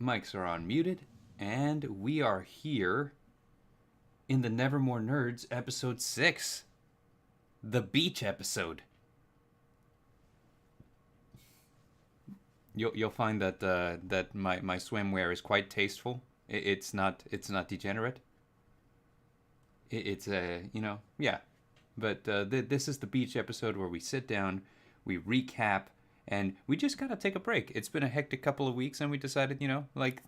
Mics are unmuted, and we are here in the Nevermore Nerds episode 6, the beach episode. You'll find that that my swimwear is quite tasteful. It's not degenerate. It's yeah. But this is the beach episode where we sit down, we recap, and we just gotta take a break. It's been a hectic couple of weeks, and we decided,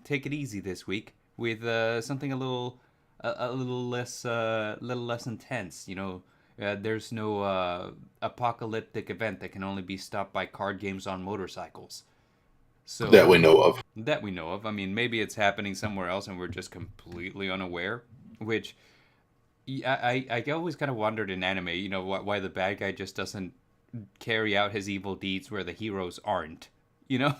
take it easy this week with something a little less intense. There's no apocalyptic event that can only be stopped by card games on motorcycles. That So we know of. that we know of. I mean, maybe it's happening somewhere else, and we're just completely unaware. Which I always kind of wondered in anime, why the bad guy just doesn't carry out his evil deeds where the heroes aren't, you know?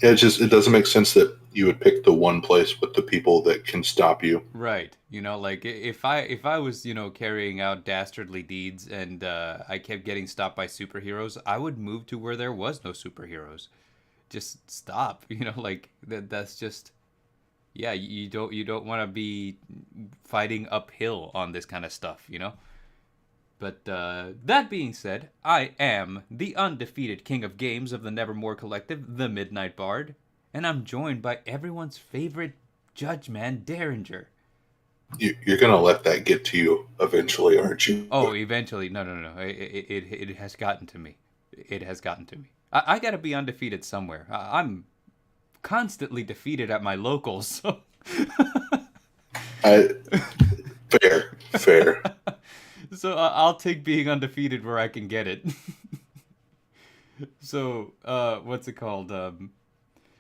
Yeah, it doesn't make sense that you would pick the one place with the people that can stop you. Right. Like if I was, carrying out dastardly deeds and I kept getting stopped by superheroes, I would move to where there was no superheroes. Just stop, like that's just yeah, you don't want to be fighting uphill on this kind of stuff. But that being said, I am the undefeated king of games of the Nevermore Collective, the Midnight Bard, and I'm joined by everyone's favorite judge man, Dareinger. You're gonna let that get to you eventually, aren't you? Oh, eventually, no. It has gotten to me. It has gotten to me. I gotta be undefeated somewhere. I'm constantly defeated at my locals. So. I, fair. So I'll take being undefeated where I can get it. So, what's it called?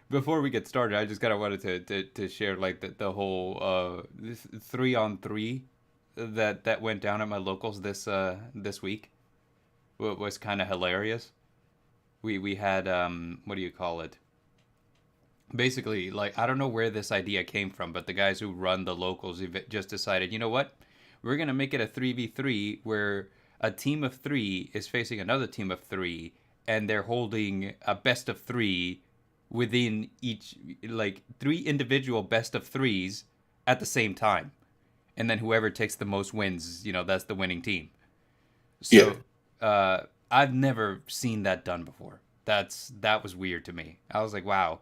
Before we get started, I just kind of wanted to share like the whole 3-on-3 that went down at my locals this week. What was kind of hilarious. We had what do you call it? Basically, like, I don't know where this idea came from, but the guys who run the locals just decided, you know what? We're going to make it a 3v3 where a team of 3 is facing another team of 3, and they're holding a best of 3 within each, like, 3 individual best of 3s at the same time. And then whoever takes the most wins, that's the winning team. Yeah. So, I've never seen that done before. That was weird to me. I was like, wow.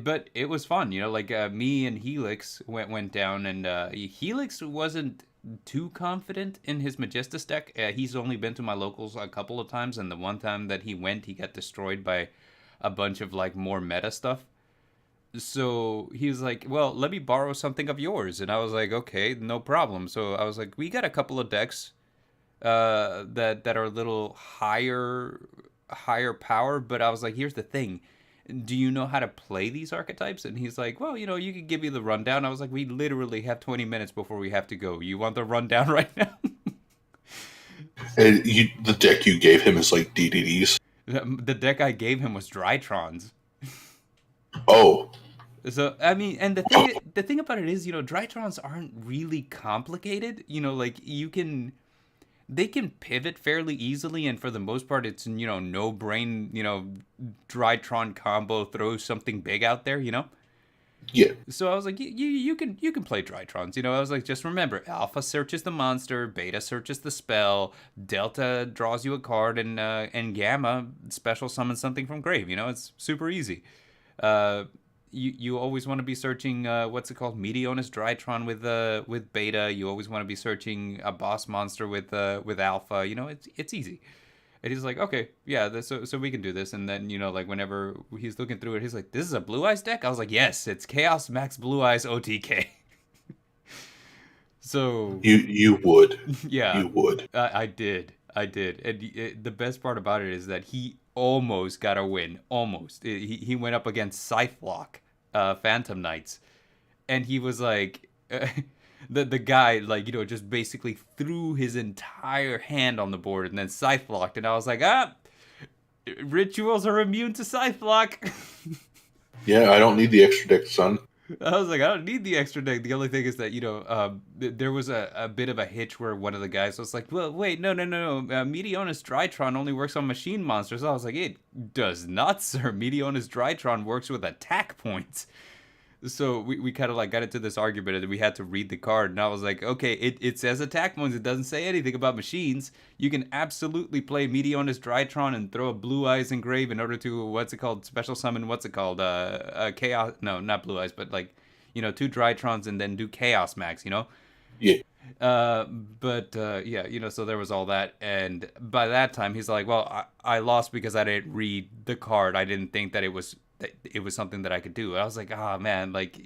But it was fun, like me and Helix went down, and Helix wasn't too confident in his Magistus deck. He's only been to my locals a couple of times, and the one time that he went, he got destroyed by a bunch of like more meta stuff. So he was like, well, let me borrow something of yours. And I was like, okay, no problem. So I was like, we got a couple of decks that are a little higher power, but I was like, here's the thing, do you know how to play these archetypes? And he's like, well, you could give me the rundown. I was like, we literally have 20 minutes before we have to go. You want the rundown right now? And the deck you gave him is like DDDs. The deck I gave him was Drytrons. Oh, So I mean, and the thing about it is, Drytrons aren't really complicated. Like they can pivot fairly easily, and for the most part, it's no brain, Drytron combo throws something big out there. yeah. So I was like, you can play Drytrons. I was like, just remember, Alpha searches the monster, Beta searches the spell, Delta draws you a card, and Gamma special summons something from grave. It's super easy. You always want to be searching what's it called, Meteonis Drytron with Beta. You always want to be searching a boss monster with Alpha. It's easy. And he's like, okay, yeah, so we can do this. And then like whenever he's looking through it, he's like, this is a Blue Eyes deck. I was like, yes, it's Chaos Max Blue Eyes OTK. So You would. yeah, You would. I did. And the best part about it is that he almost got a win. Almost. He went up against Scythelock, Phantom Knights. And he was like, the guy, like, just basically threw his entire hand on the board and then Scythelocked. And I was like, rituals are immune to Scythelock. Yeah, I don't need the extra deck, son. I was like, I don't need the extra deck. The only thing is that, there was a bit of a hitch where one of the guys was like, well, wait, no. Meteonis Drytron only works on machine monsters. I was like, it does not, sir. Meteonis Drytron works with attack points. So we kind of like got into this argument and we had to read the card. And I was like, okay, it says attack points. It doesn't say anything about machines. You can absolutely play Meteonis Drytron and throw a Blue Eyes Engrave in order to, what's it called? Special summon, what's it called? Chaos. No, not Blue Eyes, but like, two Drytrons and then do Chaos Max, Yeah. Yeah, so there was all that. And by that time, he's like, well, I lost because I didn't read the card. I didn't think that it was something that I could do. I was like, ah, man, like,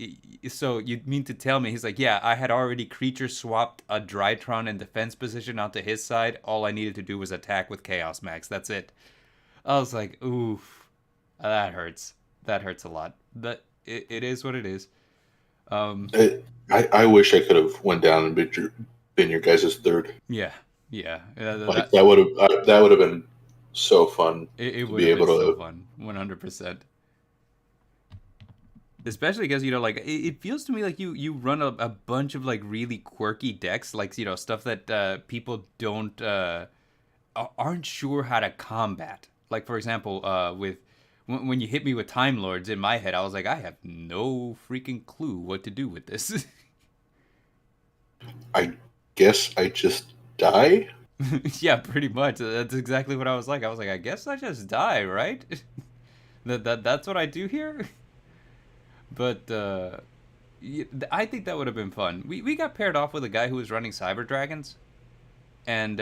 so you mean to tell me? He's like, yeah, I had already creature swapped a Drytron in defense position onto his side. All I needed to do was attack with Chaos Max. That's it. I was like, oof, that hurts. That hurts a lot. But it is what it is. I wish I could have went down and been your guys' third. Yeah, yeah. Like that would have been so fun It to would be have able been so to. fun, 100%. Especially because like it feels to me like you run a bunch of like really quirky decks, like stuff that people don't aren't sure how to combat. Like for example, with when you hit me with Time Lords in my head, I was like, I have no freaking clue what to do with this. I guess I just die. Yeah, pretty much. That's exactly what I was like. I was like, I guess I just die, right? That's what I do here. But I think that would have been fun. We got paired off with a guy who was running Cyber Dragons, and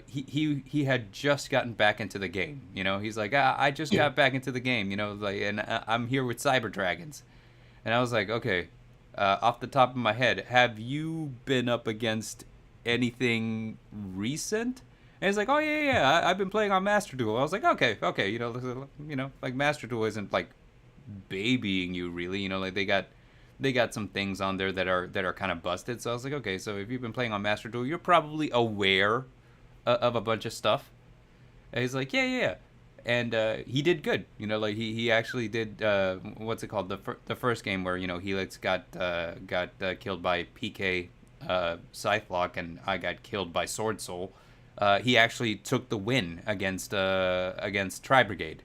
he had just gotten back into the game. He's like, I just Yeah. got back into the game. Like, and I'm here with Cyber Dragons, and I was like, okay, off the top of my head, have you been up against anything recent? And he's like, oh yeah, I've been playing on Master Duel. I was like, okay, like Master Duel isn't like babying you really. Like they got some things on there that are kind of busted. So I was like, okay, so if you've been playing on Master Duel, you're probably aware of a bunch of stuff. And he's like, yeah. And he did good. Like he actually did what's it called, the first game where Helix got killed by PK Scythelock and I got killed by Sword Soul. He actually took the win against Tri Brigade.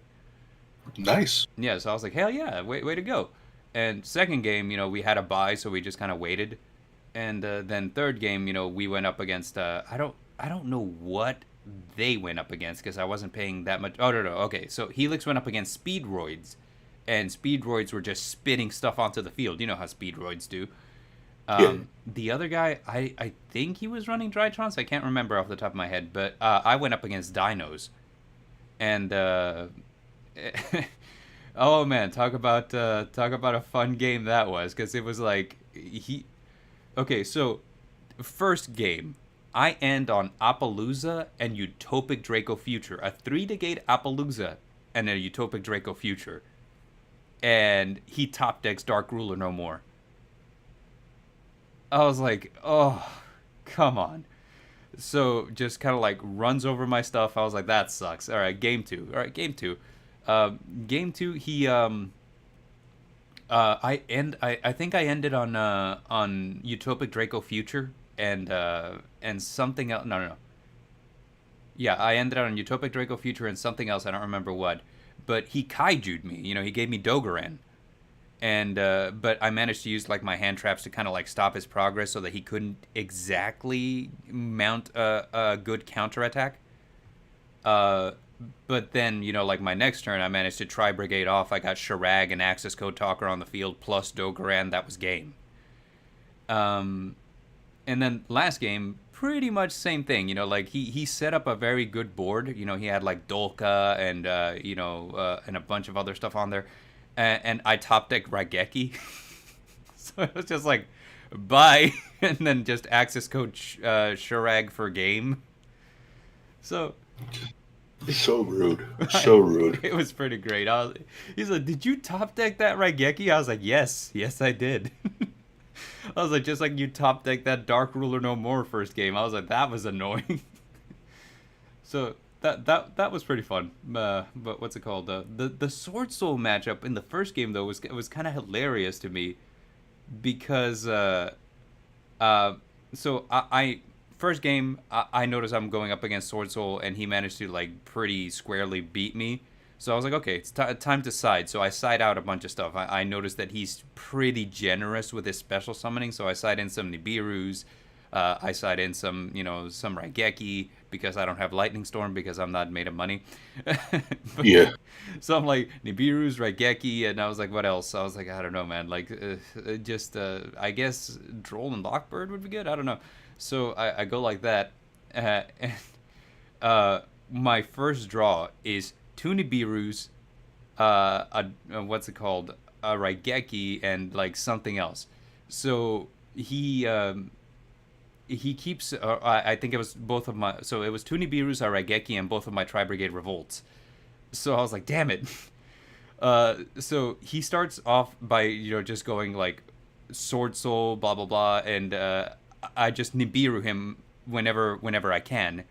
Nice. Yeah, so I was like, hell yeah, way to go. And second game, we had a bye, so we just kind of waited. And then third game, we went up against I don't know what they went up against because I wasn't paying that much. Oh no, okay. So Helix went up against Speedroids, and Speedroids were just spitting stuff onto the field. You know how Speedroids do. Yeah. The other guy, I think he was running Drytrons. I can't remember off the top of my head, but I went up against Dinos, and oh man, talk about a fun game that was, because it was like okay, so first game, I end on Appaloosa and Utopic Draco Future, a 3-negate Appaloosa and a Utopic Draco Future, and he top decks Dark Ruler no more. I was like, oh, come on. So just kind of like runs over my stuff. I was like, that sucks. All right, game two. All right, game two. Game two, he I think I ended on Utopic Draco Future and something else. No. Yeah, I ended on Utopic Draco Future and something else. I don't remember what. But he kaiju'd me. He gave me Dogoran. And but I managed to use like my hand traps to kind of like stop his progress so that he couldn't exactly mount a good counterattack. But then, like my next turn, I managed to Tri Brigade off. I got Shirag and Access Code Talker on the field plus Dogoran. That was game. And then last game, pretty much same thing. Like he set up a very good board. He had like Dolka and and a bunch of other stuff on there. And I top decked Raigeki. So it was just like, bye. And then just Access Code Shirag for game. So So rude. So rude. it was pretty great. He's like, did you top deck that Raigeki? I was like, yes, I did. I was like, just like you top deck that Dark Ruler no more first game. I was like, that was annoying. So that was pretty fun. But what's it called? The Sword Soul matchup in the first game though was kind of hilarious to me. because uh, so I first game I noticed I'm going up against Sword Soul and he managed to like pretty squarely beat me. So I was like, okay, it's time to side. So I side out a bunch of stuff. I noticed that he's pretty generous with his special summoning. So I side in some Nibiru's. I side in some, some Raigeki because I don't have Lightning Storm because I'm not made of money. But, Yeah. so I'm like Nibiru's, Raigeki, and I was like, what else? I was like, I don't know, man. Like, just I guess Droll and Lockbird would be good. I don't know. So I go like that, and my first draw is two Nibiru's, what's it called, a Raigeki, and like something else. So he keeps. I think it was both of my. So it was two Nibiru's, a Raigeki, and both of my Tri Brigade revolts. So I was like, damn it. So he starts off by just going like Sword Soul, blah blah blah, and I just Nibiru him whenever I can,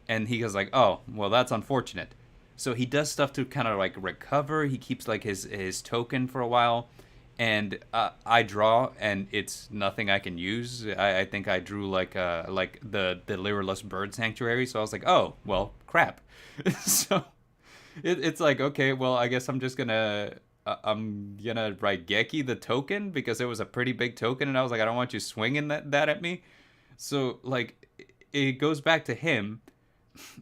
and he goes like, oh well, that's unfortunate. So he does stuff to kind of like recover. He keeps like his token for a while, and I draw, and it's nothing I can use. I think I drew like the Lyreless Bird Sanctuary. So I was like, oh well, crap. So it's like, okay, well, I guess I'm gonna write Geki the token because it was a pretty big token, and I was like, I don't want you swinging that at me. So like, it goes back to him,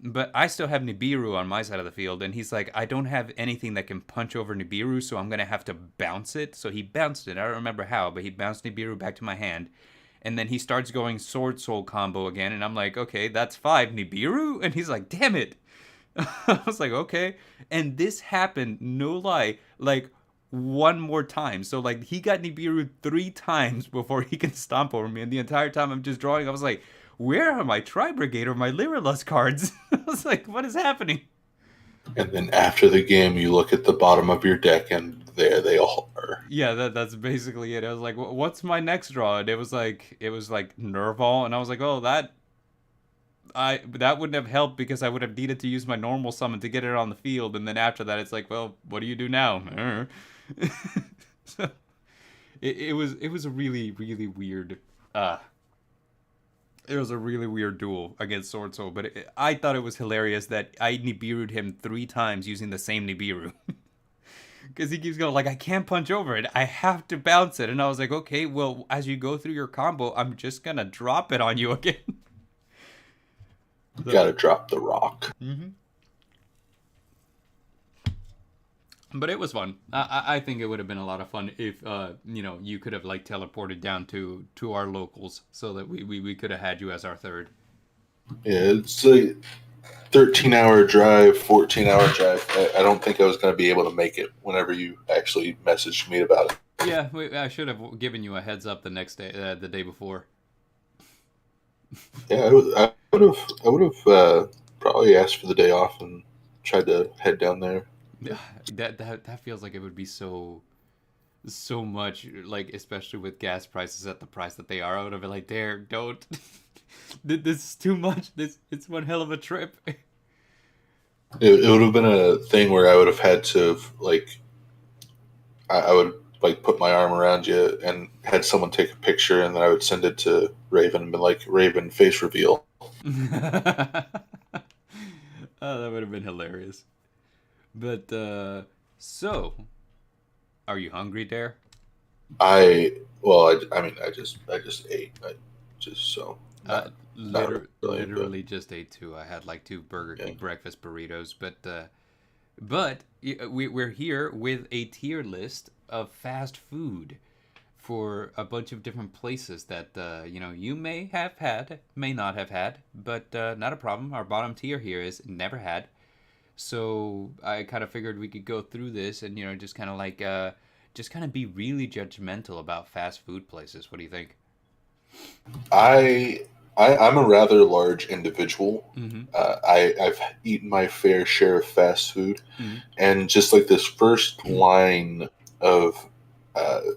but I still have Nibiru on my side of the field, and he's like, I don't have anything that can punch over Nibiru, so I'm gonna have to bounce it. So he bounced it. I don't remember how, but he bounced Nibiru back to my hand. And then he starts going Sword Soul combo again, and I'm like, okay, that's 5 Nibiru? And he's like, damn it. I was like, okay. And this happened, no lie, like one more time. So like he got Nibiru 3 times before he can stomp over me. And the entire time I'm just drawing, I was like, where are my Tri Brigade or my Lyrillus cards? I was like, what is happening? And then after the game, you look at the bottom of your deck, and there they all are. Yeah, that's basically it. I was like, what's my next draw? And it was like Nerval, and I was like, oh, that wouldn't have helped because I would have needed to use my normal summon to get it on the field, and then after that, it's like, well, what do you do now? So it was a really really weird. It was a really weird duel against Sword Soul, but I thought it was hilarious that I Nibiru'd him 3 times using the same Nibiru. Because he keeps going, like, I can't punch over it. I have to bounce it. And I was like, okay, well, as you go through your combo, I'm just going to drop it on you again. You gotta drop the rock. Mm-hmm. But it was fun. I think it would have been a lot of fun if you could have like teleported down to our locals so that we could have had you as our third. Yeah, it's a 13-hour drive, 14-hour drive. I don't think I was going to be able to make it whenever you actually messaged me about it. Yeah, I should have given you a heads up the next day, the day before. Yeah, I would have probably asked for the day off and tried to head down there. That feels like it would be so much, like especially with gas prices at the price that they are. I would have been like, there, don't. This is too much. It's one hell of a trip. It would have been a thing where I would have had to like I would like put my arm around you and had someone take a picture, and then I would send it to Raven and be like, Raven, face reveal. Oh, that would have been hilarious. But so, are you hungry, Dare? I mean, I just ate. I just so not really, Literally just ate two. I had like two Burger yeah. King breakfast burritos, but we're here with a tier list of fast food for a bunch of different places that you may have had, may not have had, but not a problem. Our bottom tier here is never had. So I kind of figured we could go through this and just kind of like just kind of be really judgmental about fast food places. What do you think? I'm a rather large individual. Mm-hmm. I've eaten my fair share of fast food, Mm-hmm. and just like this first line of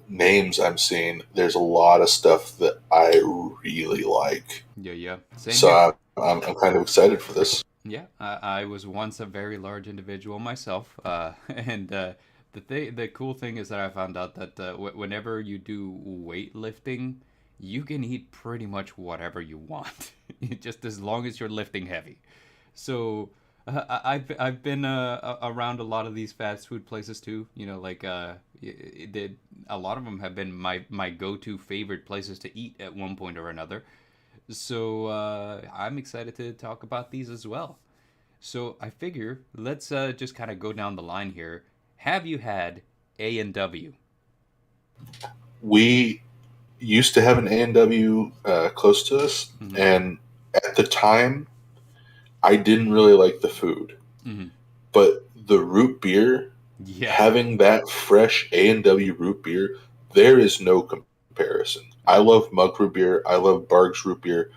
names I'm seeing, there's a lot of stuff that I really like. Yeah. Same So here. I'm kind of excited for this. Yeah, I was once a very large individual myself, and the cool thing is that I found out that whenever you do weightlifting, you can eat pretty much whatever you want, just as long as you're lifting heavy. So I've been around a lot of these fast food places too. You know, like a lot of them have been my go-to favorite places to eat at one point or another. So I'm excited to talk about these as well. So I figure let's just kind of go down the line here. Have you had A&W? We used to have an A&W close to us, Mm-hmm. and at the time, I didn't really like the food, Mm-hmm. but the root beer, Yeah. having that fresh A&W root beer, there is no comparison. I love mug root beer. I love Barg's root beer.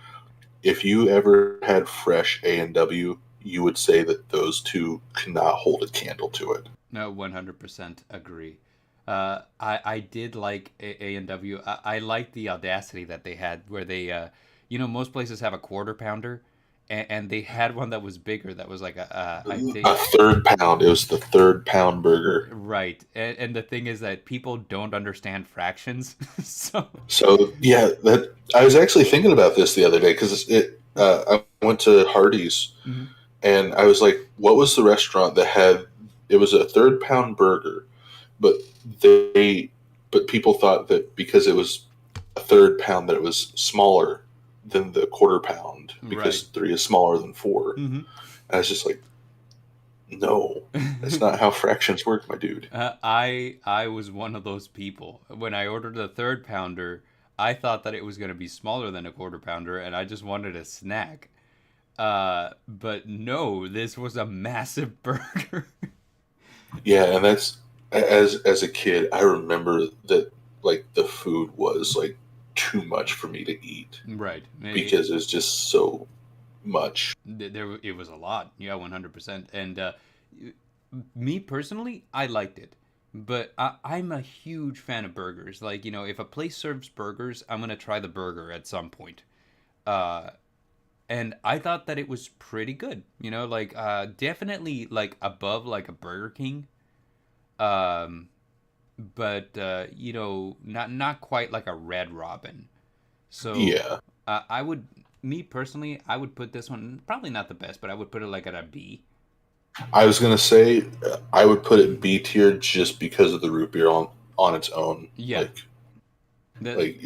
If you ever had fresh A&W, you would say that those two cannot hold a candle to it. No, 100% agree. I did like A&W. I liked the audacity that they had where they, most places have a quarter pounder, and they had one that was bigger that was like I A think, third pound. It was the third pound burger. right. And the thing is that people don't understand fractions. So, So yeah, that I was actually thinking about this the other day because I went to Hardee's mhm. and I was like, what was the restaurant that had it was a third pound burger, but they but people thought that because it was a third pound that it was smaller than the quarter pound because Right. 3 is smaller than 4. Hmm. And I was just like, no, that's not how fractions work, my dude. I was one of those people. When I ordered the third pounder, I thought that it was going to be smaller than a quarter pounder, and I just wanted a snack. But no, this was a massive burger. Yeah, and that's as a kid, I remember that like the food was like too much for me to eat Right. because it's just so much. It was a lot. Yeah, 100%. And me personally, I liked it. But I'm a huge fan of burgers. Like, if a place serves burgers, I'm going to try the burger at some point. Uh, and I thought that it was pretty good. Like definitely like above like a Burger King. Um, but not quite like a Red Robin. So Yeah, I would, me personally, I would put this one probably not the best, but I would put it like at a B. I was gonna say I would put it B tier just because of the root beer on its own. Yeah. Like The like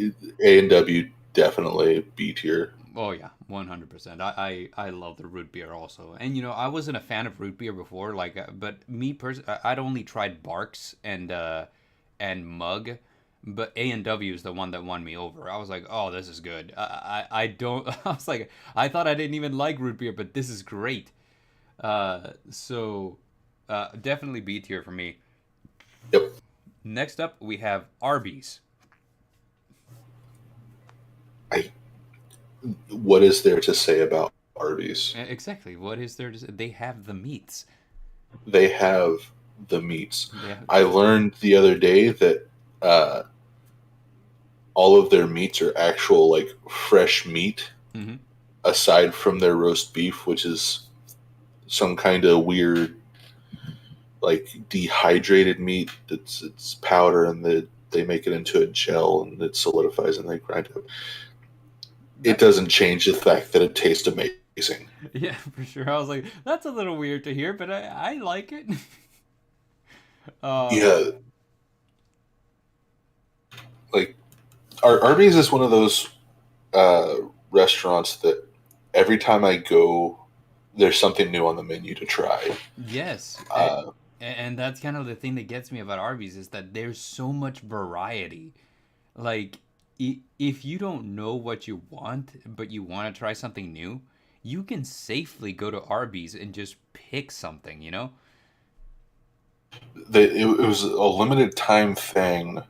A&W definitely B tier. Oh yeah, 100%. I love the root beer also, and I wasn't a fan of root beer before, like, but me personally, I'd only tried Barks and Mug, but A&W is the one that won me over. I was like, oh, this is good. I don't. I was like, I thought I didn't even like root beer, but this is great. So definitely B tier for me. Yep. Next up, we have Arby's. I what is there to say about Arby's? Exactly. What is there to say? They have the meats. They have the meats. They have. I learned the other day that uh, all of their meats are actual like fresh meat, Mm-hmm. aside from their roast beef, which is some kind of weird like dehydrated meat. It's powder and they make it into a gel and it solidifies and they grind it up. It That's doesn't change the fact that it tastes amazing. Yeah, for sure. I was like, that's a little weird to hear, but I like it. uh, Yeah, like Arby's is one of those uh, restaurants that every time I go, there's something new on the menu to try. yes, Uh, and that's kind of the thing that gets me about Arby's is that there's so much variety. Like, if you don't know what you want, but you want to try something new, you can safely go to Arby's and just pick something. it was a limited time thing,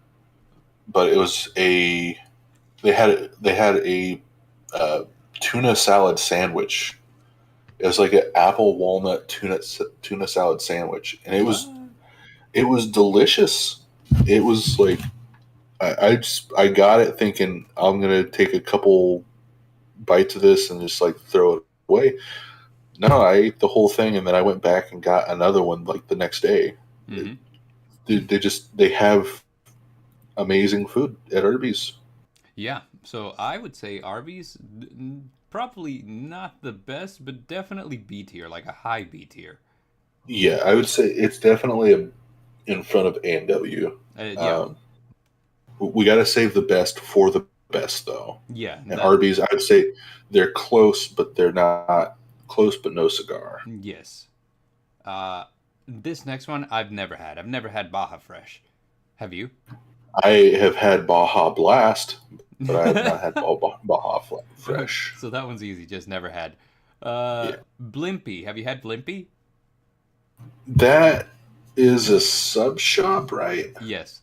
but it was a they had a uh, tuna salad sandwich. It was like an apple walnut tuna salad sandwich, and it was What? it was delicious. It was like I got it thinking I'm gonna take a couple bites of this and just like throw it away. No, I ate the whole thing, and then I went back and got another one like the next day. Mm-hmm. they have amazing food at Arby's. Yeah, so I would say Arby's probably not the best, but definitely B tier, like a high B tier. Yeah, I would say it's definitely in front of A&W. Yeah, Um, we got to save the best for the best, though. yeah, And that Arby's, I would say they're close, but they're not close, but no cigar. yes. Uh, this next one I've never had. I've never had Baja Fresh. Have you? I have had Baja Blast, but I have not had Baja Fresh. So that one's easy. Just never had. Yeah, Blimpie. Have you had Blimpie? that is a sub shop, right? Yes.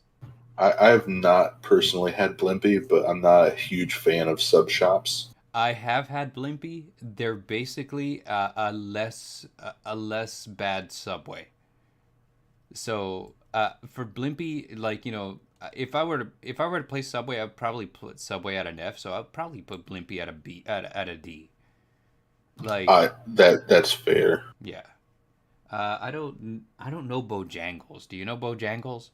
I have not personally had Blimpie, but I'm not a huge fan of sub shops. I have had Blimpie. They're basically a less bad Subway. So for Blimpie, like if I were to play Subway, I'd probably put Subway at an F. So I'd probably put Blimpie at a B at a D. Like That's fair. yeah. I don't know Bojangles. Do you know Bojangles?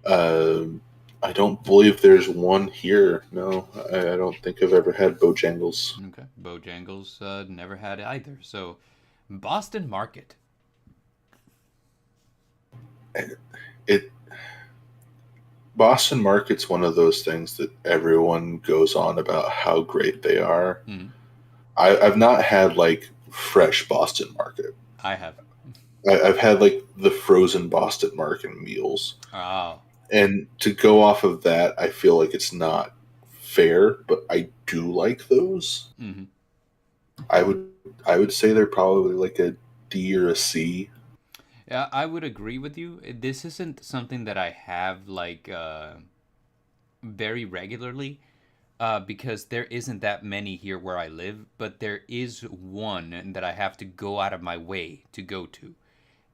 Um, I don't believe there's one here. No, I don't think I've ever had Bojangles. Okay, Bojangles never had it either. So Boston Market. It Boston Market's one of those things that everyone goes on about how great they are. Hmm. I've not had like fresh Boston Market. I have. I've had like the frozen Boston Market meals, Oh. and to go off of that, I feel like it's not fair. But I do like those. Hmm. I would I would say they're probably like a D or a C. Yeah, I would agree with you. This isn't something that I have like very regularly because there isn't that many here where I live, but there is one that I have to go out of my way to go to.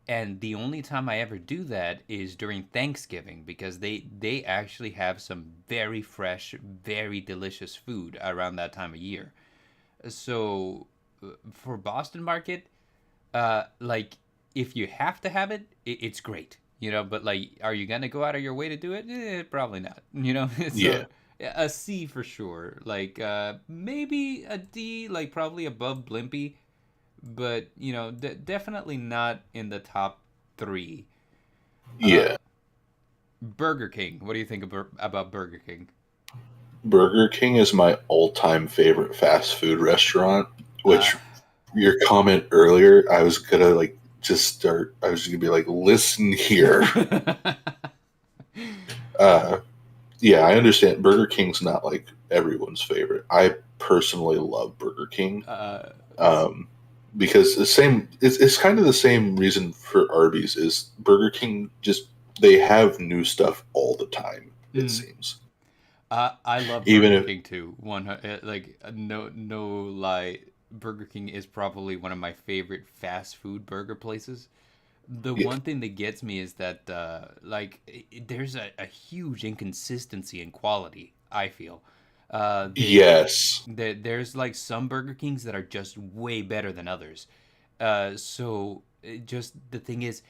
And the only time I ever do that is during Thanksgiving because they actually have some very fresh, very delicious food around that time of year. So for Boston Market, like if you have to have it, it's great, but like are you gonna go out of your way to do it? Probably not, Yeah, so yeah, a C for sure, like maybe a D, like probably above Blimpie, but definitely not in the top three. uh yeah. Burger King, what do you think about Burger King? Burger King is my all-time favorite fast food restaurant. uh Which your comment earlier, I was gonna like just start. I was gonna be like, listen here. Uh, yeah, I understand. Burger King's not like everyone's favorite. I personally love Burger King. uh Um, because it's kind of the same reason for Arby's is Burger King just they have new stuff all the time, it mm, seems. I love Even Burger if King too. No lie, Burger King is probably one of my favorite fast food burger places. The yeah, one thing that gets me is that there's a huge inconsistency in quality, I feel. yes. There's like some Burger Kings that are just way better than others. So just the thing is,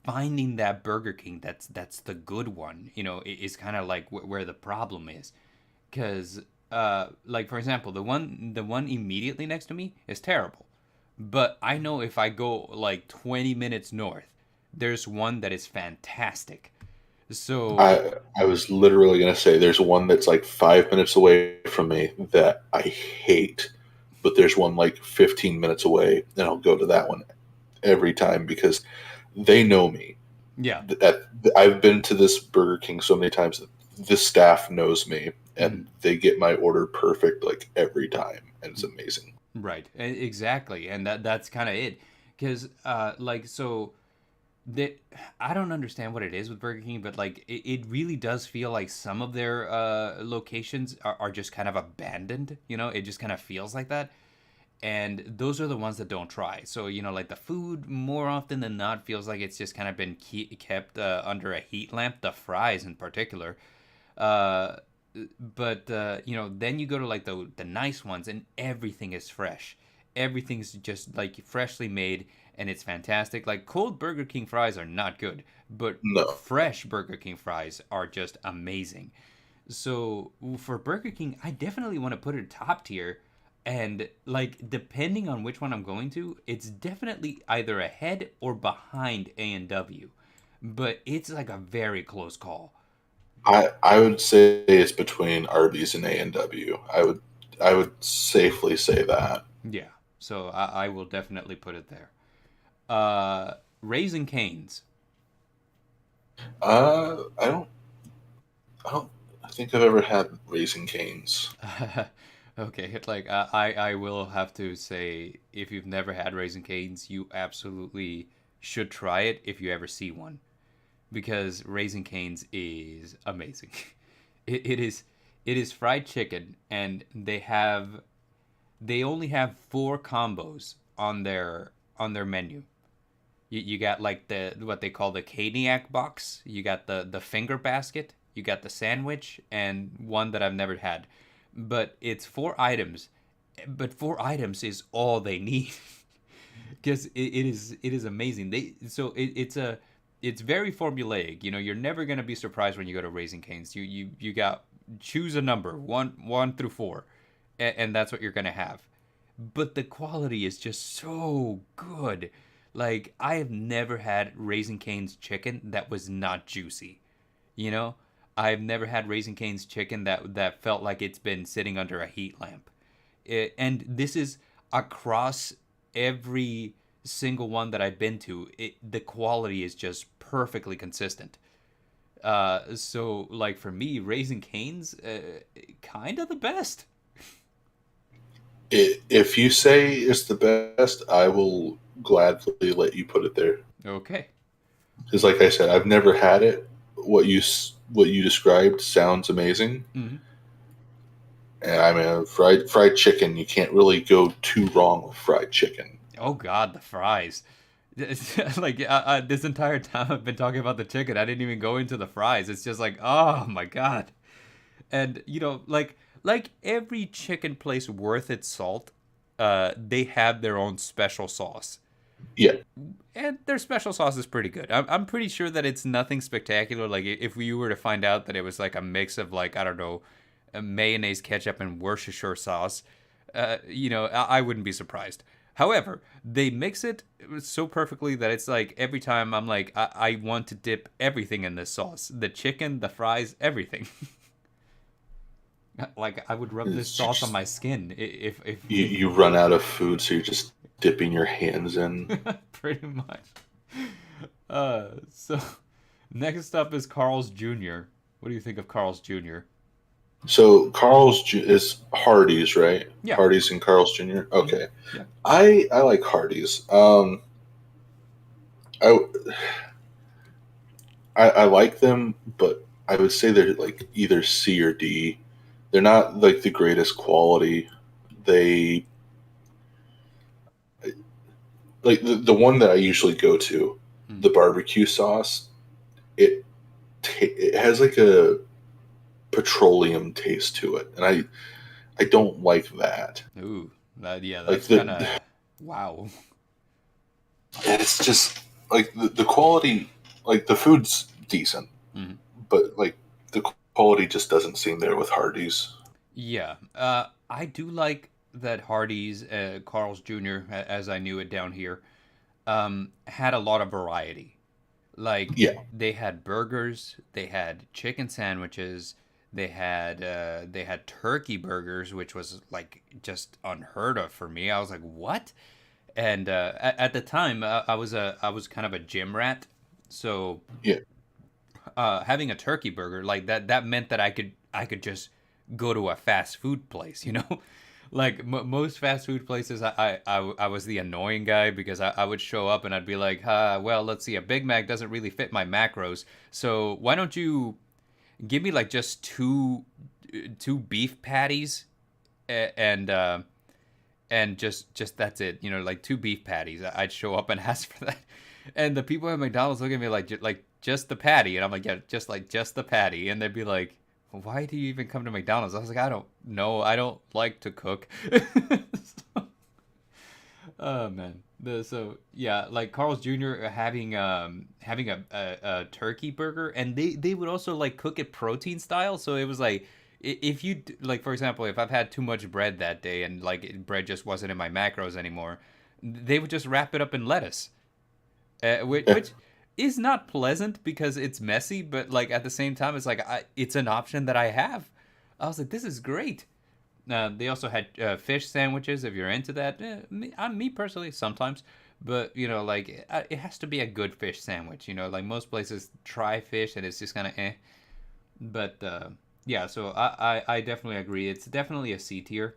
finding that Burger King that's the good one, is kind of like where the problem is, because like for example, the one immediately next to me is terrible, but I know if I go like 20 minutes north, there's one that is fantastic. So I was literally gonna say there's one that's like 5 minutes away from me that I hate, but there's one like 15 minutes away, and I'll go to that one every time because they know me. yeah. At, I've been to this Burger King so many times that the staff knows me Mhm. and they get my order perfect like every time, and it's amazing. Right. Exactly. And that's kind of it. Because, like, so that I don't understand what it is with Burger King, but like, it really does feel like some of their locations are just kind of abandoned. It just kind of feels like that. And those are the ones that don't try. So, like the food more often than not feels like it's just kind of been kept under a heat lamp, the fries in particular. Uh, but then you go to like the nice ones and everything is fresh. Everything's just like freshly made, and it's fantastic. Like cold Burger King fries are not good, but No, fresh Burger King fries are just amazing. So for Burger King, I definitely want to put it top tier. And like depending on which one I'm going to, it's definitely either ahead or behind A&W. But it's like a very close call. I would say it's between Arby's and A&W. I would safely say that. Yeah. So I will definitely put it there. Raising Canes. I don't I don't think I've ever had Raising Canes. Okay, like I will have to say, if you've never had Raising Canes, you absolutely should try it if you ever see one, because Raising Canes is amazing. It is fried chicken, and they only have four combos on their menu. You got like the what they call the Caniac box. You got the finger basket. You got the sandwich, and one that I've never had. But it's four items. But four items is all they need because it is amazing. It's very formulaic. You're never gonna be surprised when you go to Raising Cane's. You got choose a number one through four, and that's what you're gonna have. But the quality is just so good. Like I have never had Raising Cane's chicken that was not juicy. You know, I've never had Raising Cane's chicken that felt like it's been sitting under a heat lamp. And this is across every single one that I've been to. The quality is just perfectly consistent. So like for me, Raising Cane's kind of the best. If you say it's the best, I will gladly let you put it there. Okay. Because, like I said, I've never had it. What you described sounds amazing. Hmm. And I mean, fried chicken. You can't really go too wrong with fried chicken. Oh God, the fries. Like this entire time I've been talking about the chicken, I didn't even go into the fries. It's just like, oh my God. And like every chicken place worth its salt, they have their own special sauce, Yeah, and their special sauce is pretty good. I'm pretty sure that it's nothing spectacular. Like if we were to find out that it was like a mix of like I don't know, mayonnaise, ketchup, and Worcestershire sauce, I wouldn't be surprised. However, they mix it so perfectly that it's like every time I'm like, I want to dip everything in this sauce, the chicken, the fries, everything. Like I would rub this it's sauce on just my skin if you run out of food, so you're just dipping your hands in. pretty much. So next up is Carl's Jr. What do you think of Carl's Jr.? So is Hardee's, right? Yeah. Hardee's and Carl's Jr. Mhm. Okay, Yeah. I like Hardee's. I, I like them, but I would say they're like either C or D. They're not like the greatest quality. They like the one that I usually go to, Mm. the barbecue sauce. It it has like a petroleum taste to it, and I don't like that. Ooh, yeah, Like that's kind of wow. it's just like the quality, like the food's decent, Mhm. but like the quality just doesn't seem there with Hardee's. Yeah, I do like that Hardee's, Carl's Jr., as I knew it down here, had a lot of variety. Like Yeah, they had burgers, they had chicken sandwiches, they had turkey burgers, which was like just unheard of for me. I was like, what? And at the time, I was kind of a gym rat, so yeah. having a turkey burger like that meant that I could just go to a fast food place, like most fast food places, I was the annoying guy because I would show up and I'd be like, well, let's see, a Big Mac doesn't really fit my macros, so why don't you give me like just two beef patties, and just that's it, like two beef patties. I'd show up and ask for that, and the people at McDonald's look at me like just the patty, and I'm like, yeah, just the patty, and they'd be like, why do you even come to McDonald's? I was like, I don't know, I don't like to cook. So, oh man. So yeah, like Carl's Jr. having a turkey burger, and they would also like cook it protein style. So it was like if you like, for example, if I've had too much bread that day and like bread just wasn't in my macros anymore, they would just wrap it up in lettuce, Yeah. which is not pleasant because it's messy, but like at the same time, it's like it's an option that I have. I was like, this is great. They also had fish sandwiches if you're into that. Me personally, sometimes, but like it has to be a good fish sandwich. Like most places try fish and it's just kind of eh. But yeah, so I definitely agree. It's definitely a C tier.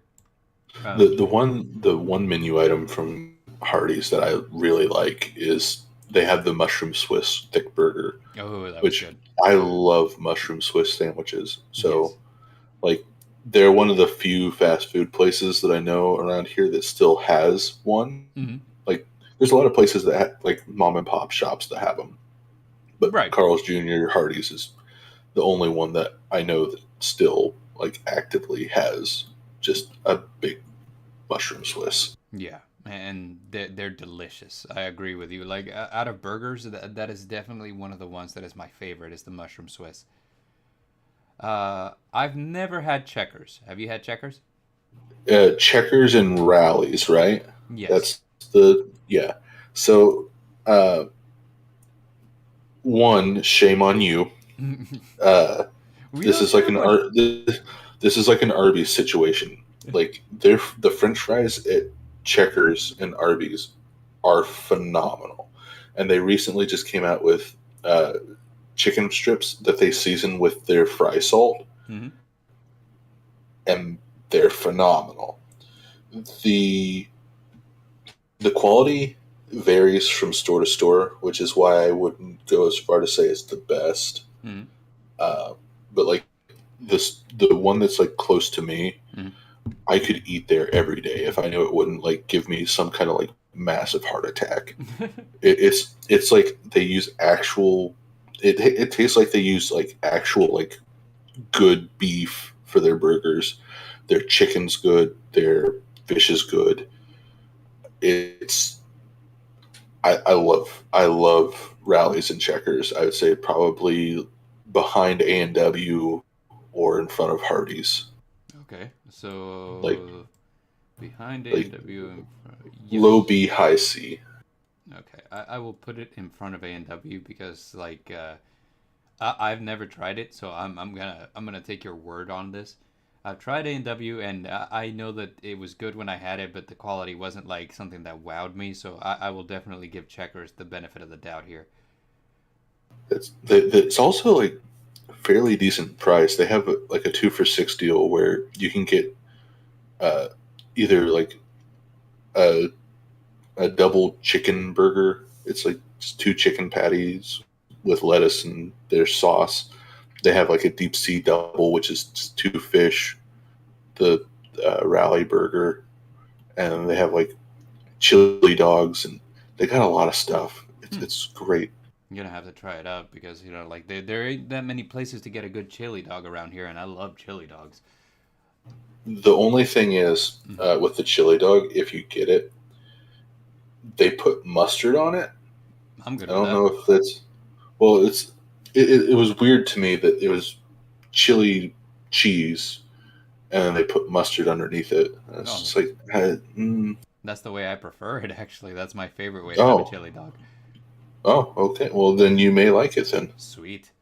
Um, The one menu item from Hardee's that I really like is they have the mushroom Swiss thick burger, oh, that was which good. I love mushroom Swiss sandwiches. Yes. So like they're one of the few fast food places that I know around here that still has one. Hmm. Like there's a lot of places that like mom and pop shops that have them, but Right. Carl's Jr. Hardee's is the only one that I know that still like actively has just a big mushroom Swiss. Yeah, and they're delicious. I agree with you. Like out of burgers, that is definitely one of the ones that is my favorite. Is the mushroom Swiss. I've never had Checkers. Have you had Checkers? Checkers and rallies, right? Yes. That's the yeah. So uh, one, shame on you. Uh, We this don't is like share an much. this is like an Arby's situation. Like the French fries at Checkers and Arby's are phenomenal, and they recently just came out with uh, chicken strips that they season with their fry salt, Hmm. and they're phenomenal. the The quality varies from store to store, which is why I wouldn't go as far to say it's the best. Hmm. Uh, but like the one that's like close to me, Hmm. I could eat there every day if I knew it wouldn't like give me some kind of like massive heart attack. It's like they use actual. It tastes like they use like actual like good beef for their burgers. Their chicken's good. Their fish is good. It's I love rallies and checkers. I would say probably behind A&W or in front of Hardee's. Okay, Like so behind A and like W, yeah. low B, high C. Okay, I will put it in front of A and W because like I've never tried it, so I'm gonna take your word on this. I've tried A&W and I know that it was good when I had it, but the quality wasn't like something that wowed me. So I will definitely give Checkers the benefit of the doubt here. It's also like fairly decent price. They have like a 2 for $6 deal where you can get uh, either like a a double chicken burger. It's like just two chicken patties with lettuce and their sauce. They have like a deep sea double, which is just two fish, the rally burger, and they have like chili dogs, and they got a lot of stuff. It's Hmm. it's great. I'm gonna have to try it out because like there ain't that many places to get a good chili dog around here, and I love chili dogs. The only thing is Hmm. with the chili dog, if you get it, they put mustard on it. I'm good I with don't that. know if that's well. It was weird to me that it was chili cheese and then they put mustard underneath it. And it's Oh, just like, that's the way I prefer it. Actually, that's my favorite way to have a oh, chili dog. oh, okay. Well, then you may like it then. Sweet.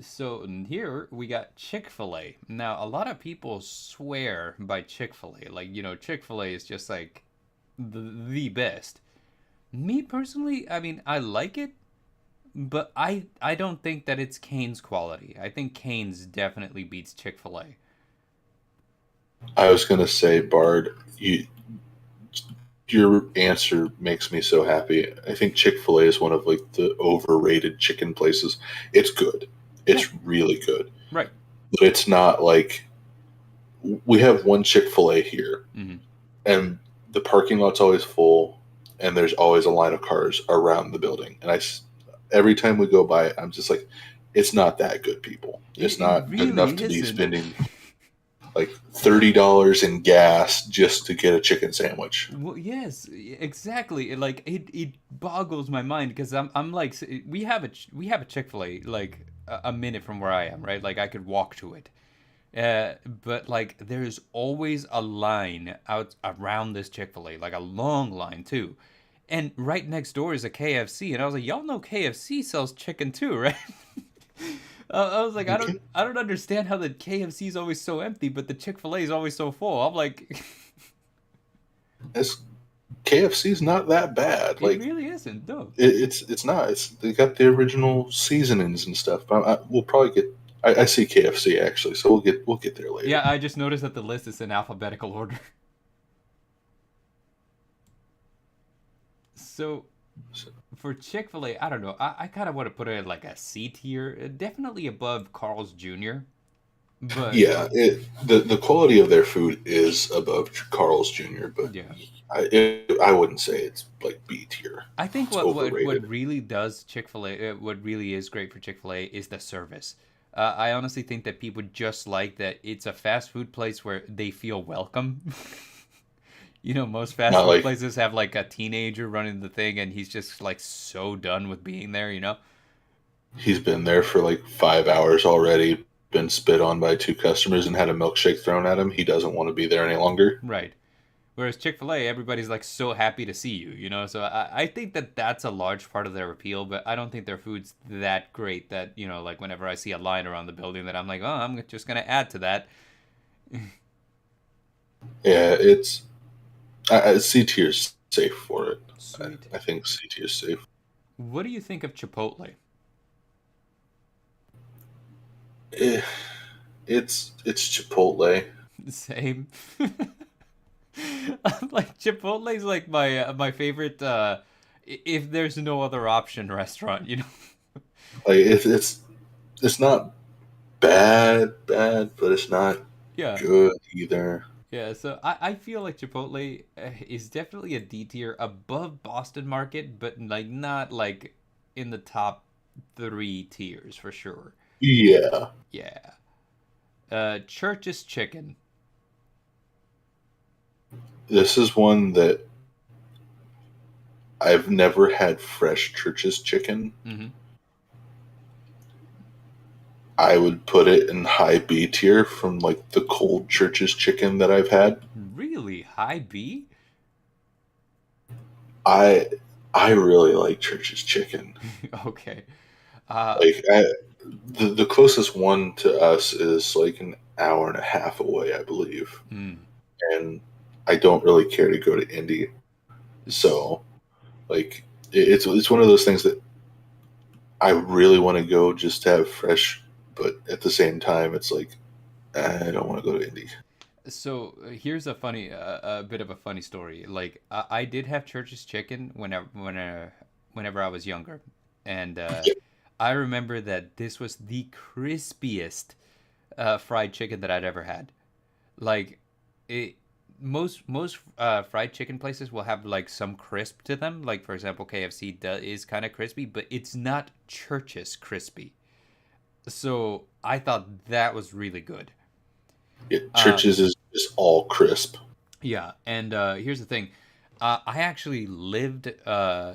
So here we got Chick-fil-A. Now, a lot of people swear by Chick-fil-A. Like, Chick-fil-A is just like the best. Me personally, I mean, I like it, but I don't think that it's Cane's quality. I think Cane's definitely beats Chick-fil-A. I was gonna say, Bard, your answer makes me so happy. I think Chick Fil A is one of like the overrated chicken places. It's good. Yeah, It's really good, right. but it's not like we have one Chick Fil A here, Hmm. and the parking lot's always full, and there's always a line of cars around the building. And every time we go by it, I'm just like, it's not that good, people. It's It not good enough really to be isn't. spending. like $30 in gas just to get a chicken sandwich. Well, yes, exactly. It boggles my mind because I'm like we have a Chick-fil-A like a minute from where I am, right? Like I could walk to it. But like there's always a line out around this Chick-fil-A, like a long line too. And right next door is a KFC, and I was like, y'all know KFC sells chicken too, right? I was like, Okay. I don't understand how the KFC is always so empty, but the Chick-fil-A is always so full. I'm like, It's KFC's not that bad. it Like really isn't, no. it's not. It's they got the original seasonings and stuff. We'll probably get. I see KFC actually, so we'll get there later. Yeah, I just noticed that the list is in alphabetical order. So So, for Chick-fil-A, I don't know. I kind of want to put it at like a C tier, definitely above Carl's Jr. But yeah, the quality of their food is above Carl's Jr., but yeah, I wouldn't say it's like B tier. I think It's what overrated. really does Chick-fil-A, what really is great for Chick-fil-A is the service. I honestly think that people just like that it's a fast food place where they feel welcome. You know, most fast Not food like places have like a teenager running the thing and he's just like so done with being there, you know? he's been there for like 5 hours already, been spit on by two customers and had a milkshake thrown at him. He doesn't want to be there any longer. Right. Whereas Chick-fil-A, everybody's like so happy to see you, you know? So I think that that's a large part of their appeal, but I don't think their food's that great that, you know, like whenever I see a line around the building that I'm like, oh, I'm just going to add to that. Yeah, it's C tier's safe for it. Sweet. I think C tier's safe. What do you think of Chipotle? Eh, it's Chipotle. Same. Like Chipotle's like my favorite if there's no other option restaurant, you know. Like it's not bad, but it's not Yeah. good either. Yeah, so I feel like Chipotle is definitely a D tier above Boston Market, but like not like in the top 3 tiers for sure. Yeah, Yeah. Church's Chicken. this is one that I've never had fresh Church's chicken. Hmm. I would put it in high B tier from like the cold Church's chicken that I've had. Really high B? I I really like Church's chicken. Okay. Uh, Like the closest one to us is like an hour and a half away, I believe, hmm. and I don't really care to go to Indy. So like it's one of those things that I really want to go just to have fresh, but at the same time, it's like I don't want to go to Indy. So here's a bit of a funny story. Like I did have Church's Chicken whenever I was younger, and I remember that this was the crispiest fried chicken that I'd ever had. Like it, most fried chicken places will have like some crisp to them. Like for example, KFC is kind of crispy, but it's not Church's crispy. So I thought that was really good. Yeah, Uh, Church's is just all crisp. Yeah, and here's the thing. I actually lived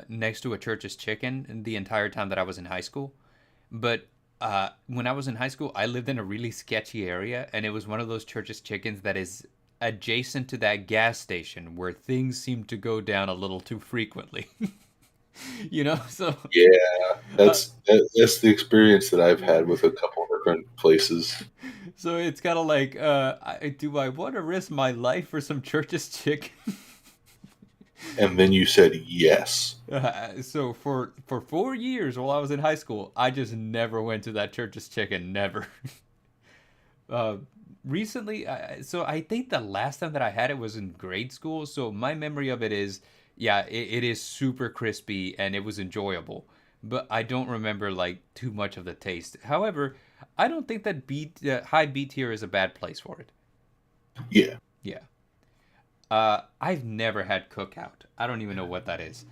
next to a Church's Chicken the entire time that I was in high school. But when I was in high school, I lived in a really sketchy area, and it was one of those Church's Chickens that is adjacent to that gas station where things seem to go down a little too frequently. You know, so Yeah, uh, that's the experience that I've had with a couple different places. so it's kind of like, do I want to risk my life for some Church's Chicken? And then you said yes. So for 4 years while I was in high school, I just never went to that Church's Chicken. Never. uh, recently, so I think the last time that I had it was in grade school. So my memory of it is, yeah, it is super crispy and it was enjoyable. But I don't remember like too much of the taste. However, I don't think that high B tier is a bad place for it. Yeah, Yeah. I've never had Cookout. I don't even know what that is.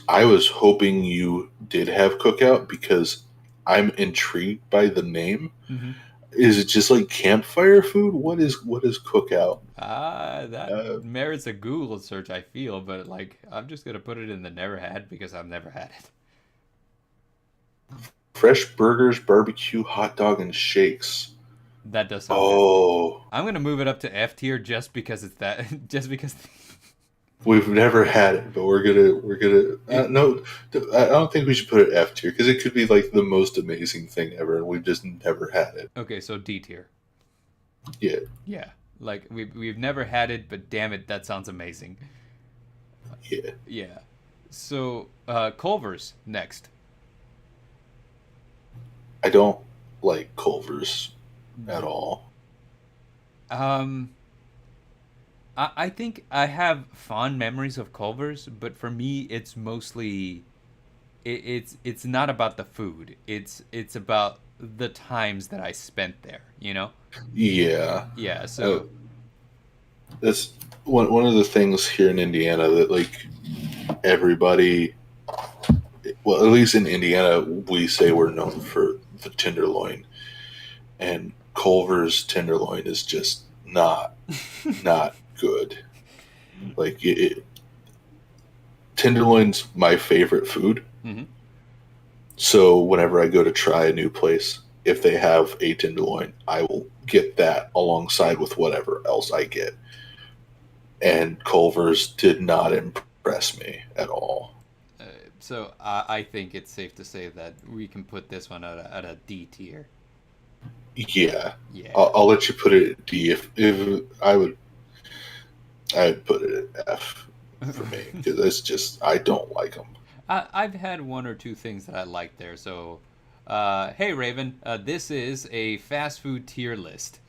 I was hoping you did have cookout because I'm intrigued by the name. Mm-hmm. Is it just like campfire food? What is cookout? That Uh, merits a Google search, I feel, but like I'm just gonna put it in the never had because I've never had it. Fresh burgers, barbecue, hot dog, and shakes. That does sound good. Oh, I'm gonna move it up to F tier just because it's that, just because we've never had it, but we're gonna. it. No, I don't think we should put it F tier because it could be like the most amazing thing ever, and we've just never had it. Okay, so D tier. Yeah, Yeah, like we've never had it, but damn it, that sounds amazing. yeah. Yeah. So Culver's next. I don't like Culver's at all. Um, I think I have fond memories of Culver's, but for me, it's mostly it's not about the food. It's about the times that I spent there. You know? Yeah, Yeah. uh, So that's one of the things here in Indiana that like everybody. Well, at least in Indiana, we say we're known for the tenderloin, and Culver's tenderloin is just not good. Like tenderloin's my favorite food. hmm So whenever I go to try a new place, if they have a tenderloin, I will get that alongside with whatever else I get. And Culver's did not impress me at all. uh, so I think it's safe to say that we can put this one at a D tier. Yeah, Yeah. I'll let you put it at D. If I'd put it at F for me because it's just I don't like them. I've had one or two things that I like there. So, hey Raven, this is a fast food tier list.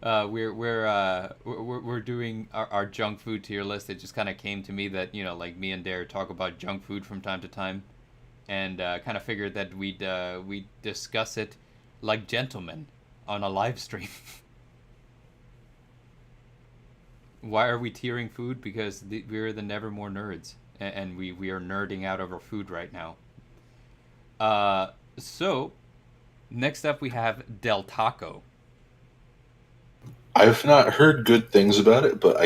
We're doing our junk food tier list. It just kind of came to me that like me and Dare talk about junk food from time to time, and kind of figured that we'd discuss it like gentlemen on a live stream. Why are we tiering food? Because we're the Nevermore nerds, and we are nerding out over food right now. So next up we have Del Taco. I've not heard good things about it, but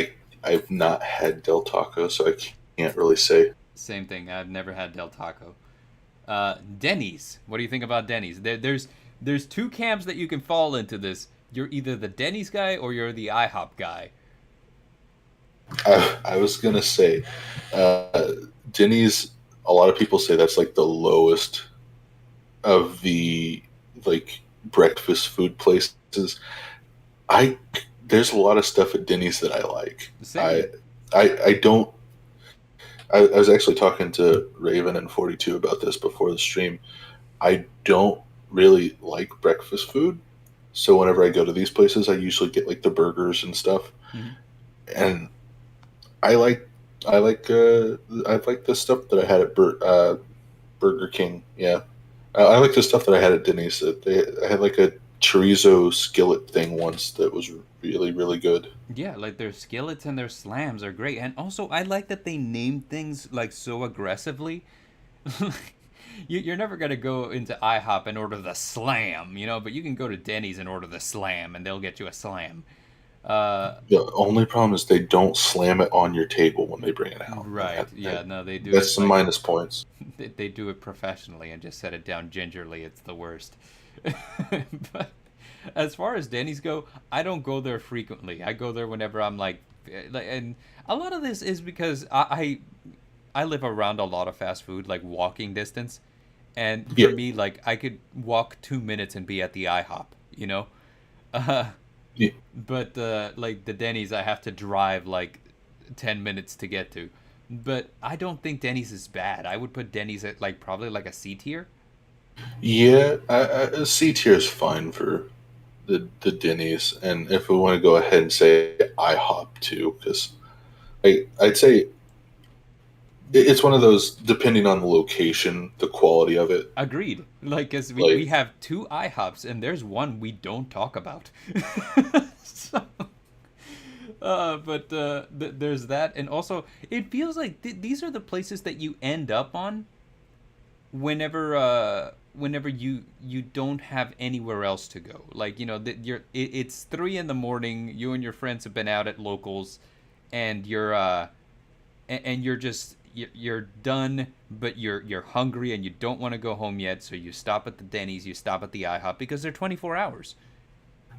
I've not had Del Taco, so I can't really say. Same thing. I've never had Del Taco. Denny's. What do you think about Denny's? There's two camps that you can fall into this. You're either the Denny's guy or you're the IHOP guy. I was gonna say, Denny's. A lot of people say that's like the lowest of the like breakfast food places. I There's a lot of stuff at Denny's that I like. I Same. I don't. I was actually talking to Raven and 42 about this before the stream. I don't really like breakfast food, so whenever I go to these places, I usually get like the burgers and stuff. Mhm. And I like I like the stuff that I had at Burger King. Yeah, I like the stuff that I had at Denny's. I had like a chorizo skillet thing once that was really good. Yeah, like their skillets and their slams are great, and also I like that they name things like so aggressively. You're never gonna go into IHOP and order the slam, but you can go to Denny's and order the slam, and they'll get you a slam. Uh, The only problem is they don't slam it on your table when they bring it out, and right. Yeah. No, they do that's it some like minus points. they do it professionally and just set it down gingerly. It's the worst. But as far as Denny's go, I don't go there frequently. I go there whenever I'm and a lot of this is because I live around a lot of fast food, like walking distance, and for Yeah, me, like I could walk 2 minutes and be at the IHOP, you know. Uh, yeah, but like the Denny's, I have to drive like 10 minutes to get to. But I don't think Denny's is bad. I would put Denny's at like probably like a C tier. yeah. C tier is fine for the Denny's, and if we want to go ahead and say IHOP too, because I'd say it's one of those depending on the location, the quality of it. Agreed. Like, cause we Like, have two IHOPs and there's one we don't talk about. So, but there's that, and also it feels like these are the places that you end up on whenever whenever you don't have anywhere else to go. Like, that it's 3 in the morning. You and your friends have been out at locals, and you're just you're done, but you're hungry and you don't want to go home yet. So you stop at the Denny's, you stop at the IHOP because they're 24 hours.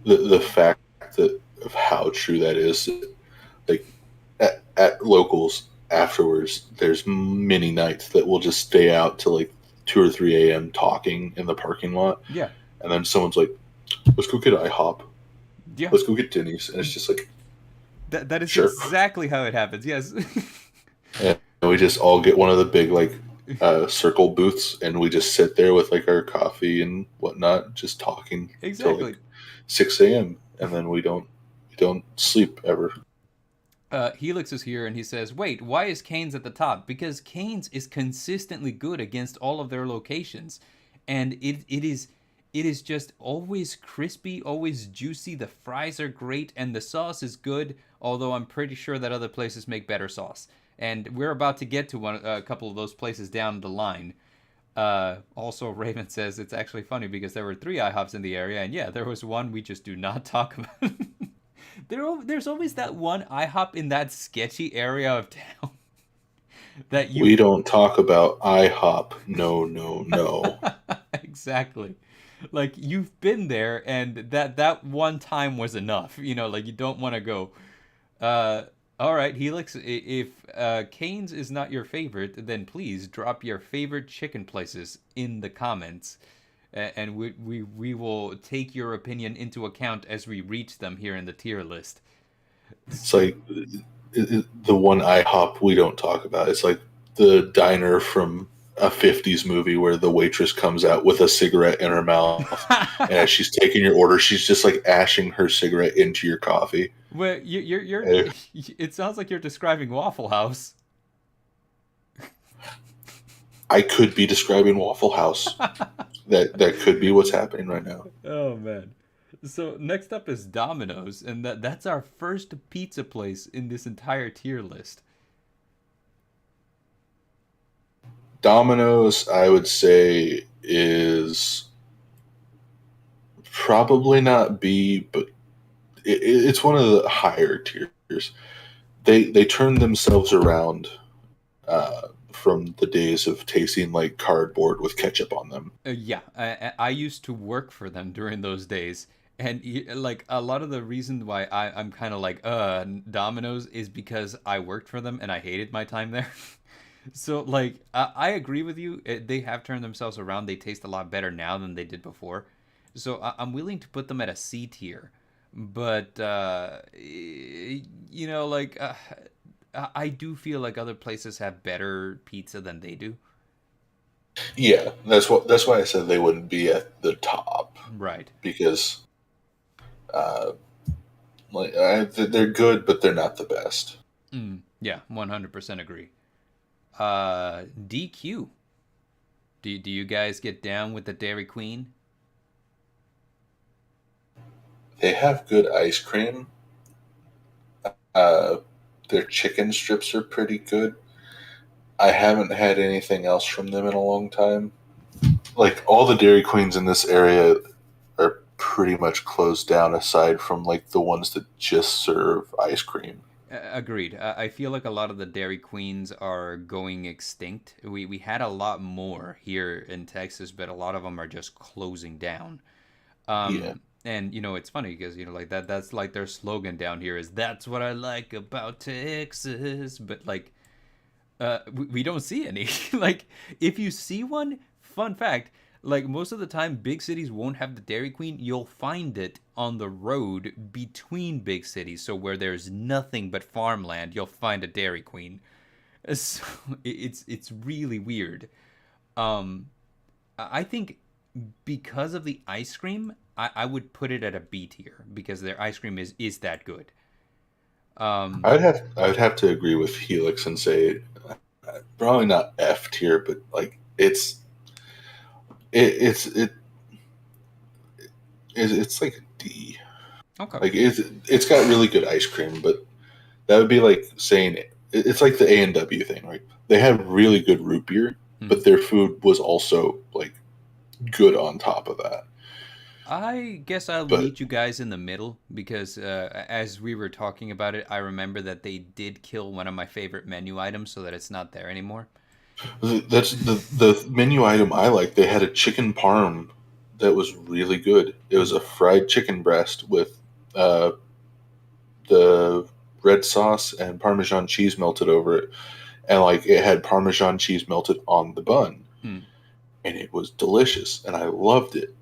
The fact that of how true that is, like at locals afterwards, there's many nights that we'll just stay out till like 2 or 3 a.m. talking in the parking lot, Yeah, and then someone's like, "Let's go get IHOP. yeah. Let's go get Denny's," and it's just like, That is "Sure." exactly how it happens. Yes. And we just all get one of the big like circle booths, and we just sit there with like our coffee and whatnot, just talking till Exactly. like 6 a.m. and then we don't sleep ever. Helix is here and he says, "Wait, why is Cane's at the top? Because Cane's is consistently good against all of their locations, and it is just always crispy, always juicy. The fries are great, and the sauce is good. Although I'm pretty sure that other places make better sauce, and we're about to get to a couple of those places down the line." Also, Raven says it's actually funny because there were 3 IHOPs in the area, and yeah, there was one we just do not talk about. There's always that one IHOP in that sketchy area of town that We you don't talk about IHOP. No, no, no. exactly, like you've been there, and that one time was enough. Like you don't want to go. Uh, all right, Helix. If Cane's is not your favorite, then please drop your favorite chicken places in the comments, and we will take your opinion into account as we reach them here in the tier list. It's like the one IHOP we don't talk about. It's like the diner from a 50s movie where the waitress comes out with a cigarette in her mouth, and as she's taking your order, she's just like ashing her cigarette into your coffee. Well, you're. Eh, It sounds like you're describing Waffle House. I could be describing Waffle House. That could be what's happening right now. Oh man. So next up is Domino's, and that's our first pizza place in this entire tier list. Domino's, I would say, is probably not B, but it's one of the higher tiers. They turned themselves around from the days of tasting like cardboard with ketchup on them. Yeah, I used to work for them during those days, and like a lot of the reason why I'm kind of like Domino's is because I worked for them and I hated my time there. So like I agree with you. They have turned themselves around. They taste a lot better now than they did before. So I'm willing to put them at a C tier, but like I do feel like other places have better pizza than they do. Yeah, that's why I said they wouldn't be at the top Right. because uh, they're good, but they're not the best. Yeah, 100% agree. DQ. Do you guys get down with the Dairy Queen? They have good ice cream. Uh, their chicken strips are pretty good. I haven't had anything else from them in a long time. Like all the Dairy Queens in this area are pretty much closed down, aside from like the ones that just serve ice cream. Agreed. I feel like a lot of the Dairy Queens are going extinct. We had a lot more here in Texas, but a lot of them are just closing down. Yeah, And it's funny because like that's like their slogan down here is "That's what I like about Texas." But like we don't see any. Like if you see one, fun fact, like most of the time big cities won't have the Dairy Queen. You'll find it on the road between big cities. So where there's nothing but farmland, you'll find a Dairy Queen. So it's really weird. Um I think because of the ice cream, I would put it at a B tier because their ice cream is that good. Um I would have to agree with Helix and say probably not F tier, but like it it's it it's like a D. okay. Like it's got really good ice cream, but that would be like saying it's like the A&W thing, right? They have really good root beer, Hmm. but their food was also like good on top of that. I guess I'll But meet you guys in the middle because as we were talking about it, I remember that they did kill one of my favorite menu items so that it's not there anymore. that's the menu item I like. They had a chicken parm that was really good. It was Mm. a fried chicken breast with uh, the red sauce and Parmesan cheese melted over it, and like it had Parmesan cheese melted on the bun, Mm. and it was delicious, and I loved it.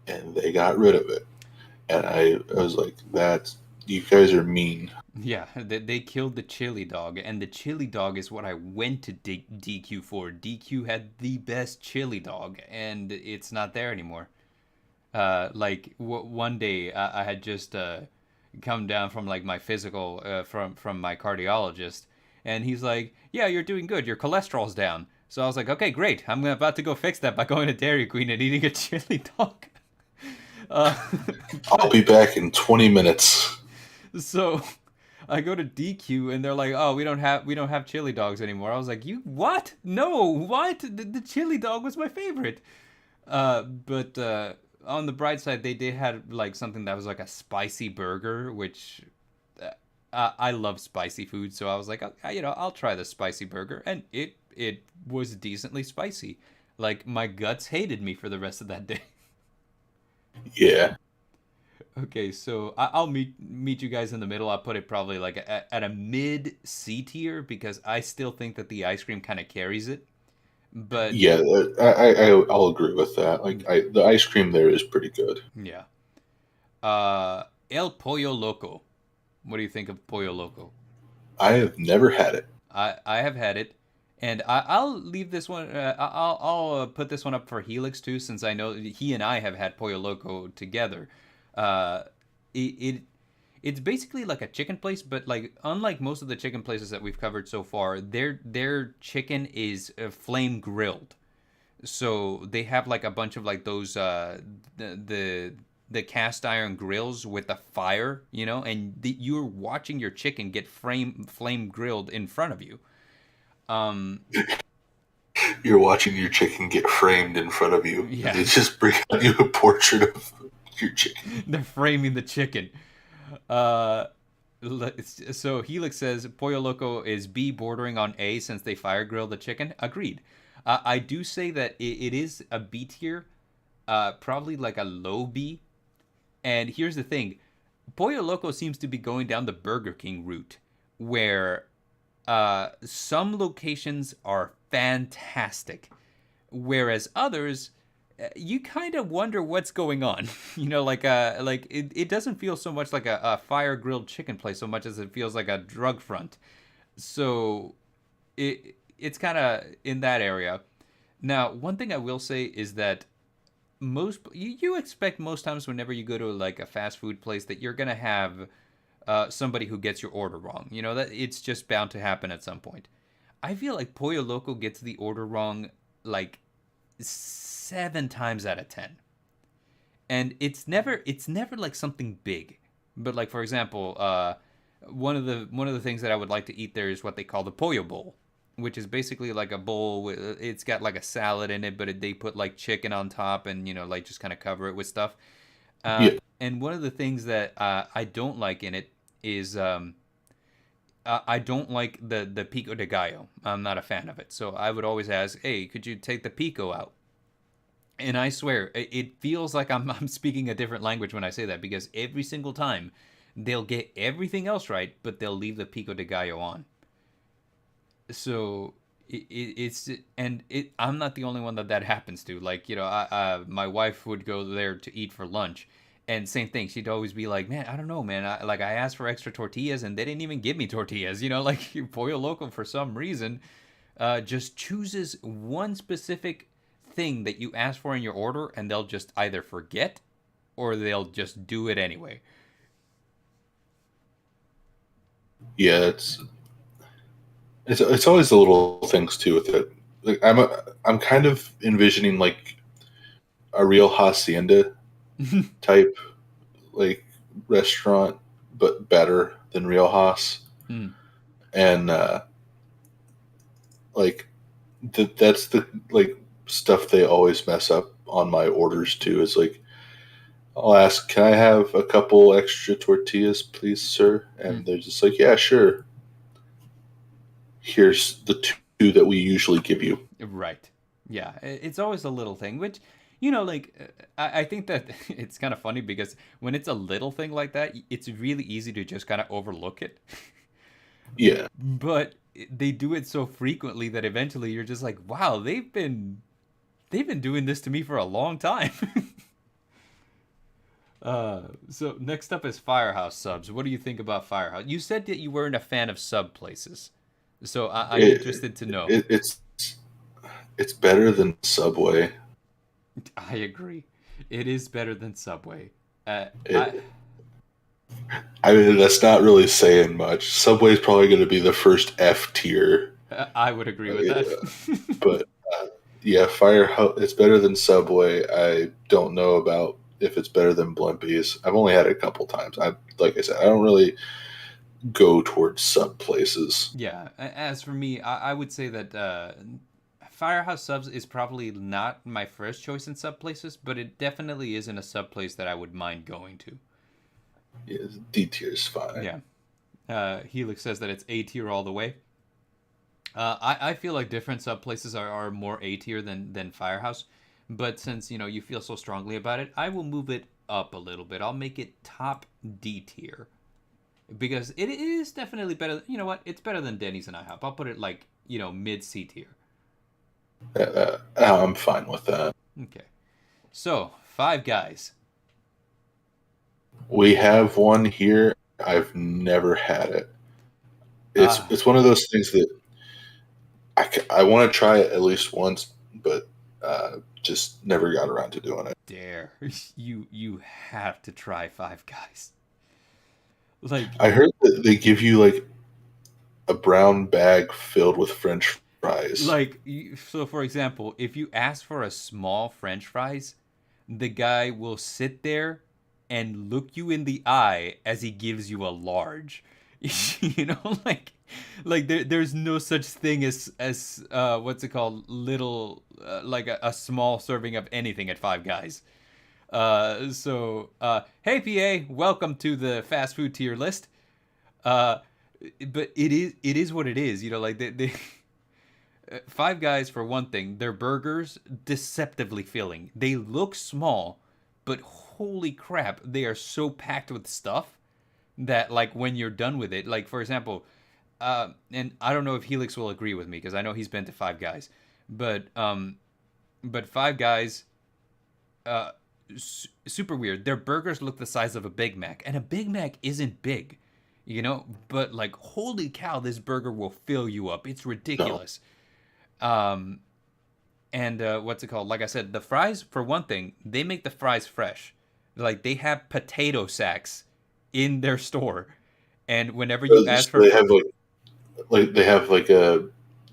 And they got rid of it, and I was like, "That you guys are mean." Yeah, they killed the chili dog, and the chili dog is what I went to DQ for. DQ had the best chili dog, and it's not there anymore. Like one day I had just come down from like my physical from my cardiologist, and he's like, "Yeah, you're doing good. Your cholesterol's down." So I was like, "Okay, great. I'm about to go fix that by going to Dairy Queen and eating a chili dog." Uh, I'll but be back in 20 minutes. so I go to DQ and they're like, "Oh, we don't have chili dogs anymore." I was like, "You what? No, what? The chili dog was my favorite." But on the bright side, they did have like something that was like a spicy burger, which I love spicy food, so I was like, I'll try the spicy burger, and it was decently spicy. Like my guts hated me for the rest of that day. Yeah, Okay, so I'll meet you guys in the middle. I'll put it probably like at a mid C tier because I still think that the ice cream kind of carries it. But yeah, I'll agree with that. Like, the ice cream there is pretty good. yeah, El Pollo Loco. What do you think of Pollo Loco? I have never had it. I have had it, and I'll leave this one. I'll put this one up for Helix too, since I know he and I have had Pollo Loco together. Uh, it it's basically like a chicken place, but like unlike most of the chicken places that we've covered so far, their chicken is flame grilled. So they have like a bunch of like those the cast iron grills with the fire, and you're watching your chicken get flame grilled in front of you. Um, You're watching your chicken get framed in front of you, and yeah, they just bring out you a portrait of your chicken. they're framing the chicken. Uh, so Helix says Pollo Loco is B bordering on A since they fire grill the chicken. Agreed. I do say that it is a B tier, probably like a low B. And here's the thing, Pollo Loco seems to be going down the Burger King route, where some locations are fantastic, whereas others you kind of wonder what's going on. Like it doesn't feel so much like a fire grilled chicken place so much as it feels like a drug front. So it's kind of in that area. Now, one thing I will say is that you expect most times whenever you go to like a fast food place that you're gonna have somebody who gets your order wrong. That it's just bound to happen at some point. I feel like Pollo Loco gets the order wrong like 7 times out of 10, and it's never like something big. But like for example, one of the things that I would like to eat there is what they call the pollo bowl, which is basically like a bowl with it's got like a salad in it, but they put like chicken on top and like just kind of cover it with stuff. Yeah, And one of the things that I don't like in it is I don't like the pico de gallo. I'm not a fan of it. So I would always ask, "Hey, could you take the pico out?" And I swear, it feels like I'm speaking a different language when I say that because every single time they'll get everything else right, but they'll leave the pico de gallo on. So it's and it I'm not the only one that happens to. Like my wife would go there to eat for lunch, and same thing. She'd always be like, "Man, I don't know, man. I asked for extra tortillas, and they didn't even give me tortillas. Like Pollo Loco for some reason just chooses one specific thing that you ask for in your order, and they'll just either forget or they'll just do it anyway." yeah. It's always the little things too with it. Like, I'm kind of envisioning like a real hacienda type like restaurant, but better than Real Haas. Hmm. And like that's the like stuff they always mess up on my orders too. It's like I'll ask, "Can I have a couple extra tortillas, please, sir?" Hmm. And they're just like, "Yeah, sure. Here's the two that we usually give you." Right. Yeah, it's always a little thing, which, like, I think that it's kind of funny because when it's a little thing like that, it's really easy to just kind of overlook it. Yeah, But they do it so frequently that eventually you're just like, wow, they've been doing this to me for a long time. So next up is Firehouse Subs. What do you think about Firehouse? You said that you weren't a fan of sub places, so I'm it, interested to know. it's better than Subway. I agree. It is better than Subway. I It, I mean, that's not really saying much. Subway's probably going to be the first F tier, I would agree with that. uh, but yeah, Firehouse. It's better than Subway. I don't know about if it's better than Blimpie's. I've only had it a couple times. Like I said, I don't really go towards sub places. Yeah. As for me, I would say that Firehouse Subs is probably not my first choice in sub places, but it definitely isn't a sub place that I would mind going to. Yeah, D tier is fine. Yeah. Helix says that it's A tier all the way. I feel like different sub places are more A tier than Firehouse, but since you feel so strongly about it, I will move it up a little bit. I'll make it top D tier because it is definitely better. You know what? It's better than Denny's and IHOP. I'll put it like mid C tier. I'm fine with that. Okay. So Five Guys. We have one here. I've never had it. It's Ah, it's one of those things that I want to try it at least once, but just never got around to doing it. dare you have to try Five Guys. Like I heard that they give you like a brown bag filled with French fries. so for example, if you ask for a small French fries, the guy will sit there and look you in the eye as he gives you a large. you know, like there's no such thing as what's it called, little like a small serving of anything at Five Guys. Hey PA, welcome to the fast food tier list. Uh, but it is what it is. Like they Five Guys, for one thing, their burgers deceptively filling. They look small, but holy crap, they are so packed with stuff that like when you're done with it, like for example, and I don't know if Helix will agree with me because I know he's been to Five Guys, but Five Guys, uh, super weird. Their burgers look the size of a Big Mac, and a Big Mac isn't big, but like holy cow, this burger will fill you up. It's No, ridiculous. Um, and what's it called? Like I said, the fries, for one thing, they make the fries fresh. Like they have potato sacks in their store, and whenever you ask so for, they have like they have like a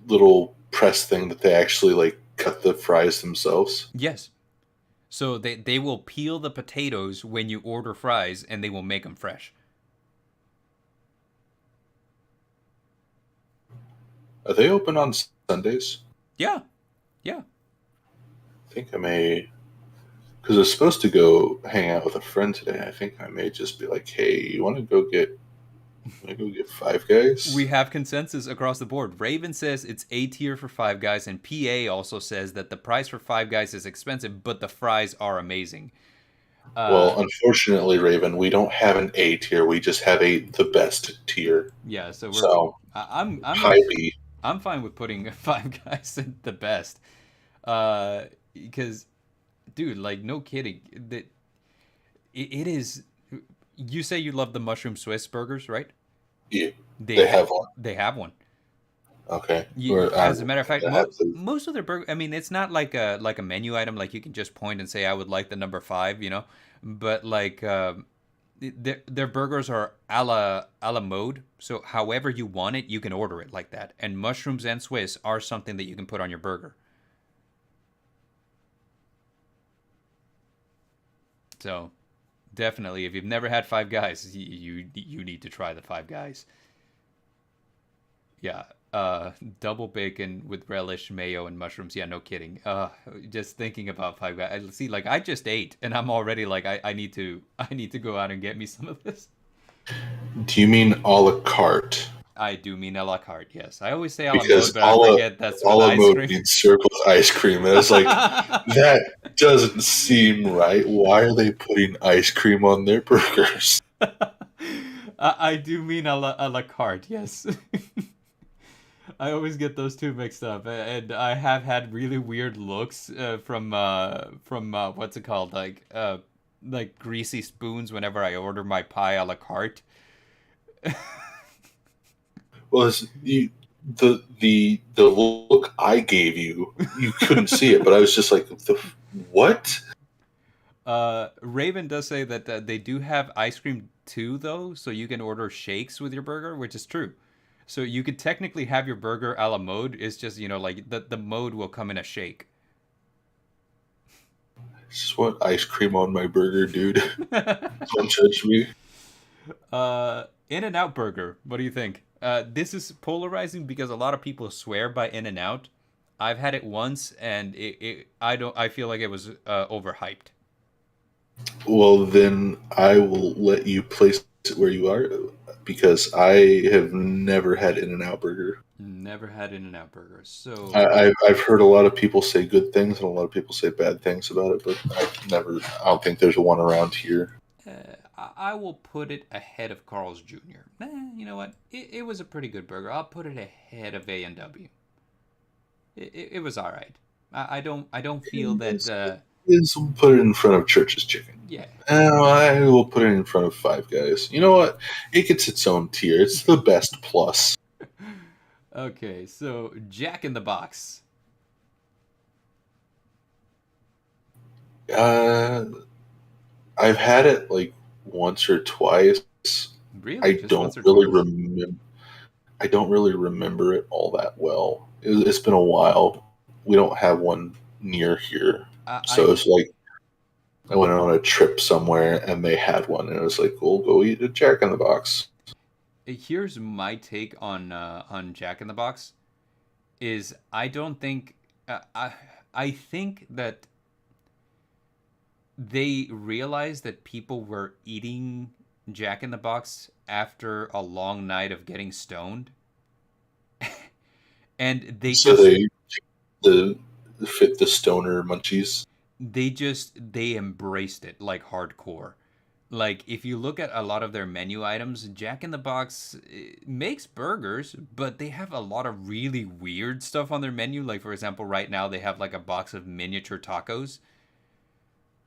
little press thing that they actually like cut the fries themselves. yes, so they will peel the potatoes when you order fries, and they will make them fresh. Are they open on Sundays? Yeah, yeah. I think I may, because I was supposed to go hang out with a friend today. I think I may just be like, "Hey, you want to go get Five We Guys?" have consensus across the board. Raven says it's A tier for Five Guys, and PA also says that the price for Five Guys is expensive, but the fries are amazing. Uh, Well, unfortunately, Raven, we don't have an A tier. We just have the best tier. yeah, so So I'm high B. I'm fine with putting Five Guys at the best. Because dude, like no kidding, that it is. You say you love the mushroom Swiss burgers, right? Yeah, They they ha- have one. they have one. Okay. Or I As don't a know matter of fact, if they have to. most of their burger. I mean, it's not like a menu item. Like you can just point and say, "I would like the number five," But like their burgers are a la mode. So however you want it, you can order it like that. And mushrooms and Swiss are something that you can put on your burger. So definitely, if you've never had Five Guys, you need to try the Five Guys. Yeah. Uh, double bacon with relish, mayo, and mushrooms. Yeah, no kidding. Just thinking about Five Guys. See, like I just ate, and I'm already like, I need to, I need to go out and get me some of this. Do you mean a la carte? I do mean a la carte. Yes, I always say a la mode, Because but I forget that's a with la ice mode cream. means served with ice cream, and it's like that doesn't seem right. Why are they putting ice cream on their burgers? I do mean a la carte. Yes. I always get those two mixed up, and I have had really weird looks from what's it called, like greasy spoons whenever I order my pie a la carte. Well, the look I gave you, you couldn't see it, but I was just like, what? Raven does say that they do have ice cream too, though, so you can order shakes with your burger, which is true. So you could technically have your burger a la mode. It's just like the mode will come in a shake. I just want ice cream on my burger, dude. Don't judge me. In-N-Out Burger. What do you think? This is polarizing because a lot of people swear by In-N-Out. I've had it once, and I don't. I feel like it was overhyped. Well, then I will let you place it where you are because I have never had In-N-Out Burger. Never had In-N-Out Burger, so I've heard a lot of people say good things and a lot of people say bad things about it, but I've never. I don't think there's one around here. I will put it ahead of Carl's Jr. You know what? It was a pretty good burger. I'll put it ahead of A&W. It was all right. I don't feel that. We'll put it in front of Church's Chicken. Yeah. I will put it in front of Five Guys. You know what? It gets its own tier. It's the best plus. Okay, so Jack in the Box. Uh, I've had it like once or twice. Really, I just don't once or really twice? remember. I don't really remember it all that well. It's been a while. We don't have one near here, so I it's like I went on a trip somewhere and they had one, and it was like, "We'll go eat a Jack in the Box." Here's my take on Jack in the Box. Is I don't think I think that they realized that people were eating Jack in the Box after a long night of getting stoned, and So the fit the stoner munchies. they embraced it like hardcore. Like if you look at a lot of their menu items, Jack in the Box makes burgers, but they have a lot of really weird stuff on their menu. Like for example, right now they have like a box of miniature tacos.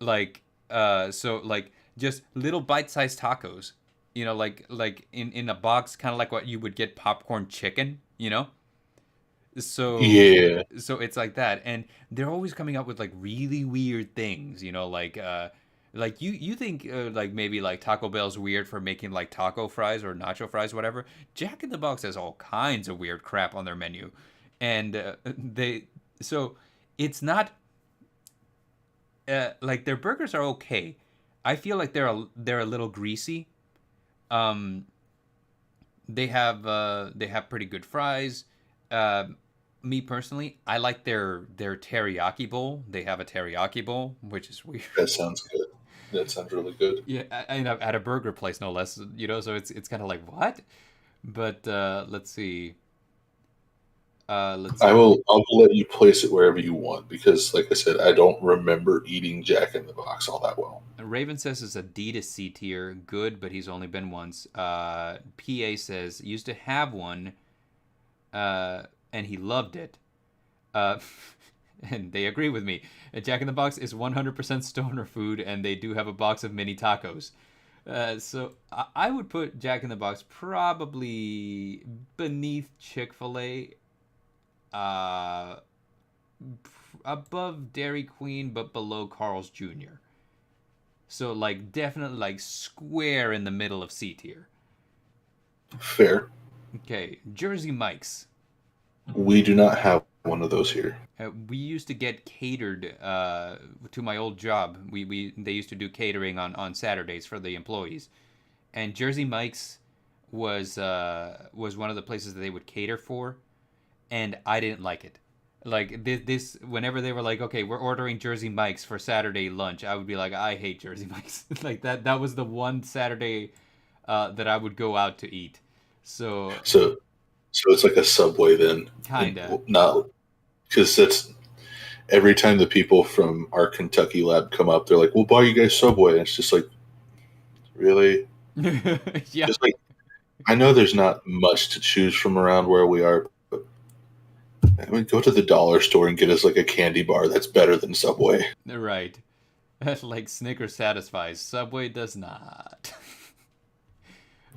Like so like just little bite-sized tacos. Like in a box, kind of like what you would get popcorn chicken. So Yeah, so it's like that, and they're always coming up with like really weird things, like you think like maybe like Taco Bell's weird for making like taco fries or nacho fries, whatever. Jack in the Box has all kinds of weird crap on their menu, and they so it's not like their burgers are okay. I feel like they're a little greasy. Um, they have pretty good fries. Me personally, I like their teriyaki bowl. They have a teriyaki bowl, which is weird. that sounds good. That sounds really good. Yeah, at a burger place, no less. So it's kind of like what? But let's see. Let's I see. will. I'll let you place it wherever you want because, like I said, I don't remember eating Jack in the Box all that well. Raven says it's a D to C tier, good, but he's only been once. PA says used to have one, and he loved it. Uh, and they agree with me. Jack in the Box is 100% stoner food, and they do have a box of mini tacos. So I would put Jack in the Box probably beneath Chick-Fil-A, uh, above Dairy Queen, but below Carl's Jr. So like definitely like square in the middle of C tier. Fair. Okay, Jersey Mike's. We do not have one of those here. We used to get catered to my old job. They used to do catering on Saturdays for the employees, and Jersey Mike's was one of the places that they would cater for. and I didn't like it. Like this, whenever they were like, "Okay, we're ordering Jersey Mike's for Saturday lunch," I would be like, "I hate Jersey Mike's." Like that. That was the one Saturday that I would go out to eat. So So so it's like a Subway then, and kinda. not because that's every time the people from our Kentucky lab come up, they're like, "We'll buy you guys Subway," and it's just like, really, Yeah. just like I know there's not much to choose from around where we are, but I mean, go to the dollar store and get us like a candy bar that's better than Subway. Right. Like Snickers satisfies, Subway does not.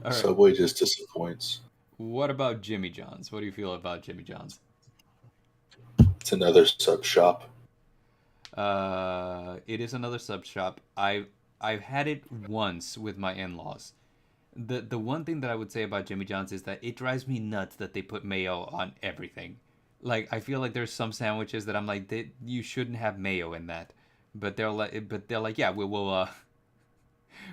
All right. Subway just disappoints. What about Jimmy John's? What do you feel about Jimmy John's? It's another sub shop. It is another sub shop. I've had it once with my in-laws. The one thing that I would say about Jimmy John's is that it drives me nuts that they put mayo on everything. Like I feel like there's some sandwiches that I'm like, you shouldn't have mayo in that, but they're like, yeah, we will.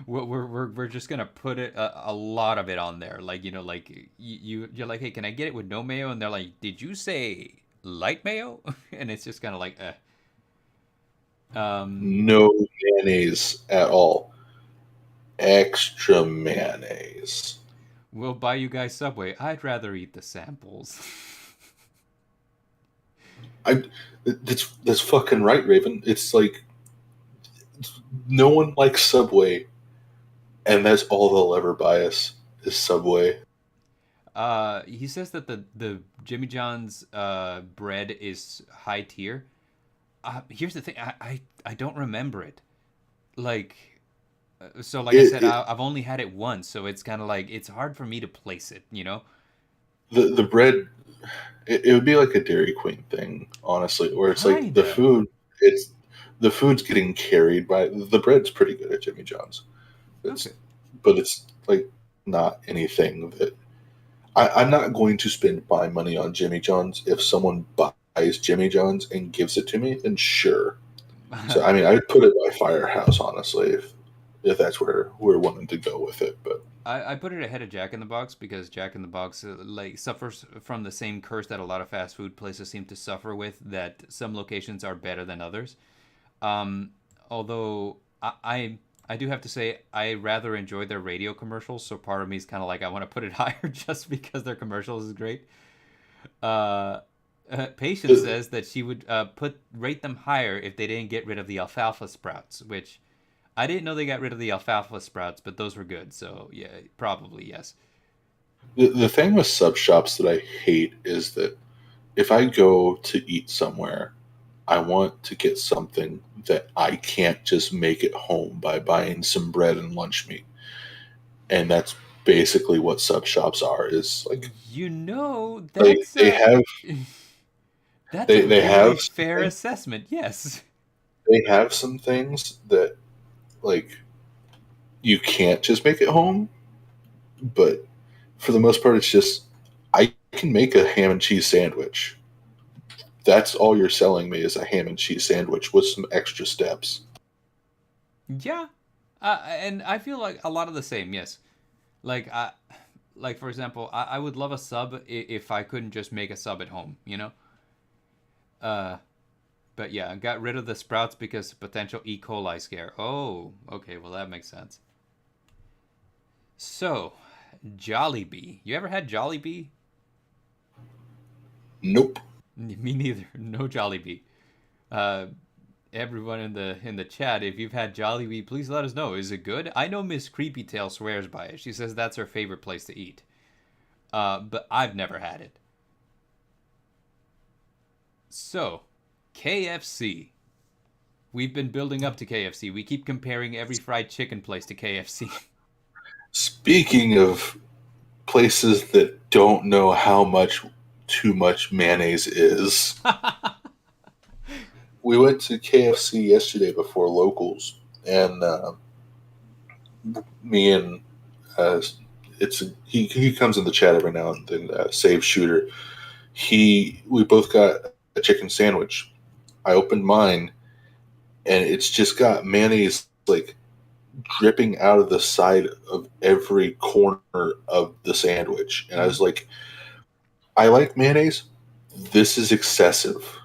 We're just gonna put a lot of it on there. Like like you're like, hey, can I get it with no mayo? And they're like, did you say light mayo? And it's just kind of like, No mayonnaise at all. Extra mayonnaise. we'll buy you guys Subway. I'd rather eat the samples. I that's fucking right, Raven. It's like no one likes Subway, and that's all they'll ever buy us is Subway. He says that the Jimmy John's bread is high tier. Here's the thing, I don't remember it. Like, so like I It, said, it I've only had it once, so it's kind of like it's hard for me to place it. the bread it would be like a Dairy Queen thing, honestly, where it's like Kinda. it's the food's getting carried by the bread's pretty good at Jimmy John's. It's Okay. but it's like not anything that I'm not going to spend my money on Jimmy John's. If someone buys Jimmy John's and gives it to me, then sure. So I mean, I'd put it by Firehouse, honestly, if that's where we're wanting to go with it. But I put it ahead of Jack in the Box because Jack in the Box like suffers from the same curse that a lot of fast food places seem to suffer with. That some locations are better than others. Um, Although I do have to say I rather enjoy their radio commercials. So part of me is kind of like I want to put it higher just because their commercials is great. Uh, Patience the, says that she would put rate them higher if they didn't get rid of the alfalfa sprouts, which I didn't know they got rid of the alfalfa sprouts, but those were good. So yeah, probably yes. the thing with sub shops that I hate is that if I go to eat somewhere, I want to get something that I can't just make at home by buying some bread and lunch meat. And that's basically what sub shops are. Is like like That's they have that's a they very have fair assessment. Yes. they have some things that like you can't just make at home, but for the most part, it's just I can make a ham and cheese sandwich. That's all you're selling me is a ham and cheese sandwich with some extra steps. Yeah. And I feel like a lot of the same. Yes. Like like for example, I would love a sub if I couldn't just make a sub at home. Uh, but yeah, I got rid of the sprouts because potential E. coli scare. Oh, okay, well that makes sense. So, Jollibee. You ever had Jollibee? Nope. Me neither. No Jollibee. Uh, Everyone in the chat, if you've had Jollibee, please let us know. Is it good? I know Miss Creepy Tail swears by it. She says that's her favorite place to eat. But I've never had it. So, KFC. We've been building up to KFC. We keep comparing every fried chicken place to KFC. Speaking of places that don't know how much too much mayonnaise is, we went to KFC yesterday before locals, and me and he comes in the chat every now and then. Save Shooter. We both got a chicken sandwich. I opened mine, and it's just got mayonnaise like dripping out of the side of every corner of the sandwich. And I was like, I like mayonnaise. this is excessive.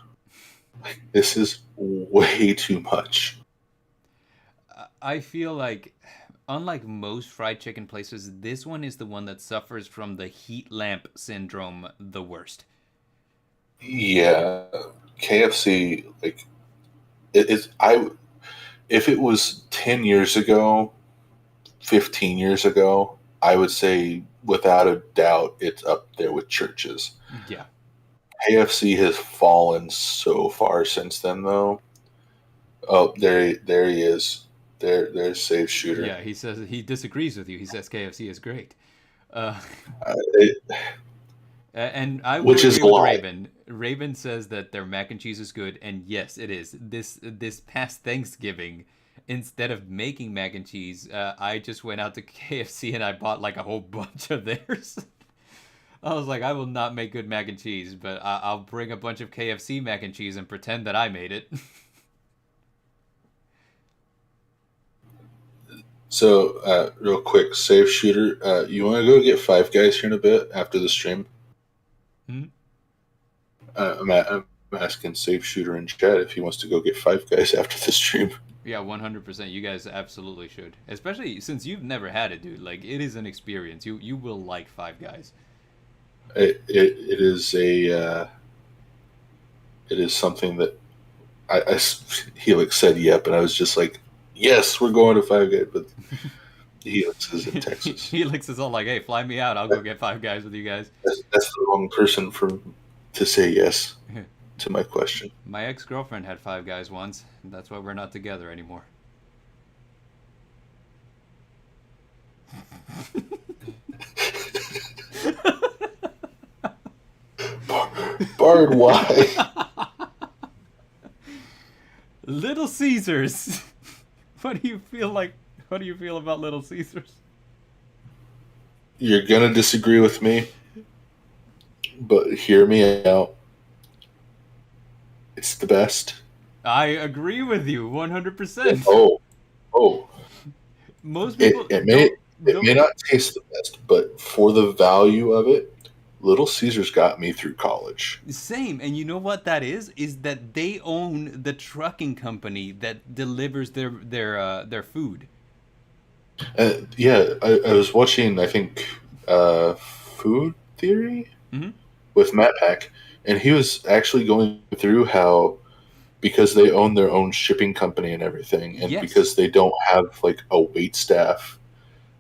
Like, this is way too much. I feel like, unlike most fried chicken places, this one is the one that suffers from the heat lamp syndrome the worst. Yeah, KFC, like it is. If it was 10 years ago, 15 years ago, I would say without a doubt it's up there with churches. Yeah. KFC has fallen so far since then, though. Oh, there he is. There's Save Shooter. Yeah, he says he disagrees with you. He says KFC is great. Uh, It, and I will which is agree a with lie. Raven. Raven says that their mac and cheese is good, and yes, it is. This past Thanksgiving, instead of making mac and cheese, I just went out to KFC and I bought like a whole bunch of theirs. I was like, I will not make good mac and cheese, but I'll bring a bunch of KFC mac and cheese and pretend that I made it. So, real quick, Save Shooter, you want to go get Five Guys here in a bit after the stream? Hmm? I'm asking Save Shooter in chat if he wants to go get Five Guys after the stream. Yeah, 100%. You guys absolutely should. Especially since you've never had it, dude. Like, it is an experience. You will like Five Guys. It is it is something that Helix said yep, and I was just like, yes, we're going to Five Guys, but Helix is in Texas. Helix is all like, hey, fly me out. I'll go get Five Guys with you guys. That's the wrong person to say yes to my question. My ex-girlfriend had Five Guys once. And that's why we're not together anymore. Bard, why? Little Caesars. What do you feel like? What do you feel about Little Caesars? You're gonna disagree with me, but hear me out. It's the best. I agree with you 100%. Oh, Most people it may not taste the best, but for the value of it, Little Caesars got me through college. Same, and you know what that is? Is that they own the trucking company that delivers their food. Yeah, I was watching, I think, Food Theory Hmm. with Matt Pack, and he was actually going through how because they own their own shipping company and everything, and Yes. because they don't have like a wait staff,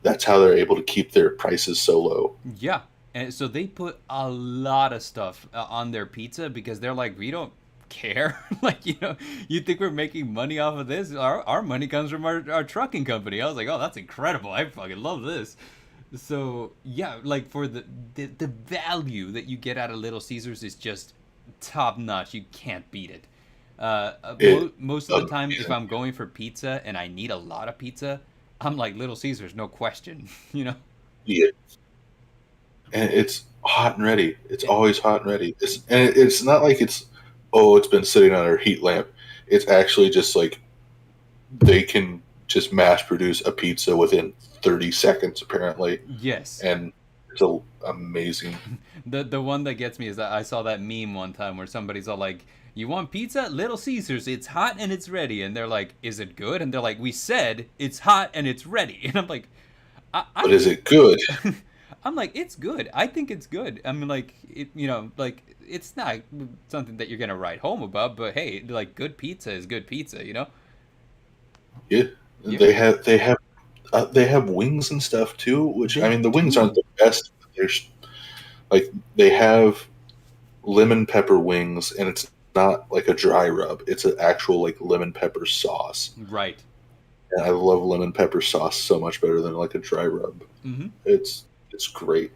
that's how they're able to keep their prices so low. Yeah, and so they put a lot of stuff on their pizza because they're like, we don't care. Like, you think we're making money off of this? Our money comes from our trucking company. I was like, oh, that's incredible. I fucking love this. So yeah, like for the value that you get out of Little Caesars is just top notch. You can't beat it. Most of the time, if I'm going for pizza and I need a lot of pizza, I'm like Little Caesars, no question. Yeah, and it's hot and ready. It's always hot and ready. It's not like it's been sitting on a heat lamp. It's actually just like they can just mass produce a pizza within 30 seconds apparently, Yes. and it's amazing. The one that gets me is that I saw that meme one time where somebody's all like, "You want pizza? Little Caesars. It's hot and it's ready." And they're like, "Is it good?" And they're like, "We said it's hot and it's ready." And I'm like, But is it good? I'm like, it's good. I think it's good. I mean, like, like it's not something that you're gonna write home about, but hey, like, good pizza is good pizza. Yeah, Yeah. they have wings and stuff too. Which I They mean, the wings do. aren't the best. There's like they have lemon pepper wings, and it's not like a dry rub. It's an actual like lemon pepper sauce. Right. And I love lemon pepper sauce so much better than like a dry rub. Mm-hmm. It's great.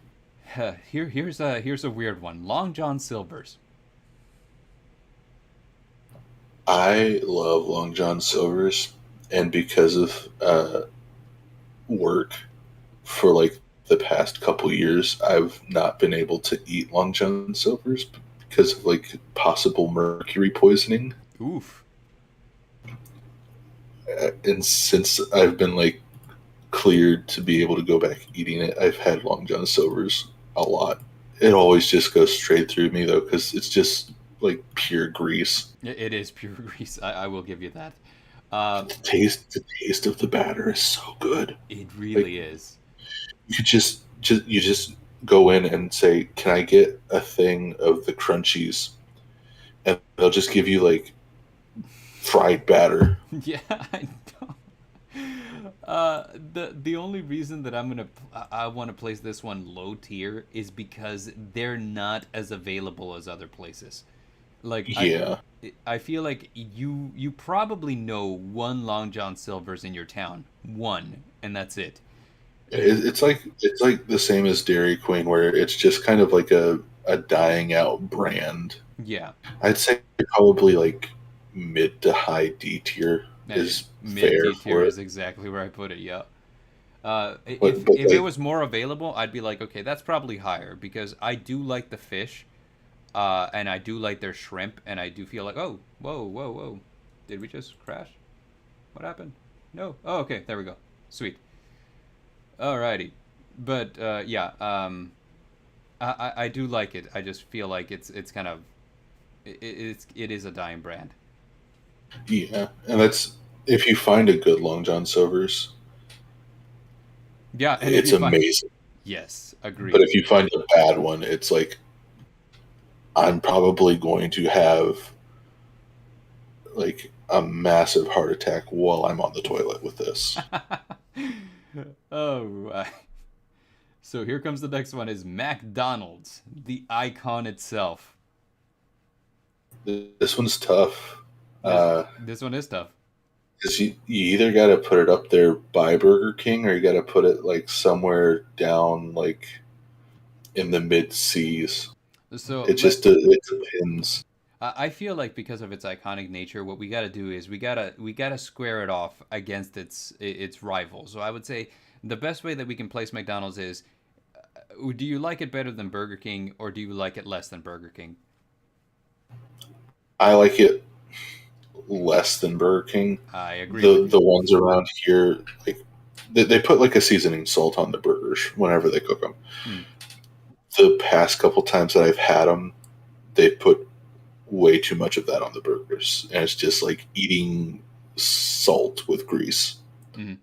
Here's a weird one. Long John Silver's. I love Long John Silver's, and because of work for like the past couple years, I've not been able to eat Long John Silver's because of like possible mercury poisoning. Oof. And since I've been like cleared to be able to go back eating it, I've had Long John Silver's a lot. it always just goes straight through me though, because it's just like pure grease. It is pure grease. I will give you that. Uh, The taste of the batter is so good. it Like really is. you could just go in and say, "Can I get a thing of the crunchies?" And they'll just give you like fried batter. Yeah, I know. The only reason that I want to place this one low tier is because they're not as available as other places. Like Yeah, I feel like you probably know one Long John Silver's in your town, one, and that's it. Uh, it's like the same as Dairy Queen, where it's just kind of like a dying out brand. yeah, I'd say probably like mid to high D tier is mid fair D tier for it. is exactly where I put it. Yeah. But If it like was more available, I'd be like, okay, that's probably higher because I do like the fish, and I do like their shrimp, and I do feel like, oh, whoa, whoa, whoa, did we just crash? What happened? No. Oh, okay, there we go. Sweet. Alrighty, but yeah, I do like it. I just feel like it's kind of it is a dying brand. yeah, and that's if you find a good Long John Silver's, Yeah, and if it's you find amazing. yes, But agreed. if you find a bad one, it's like I'm probably going to have like a massive heart attack while I'm on the toilet with this. All right. So here comes the next one is McDonald's, the icon itself. This one's tough. This this one is tough. Because you either got to put it up there by Burger King or you got to put it like somewhere down like in the mid C's. So It just it depends. I feel like because of its iconic nature, what we got to do is we gotta square it off against its rival. So I would say the best way that we can place McDonald's is, do you like it better than Burger King or do you like it less than Burger King? I like it less than Burger King. I agree with you. The ones around here, like they put like a seasoning salt on the burgers whenever they cook them. Hmm. The past couple times that I've had them, they put way too much of that on the burgers, and it's just like eating salt with grease. Hmm.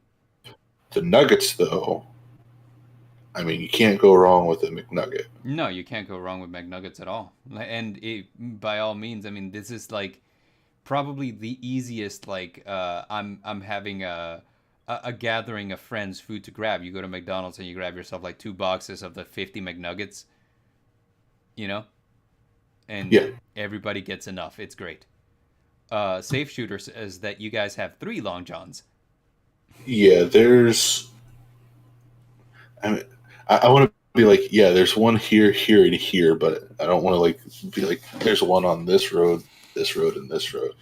The nuggets, though, I mean, you can't go wrong with a McNugget. No, you can't go wrong with McNuggets at all. And by all means, I mean this is like probably the easiest. Like I'm having a gathering of friends food to grab. You go to McDonald's and you grab yourself like 2 boxes of the 50 McNuggets, you know, and Yeah, everybody gets enough. It's great. Safe Shooter says that you guys have 3 Long Johns. yeah. I mean, I want to be like, yeah, there's one here, here, and here, but I don't want to like be like, there's one on this road, and this road.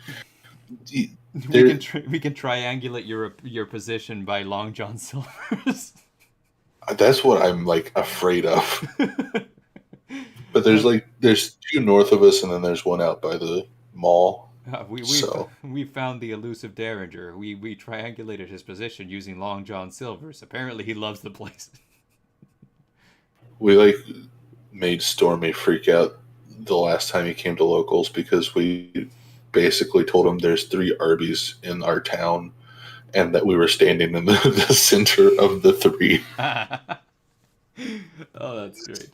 There, We can triangulate your position by Long John Silver's. that's what I'm like afraid of. But there's two north of us, and then there's one out by the mall. So We found the elusive Dareinger. We triangulated his position using Long John Silver's. Apparently, he loves the place. we like made Stormy freak out the last time he came to locals because we basically told him there's 3 Arby's in our town and that we were standing in the center of the 3. Oh, that's great.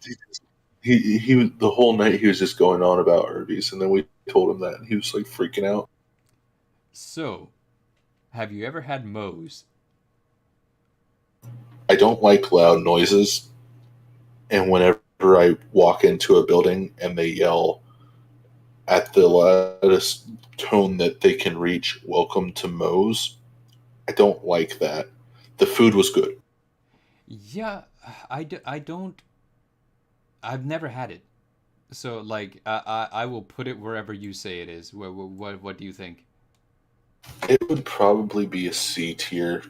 He was the whole night he was just going on about Arby's, and then we told him that, and he was like freaking out. So, have you ever had Moe's? I don't like loud noises, and whenever I walk into a building and they yell at the loudest tone that they can reach, "Welcome to Moe's," I don't like that. The food was good. Yeah, I don't. I've never had it. So, like, I will put it wherever you say it is. What do you think? It would probably be a C tier.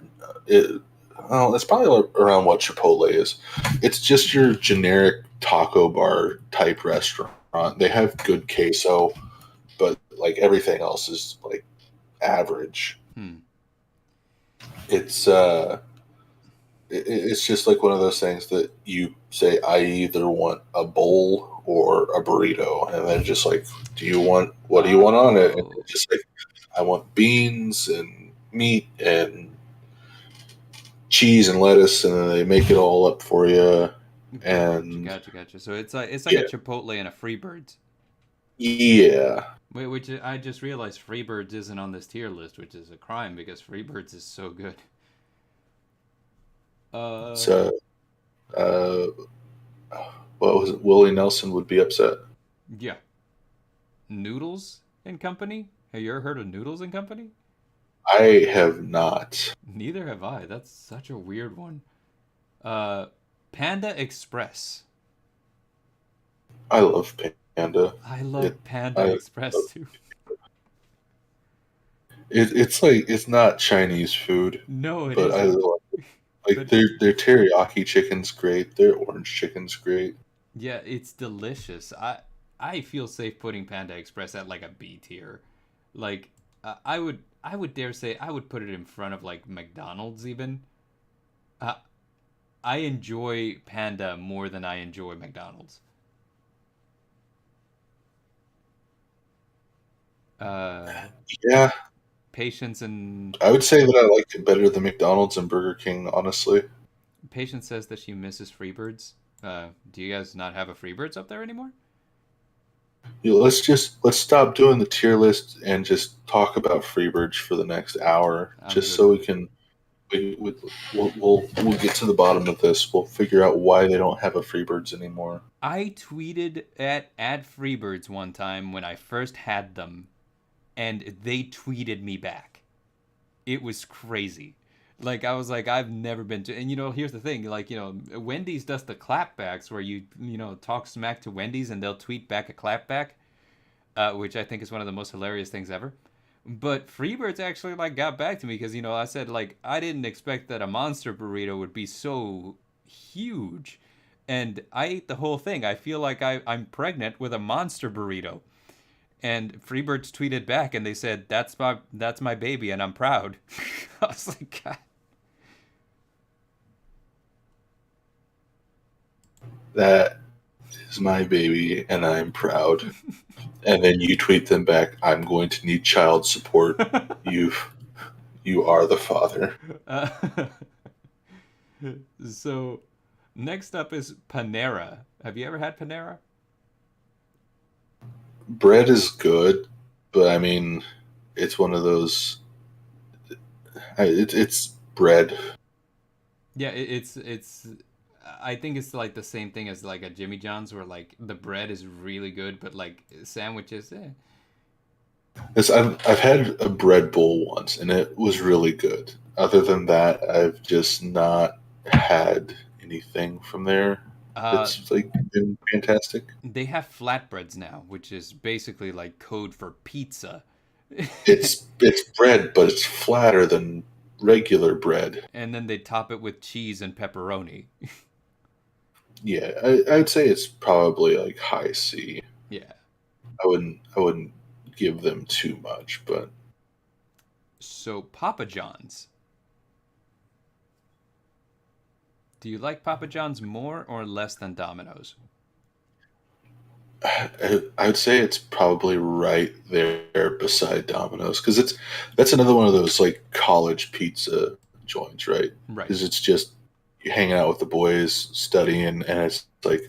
It, well, it's probably around what Chipotle is. It's just your generic taco bar type restaurant. They have good queso, but like everything else is like average. Hmm. It's it's just like one of those things that you say, I either want a bowl or a burrito, and they're just like, what do you want on it? And Oh, it's just like, I want beans and meat and cheese and lettuce, and then they make it all up for you. gotcha, And gotcha, gotcha. So it's like a yeah, Chipotle and a Freebirds. yeah. Which I just realized Freebirds isn't on this tier list, which is a crime because Freebirds is so good. Uh, So, uh, what was it? Willie Nelson would be upset. yeah, Noodles and Company. Have you ever heard of Noodles and Company? I have not. Neither have I. That's such a weird one. Uh, Panda Express. I love Panda. I It, love Panda I, Express too. it's like it's not Chinese food, No, it but I isn't. love like But their teriyaki chicken's great. Their orange chicken's great. yeah, it's delicious. I feel safe putting Panda Express at like a B tier. Like I would dare say I would put it in front of like McDonald's even. Uh, I enjoy Panda more than I enjoy McDonald's. Uh, Yeah, Patience and I would say that I liked it better than McDonald's and Burger King. Honestly, Patience says that she misses Freebirds. Do you guys not have a Freebirds up there anymore? let's stop doing the tier list and just talk about Freebirds for the next hour, I'm just good so we with it. can we'll get to the bottom of this. We'll figure out why they don't have a Freebirds anymore. I tweeted at Freebirds one time when I first had them, and they tweeted me back. It was crazy. Like I was like, I've never been to, and here's the thing, like Wendy's does the clapbacks where you talk smack to Wendy's and they'll tweet back a clapback, which I think is one of the most hilarious things ever. But Freebirds actually like got back to me because I said like I didn't expect that a monster burrito would be so huge, and I ate the whole thing. I feel like I'm pregnant with a monster burrito. And Freebirds tweeted back and they said, "That's my baby and I'm proud." I was like, God. That is my baby, and I'm proud. And then you tweet them back, I'm going to need child support. You you are the father. uh, so next up is Panera. Have you ever had Panera? Bread is good, but I mean, it's one of those. It's bread. Yeah, it's. I think it's like the same thing as like a Jimmy John's, where like the bread is really good, but like sandwiches, eh. I've had a bread bowl once, and it was really good. Other than that, I've just not had anything from there Uh, that's like been fantastic. they have flatbreads now, which is basically like code for pizza. It's bread, but it's flatter than regular bread. And then they top it with cheese and pepperoni. Yeah, I'd say it's probably like high C. Yeah. I wouldn't give them too much, but So Papa John's. Do you like Papa John's more or less than Domino's? I would say it's probably right there beside Domino's because that's another one of those like college pizza joints, right? Right. Because it's just you hanging out with the boys, studying, and it's like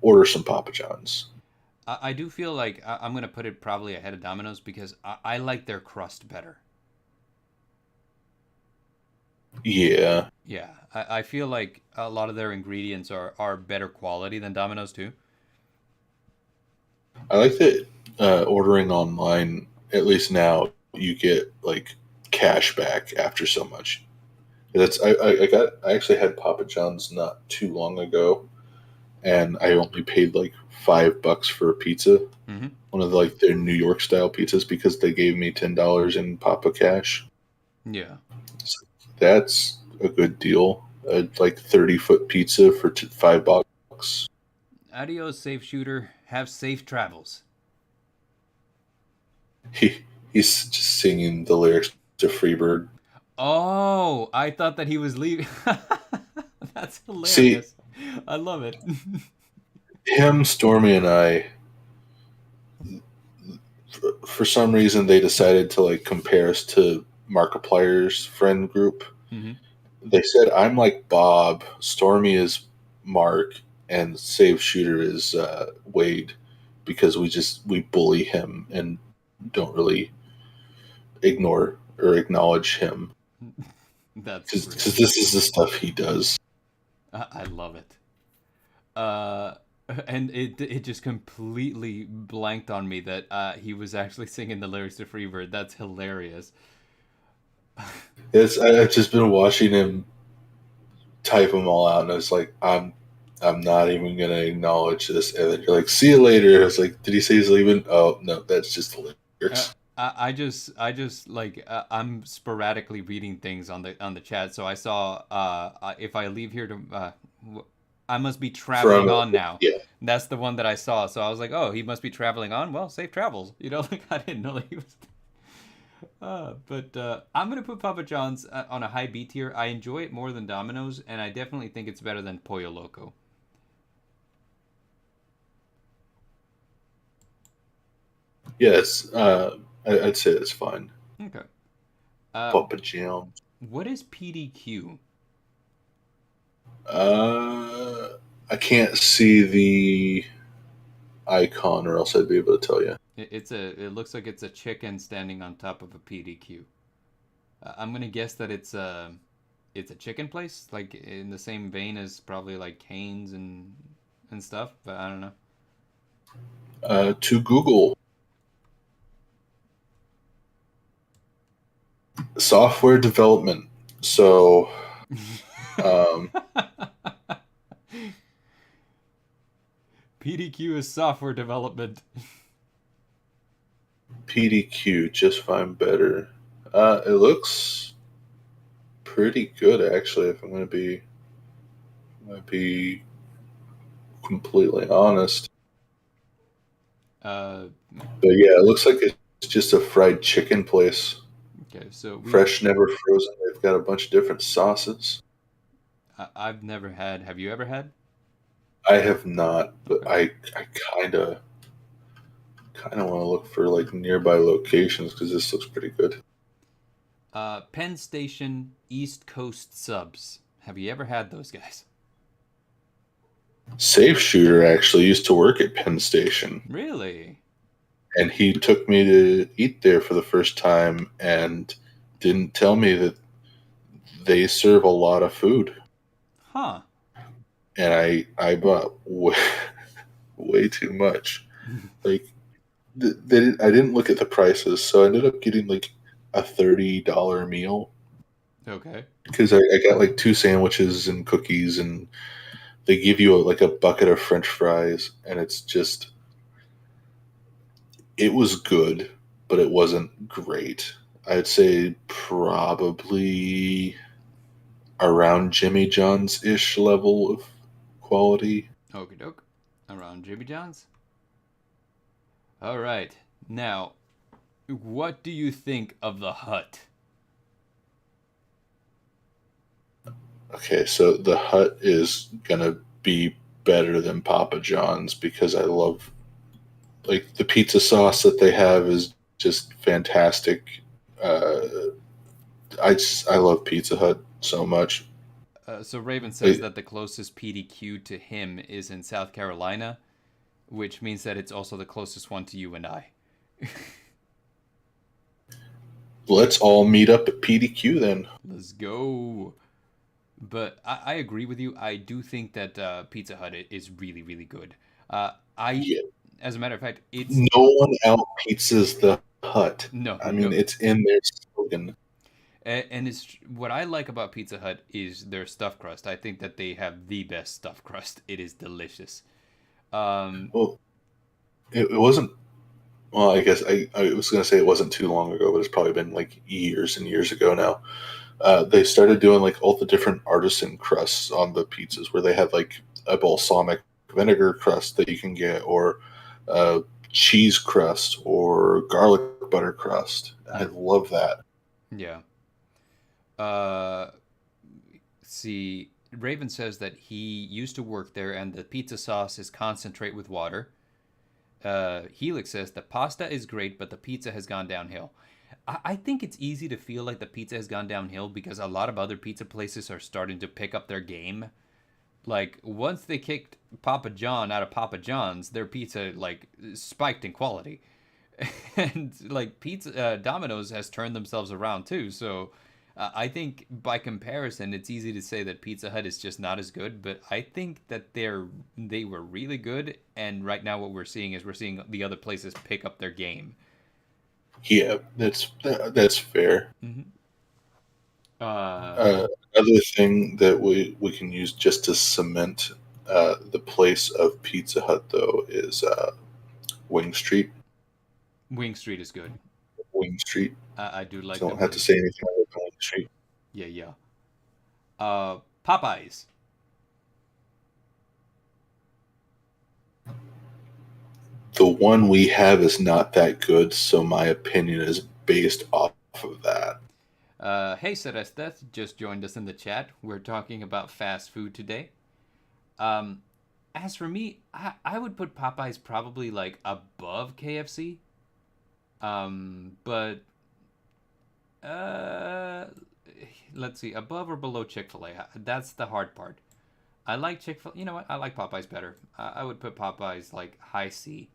order some Papa John's. I do feel like I'm going to put it probably ahead of Domino's because I like their crust better. Yeah, Yeah. I feel like a lot of their ingredients are better quality than Domino's too. I like that ordering online. At least now you get like cash back after so much. I actually had Papa John's not too long ago, and I only paid like $5 for a pizza, Hmm. one of like their New York style pizzas, because they gave me $10 in Papa cash. Yeah. So that's a good deal. Like 30-foot pizza for $5. Adios, safe shooter. Have safe travels. He's just singing the lyrics to Freebird. Oh, I thought that he was leaving. That's See, hilarious. I love it. him, Stormy, and I, for some reason, they decided to like compare us to Markiplier's friend group. Hmm. They said I'm like Bob, Stormy is Mark, and Save Shooter is Wade because we bully him and don't really ignore or acknowledge him That's because great. this is the stuff he does. I love it. Uh, and it just completely blanked on me that he was actually singing the lyrics to Freebird. That's hilarious. I've just been watching him type them all out, and it's like I'm not even gonna acknowledge this. And then you're like, see you later. I was like, did he say he's leaving? Oh no, that's just the Uh, lyrics I just like I'm sporadically reading things on the chat. So I saw if I leave here to I must be traveling from on now. yeah. That's the one that I saw. So I was like, oh, he must be traveling on. Well, safe travels. Like I didn't know that he was. But I'm gonna put Papa John's on a high B tier. I enjoy it more than Domino's, and I definitely think it's better than Pollo Loco. Yeah, I'd say it's fine. Okay. Uh, Papa Jam. what is PDQ? Uh, I can't see the icon, or else I'd be able to tell you. It looks like it's a chicken standing on top of a PDQ. I'm gonna guess that it's a chicken place, like in the same vein as probably like Cane's and stuff. But I don't know. To Google, software development. So, um, PDQ is software development. PDQ just fine better. It looks pretty good actually. If I'm gonna be completely honest. Uh, But yeah, it looks like it's just a fried chicken place. okay, so Fresh, never frozen. They've got a bunch of different sauces. I've never had. Have you ever had? I have not, but Okay. I kind of want to look for like nearby locations because this looks pretty good. Penn Station East Coast Subs. Have you ever had those guys? Safe Shooter actually used to work at Penn Station, Really? and he took me to eat there for the first time and didn't tell me that they serve a lot of food. Huh. And I bought way too much. Like I didn't look at the prices, so I ended up getting like a $30 meal Okay. because I got like two sandwiches and cookies, and they give you like a bucket of French fries, and it was good, but it wasn't great. I'd say probably around Jimmy John's ish level of quality. Okie doke. Around Jimmy John's. All right. Now, what do you think of the Hut? Okay, so the Hut is gonna be better than Papa John's because I love like the pizza sauce that they have is just fantastic. Uh, I love Pizza Hut so much. So Raven says Like, that the closest PDQ to him is in South Carolina, which means that it's also the closest one to you and I. let's all meet up at PDQ then. Let's go. But I agree with you. I do think that Pizza Hut is really, really good. I, Yeah, as a matter of fact, it's no one out pizzas the Hut. no, I mean, no, it's in their slogan. and it's what I like about Pizza Hut is their stuffed crust. I think that they have the best stuffed crust. It is delicious. Um, Well, it wasn't. Well, I guess I was going to say it wasn't too long ago, but it's probably been like years and years ago now. They started doing like all the different artisan crusts on the pizzas, where they had like a balsamic vinegar crust that you can get, or uh, cheese crust, or garlic butter crust. I mm, love that. yeah. Uh, see, Raven says that he used to work there and the pizza sauce is concentrate with water. Helix says the pasta is great, but the pizza has gone downhill. I think it's easy to feel like the pizza has gone downhill because a lot of other pizza places are starting to pick up their game. Like once they kicked Papa John out of Papa John's, their pizza like spiked in quality, and like pizza Domino's has turned themselves around too. So I think by comparison, it's easy to say that Pizza Hut is just not as good. But I think that they were really good, and right now what we're seeing the other places pick up their game. Yeah, that's fair. Mm-hmm. Uh, Another thing that we can use just to cement the place of Pizza Hut, though, is Wing Street. Wing Street is good. Wing Street. I do like So I the don't have to Wing say Street. anything about Wing Street. Yeah, yeah. Popeyes. The one we have is not that good, so my opinion is based off of that. Hey, Celeste, just joined us in the chat. We're talking about fast food today. Um, as for me, I would put Popeyes probably like above KFC. But uh, let's see, above or below Chick-fil-A. That's the hard part. I like Chick-fil-A. You know what? I like Popeyes better. I would put Popeyes like high C.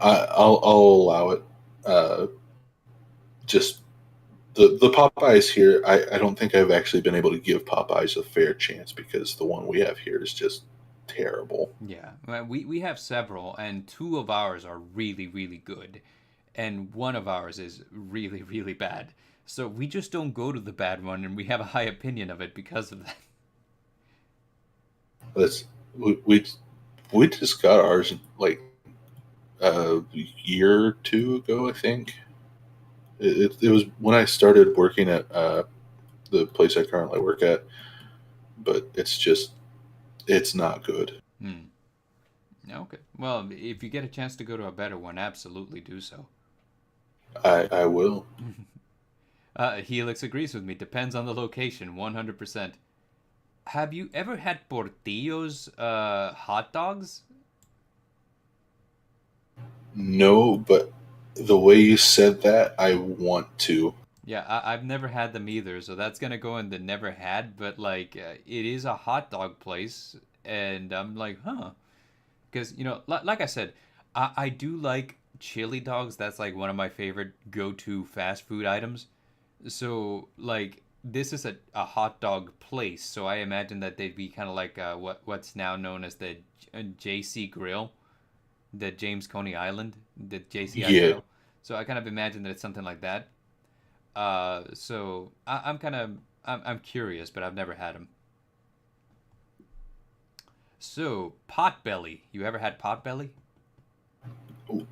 I'll allow it. Uh, just the Popeyes here, I don't think I've actually been able to give Popeyes a fair chance because the one we have here is just terrible. Yeah, well, we have several, and two of ours are really, really good, and one of ours is really, really bad. So we just don't go to the bad one, and we have a high opinion of it because of that. That's we just got ours like a year or two ago, I think. It was when I started working at the place I currently work at, but it's not good. Hmm. Okay. Well, if you get a chance to go to a better one, absolutely do so. I will. Helix agrees with me. Depends on the location, 100%. Have you ever had Portillo's hot dogs? No, but the way you said that, I want to. Yeah, I've never had them either, so that's gonna go in the never had. But like, it is a hot dog place, and I'm like, huh? Because like I said, I do like chili dogs. That's like one of my favorite go-to fast food items. So like, this is a hot dog place, so I imagine that they'd be kind of like what's now known as the JC Grill, the James Coney Island, the JCI Yeah, Grill. So I kind of imagine that it's something like that. So I'm kind of I'm curious, but I've never had them. So Potbelly, you ever had Potbelly?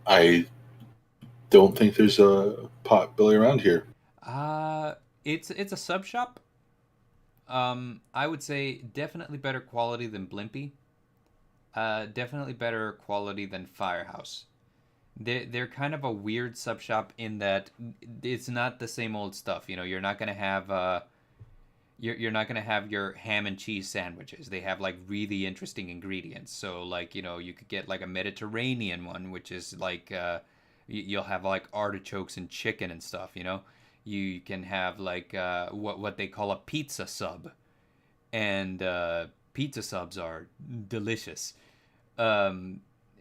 I don't think there's a pot belly around here. Uh it's a sub shop. I would say definitely better quality than Blimpie. Definitely better quality than Firehouse. They're kind of a weird sub shop in that it's not the same old stuff. You're not gonna have you're not gonna have your ham and cheese sandwiches. They have like really interesting ingredients. So like you could get like a Mediterranean one, which is like you'll have like artichokes and chicken and stuff. You can have like what they call a pizza sub, and pizza subs are delicious.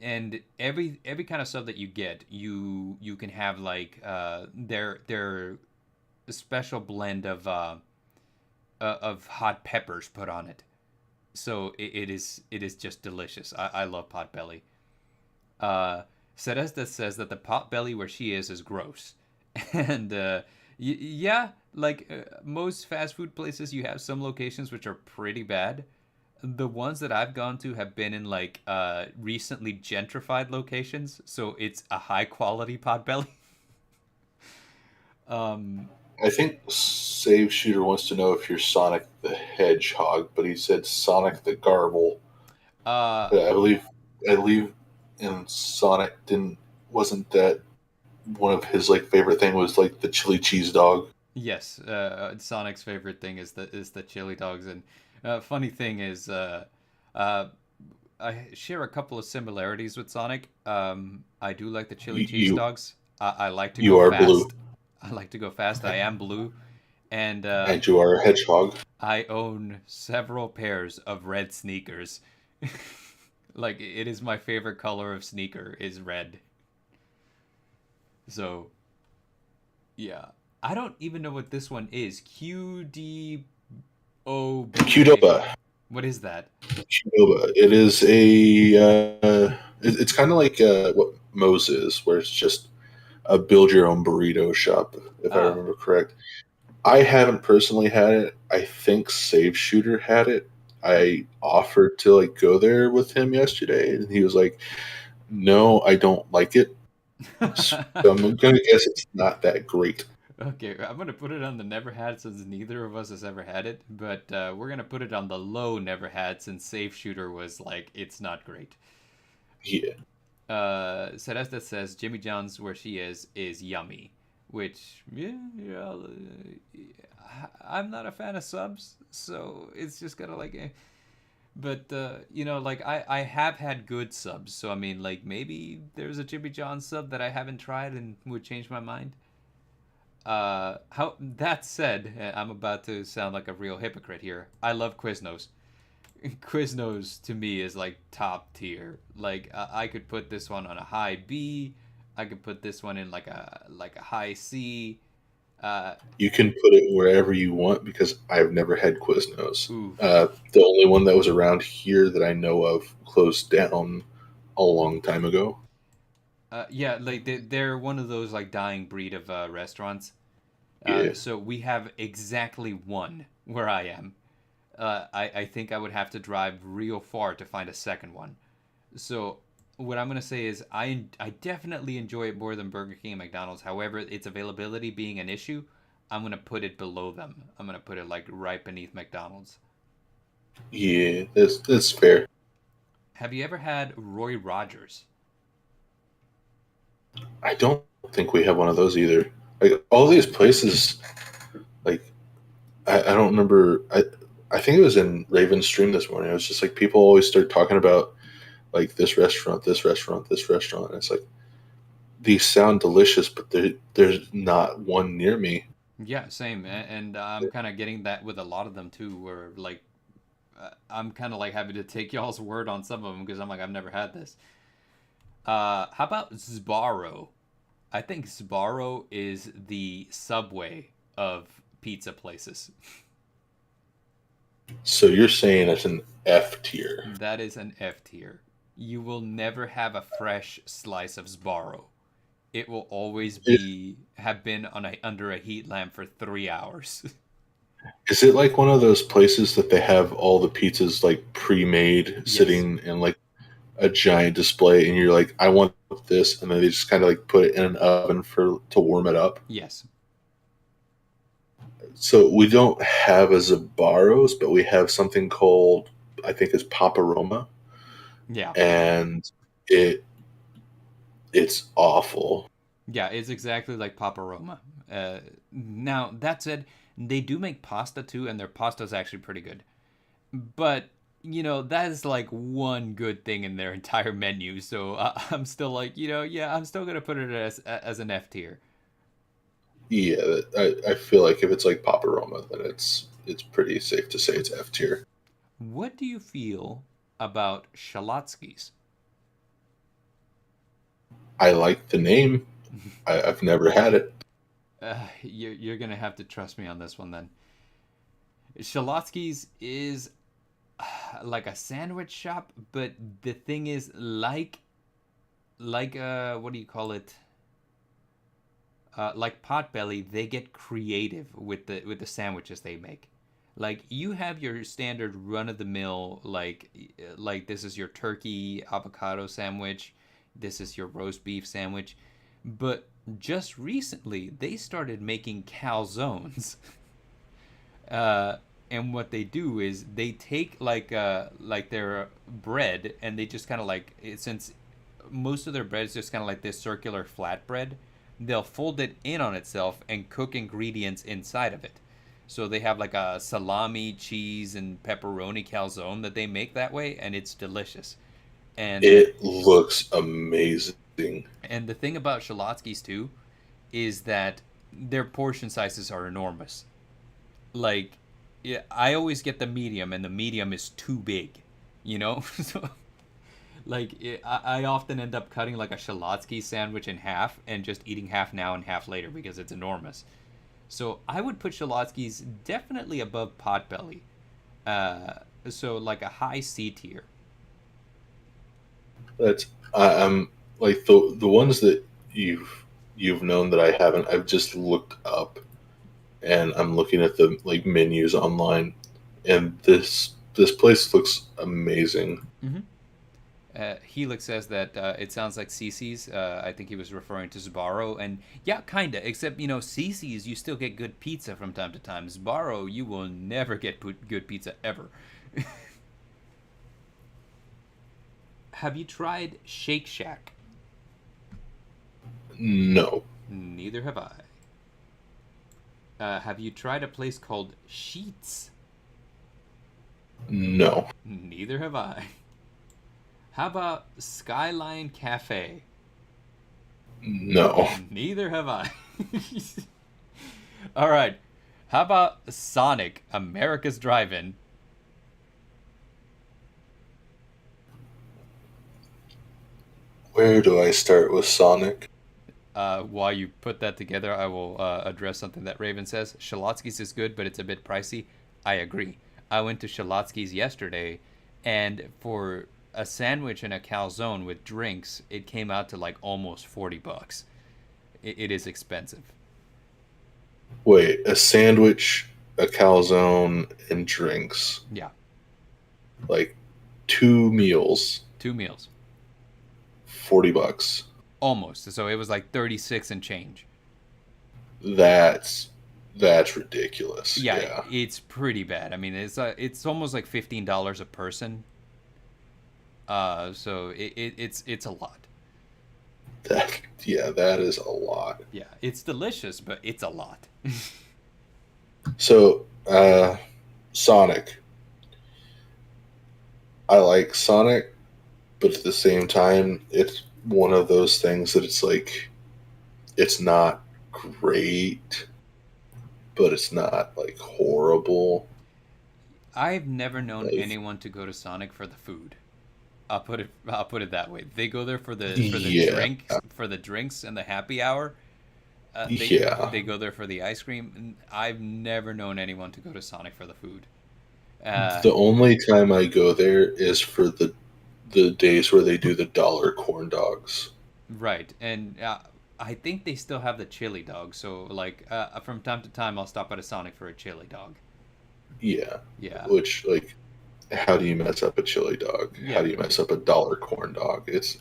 And every kind of sub that you get, you can have like their special blend of hot peppers put on it. So it is just delicious. I love Potbelly. Sedesta says that the Potbelly where she is gross, and yeah, like most fast food places, you have some locations which are pretty bad. The ones that I've gone to have been in like recently gentrified locations, so it's a high quality Potbelly. um, I think Save Shooter wants to know if you're Sonic the Hedgehog, but he said Sonic the Garble. uh, I believe in Sonic didn't wasn't that one of his like favorite thing was like the chili cheese dog. Yes, Sonic's favorite thing is the chili dogs, and funny thing is, uh, I share a couple of similarities with Sonic. I do like the chili You cheese you, dogs. I like to you go are blue, fast. I like to go fast. I am blue, and and you are a hedgehog. I own several pairs of red sneakers. Like it is my favorite color of sneaker is red. So yeah, I don't even know what this one is. QDOBA. Qdoba. What is that? Qdoba. It is a. It's kind of like what Moe's is, where it's just a build your own burrito shop, if I Oh, remember correct. I haven't personally had it. I think Save Shooter had it. I offered to like go there with him yesterday, and he was like, "No, I don't like it." So I'm gonna guess it's not that great. okay. I'm gonna put it on the never had since neither of us has ever had it, but we're gonna put it on the low never had since Safe Shooter was like it's not great. Yeah, Celeste says Jimmy John's where she is yummy, which yeah, I'm not a fan of subs, so it's just kind of like. But like I have had good subs, so I mean, like maybe there's a Jimmy John's sub that I haven't tried and would change my mind. How that said, I'm about to sound like a real hypocrite here. I love Quiznos. Quiznos to me is like top tier. Like I could put this one on a high B. I could put this one in like a high C. Uh, you can put it wherever you want because I've never had Quiznos. ooh, The only one that was around here that I know of closed down a long time ago. yeah, like they're one of those like dying breed of restaurants. Yeah, So we have exactly one where I am. I think I would have to drive real far to find a second one. So what I'm gonna say is I definitely enjoy it more than Burger King and McDonald's. However, its availability being an issue, I'm gonna put it below them. I'm gonna put it like right beneath McDonald's. yeah, that's fair. Have you ever had Roy Rogers? I don't think we have one of those either. Like all these places, like I don't remember. I think it was in Raven's stream this morning. It was just like people always start talking about like this restaurant, this restaurant, this restaurant. And it's like these sound delicious, but there's not one near me. Yeah, same. And I'm kind of getting that with a lot of them too, where like I'm kind of like having to take y'all's word on some of them because I'm like I've never had this. How about Sbarro? I think Sbarro is the Subway of pizza places. So you're saying it's an F tier? That is an F tier. You will never have a fresh slice of Sbarro. It will always be have been on a under a heat lamp for 3 hours. Is it like one of those places that they have all the pizzas like pre-made, Yes. sitting in like a giant display, and you're like, I want this, and then they just kind of like put it in an oven for to warm it up? Yes. So we don't have a Zabaros, but we have something called, I think it's Paparoma, Yeah. and it it's awful. Yeah, it's exactly like Papa Roma. Now, that said, they do make pasta too, and their pasta is actually pretty good. But, that is like one good thing in their entire menu. So I'm still like, yeah, I'm still going to put it as an F tier. Yeah, I feel like if it's like Paparoma, then it's pretty safe to say it's F tier. What do you feel about Shalotsky's? I like the name. I've never had it. You're going to have to trust me on this one then. Shalotsky's is like a sandwich shop, but the thing is, what do you call it? Like Potbelly, they get creative with the sandwiches they make. Like you have your standard run of the mill, like this is your turkey avocado sandwich, this is your roast beef sandwich, but just recently they started making calzones. uh, and what they do is they take like their bread and they just kind of like since most of their bread is just kind of like this circular flat bread, they'll fold it in on itself and cook ingredients inside of it. So they have like a salami, cheese, and pepperoni calzone that they make that way, and it's delicious. And It looks amazing. and the thing about Shalotsky's too is that their portion sizes are enormous. Like, yeah, I always get the medium, and the medium is too big, you know. So like I often end up cutting like a Shalotsky sandwich in half and just eating half now and half later because it's enormous. So I would put Shalotsky's definitely above Potbelly. Uh, so like a high C tier. That's I'm like the ones that you've known that I haven't. I've just looked up, and I'm looking at the like menus online, and this place looks amazing. Mm-hmm. Helix says that it sounds like Cece's. I think he was referring to Sbarro, and yeah, kinda. Except Cece's, you still get good pizza from time to time. Sbarro, you will never get good pizza ever. Have you tried Shake Shack? No, Neither have I. Have you tried a place called Sheets? no, Neither have I. How about Skyline Cafe? no. Neither have I. All right. How about Sonic, America's Drive-In? Where do I start with Sonic? While you put that together, I will address something that Raven says. Shalotsky's is good, but it's a bit pricey. I agree. I went to Shalotsky's yesterday, and for a sandwich and a calzone with drinks, it came out to like almost $40. It is expensive. Wait, a sandwich, a calzone, and drinks. Yeah, Like 2 meals, 2 meals. $40. Almost. So it was like 36 and change. That's that's ridiculous. Yeah, Yeah. it's pretty bad. I mean, it's almost like $15 a person. So it's a lot. That is a lot. Yeah, it's delicious, but it's a lot. So, Sonic. I like Sonic, but at the same time, it's one of those things that it's like it's not great, but it's not like horrible. I've never known Like, anyone to go to Sonic for the food. I'll put it that way. They go there yeah, for the drinks and the happy hour. yeah. They go there for the ice cream. I've never known anyone to go to Sonic for the food. Uh, The only time I go there is for the days where they do the dollar corn dogs. right, and I think they still have the chili dog. So like from time to time, I'll stop at a Sonic for a chili dog. Yeah, Yeah, which like, how do you mess up a chili dog? How yeah, do you mess up a dollar corn dog? It's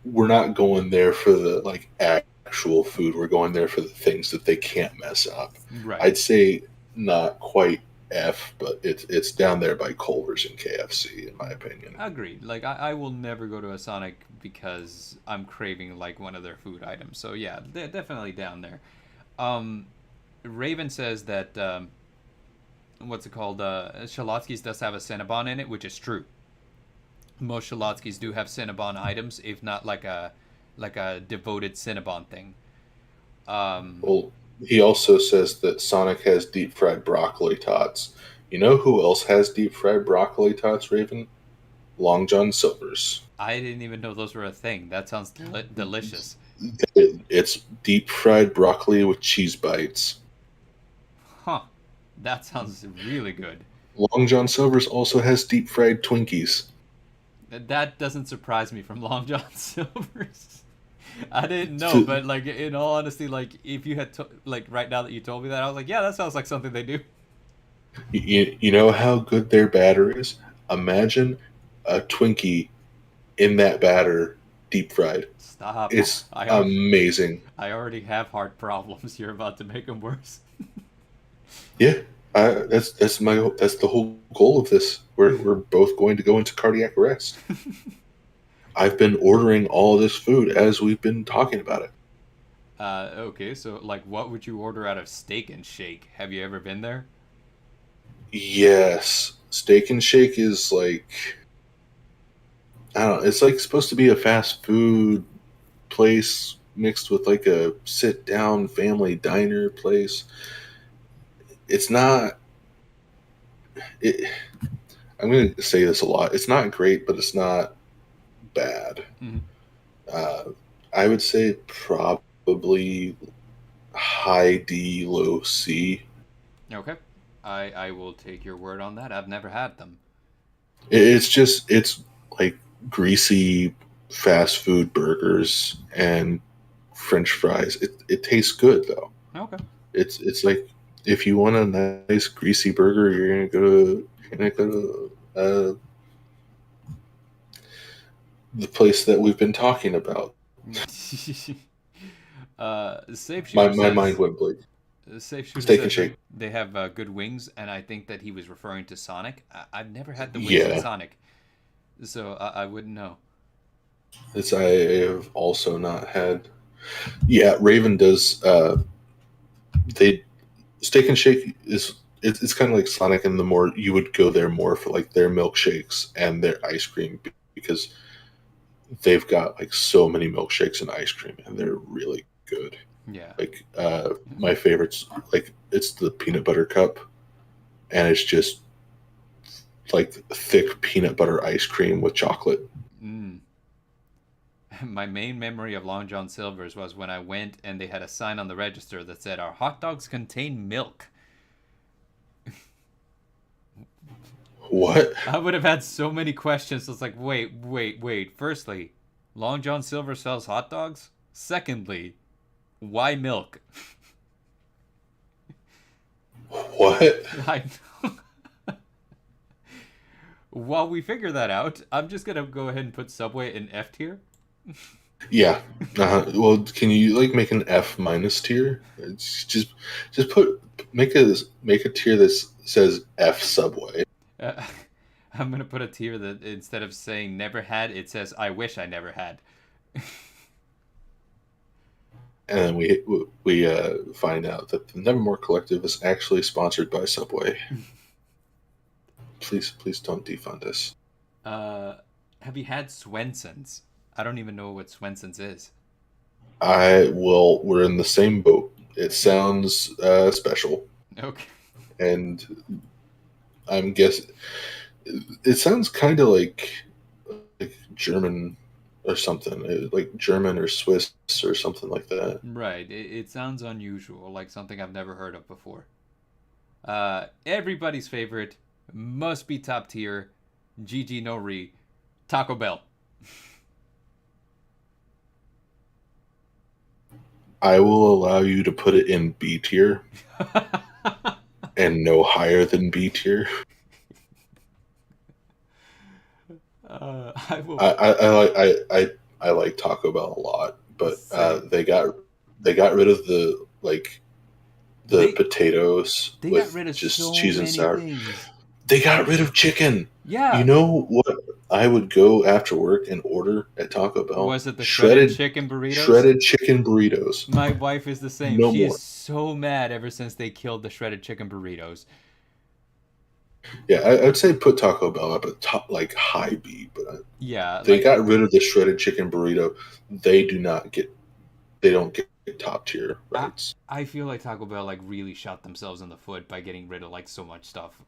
we're not going there for the like actual food. We're going there for the things that they can't mess up. right. I'd say not quite F, but it's down there by Culver's and KFC in my opinion. Agreed. Like I will never go to a Sonic because I'm craving like one of their food items. So yeah, they're definitely down there. Um, Raven says that what's it called? Shalotsky's does have a Cinnabon in it, which is true. Most Shalotsky's do have Cinnabon items, if not like a devoted Cinnabon thing. Um, Well, he also says that Sonic has deep fried broccoli tots. You know who else has deep fried broccoli tots, Raven? Long John Silver's. I didn't even know those were a thing. That sounds delicious. It's deep fried broccoli with cheese bites. Huh. That sounds really good. Long John Silver's also has deep fried Twinkies. That doesn't surprise me from Long John Silver's. I didn't know, but like in all honesty, like if you had like right now that you told me that, I was like, yeah, that sounds like something they do. You know how good their batter is? Imagine a Twinkie in that batter, deep fried. Stop. It's amazing. I already have heart problems. You're about to make them worse. Yeah, that's the whole goal of this. We're both going to go into cardiac arrest. I've been ordering all this food as we've been talking about it. Okay, so like, what would you order out of Steak and Shake? Have you ever been there? Yes, Steak and Shake is like I don't know. It's like supposed to be a fast food place mixed with like a sit down family diner place. It's not. It, I'm going to say this a lot. It's not great, but it's not bad. Hmm. Uh, I would say probably high D, low C. Okay, I will take your word on that. I've never had them. It's like greasy fast food burgers and French fries. It tastes good though. Okay. It's like if you want a nice greasy burger, you're gonna go to the place that we've been talking about. Safe My Shooter my mind says went blank. Safe Shooter Steak and says Shake. they have good wings, and I think that he was referring to Sonic. I've never had the wings at Yeah, Sonic, so I wouldn't know. it's I have also not had. Yeah, Raven does. They Steak and Shake is it's kind of like Sonic, and the more you would go there more for like their milkshakes and their ice cream because they've got like so many milkshakes and ice cream, and they're really good. Yeah. Like my favorites, like it's the peanut butter cup, and it's just like thick peanut butter ice cream with chocolate. Mm. My main memory of Long John Silver's was when I went and they had a sign on the register that said, "Our hot dogs contain milk." What? I would have had so many questions. It's like, wait. Firstly, Long John Silver sells hot dogs? Secondly, why milk? What? I While we figure that out, I'm just gonna go ahead and put Subway in F tier. Yeah. Well, can you like make an F minus tier? It's just put make a tier that says F Subway, Uh, I'm gonna put a tier that instead of saying never had, it says I wish I never had. and then we find out that the Nevermore Collective is actually sponsored by Subway. Please don't defund us. Uh, have you had Swenson's? I don't even know what Swenson's is. We're in the same boat. It sounds special, Okay. and I'm guessing it sounds kind of like German or something, like German or Swiss or something like that. Right. It sounds unusual, like something I've never heard of before. Everybody's favorite, must be top tier, GG no re, Taco Bell. I will allow you to put it in B tier and no higher than B tier. I will. I like Taco Bell a lot, but Same. they got rid of the They potatoes they got with rid of just so cheese and many sour. things. They got rid of chicken. You Yeah. know what? I would go after work and order at Taco Bell Was it the shredded chicken burritos? shredded chicken burritos. My wife is the same. No She is more. so mad ever since they killed the shredded chicken burritos. Yeah, I'd say put Taco Bell up at top, like high B, but Yeah, they like got rid of the shredded chicken burrito. They do not get. They don't get top tier I rights. I feel like Taco Bell like really shot themselves in the foot by getting rid of like so much stuff.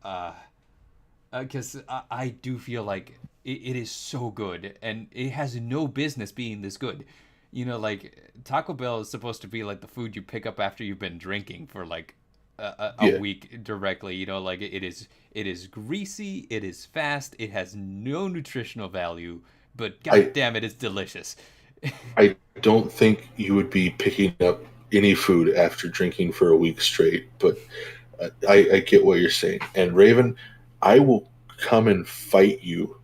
Because I do feel like it is so good and it has no business being this good. You know, like Taco Bell is supposed to be like the food you pick up after you've been drinking for like a Yeah, week directly. You know, like it is greasy, it is fast, it has no nutritional value, but god I damn it, it's delicious. I don't think you would be picking up any food after drinking for a week straight, but I get what you're saying. And Raven, I will come and fight you.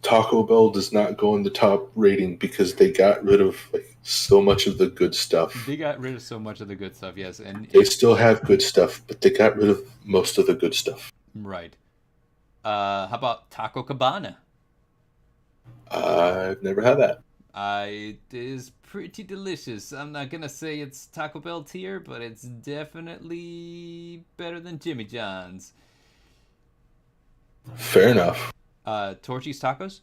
Taco Bell does not go in the top rating because they got rid of like so much of the good stuff. They got rid of so much of the good stuff, yes, and They it still have good stuff, but they got rid of most of the good stuff. right. How about Taco Cabana? I've never had that. It is pretty delicious. I'm not gonna say it's Taco Bell tier, but it's definitely better than Jimmy John's. Fair enough. Torchy's tacos.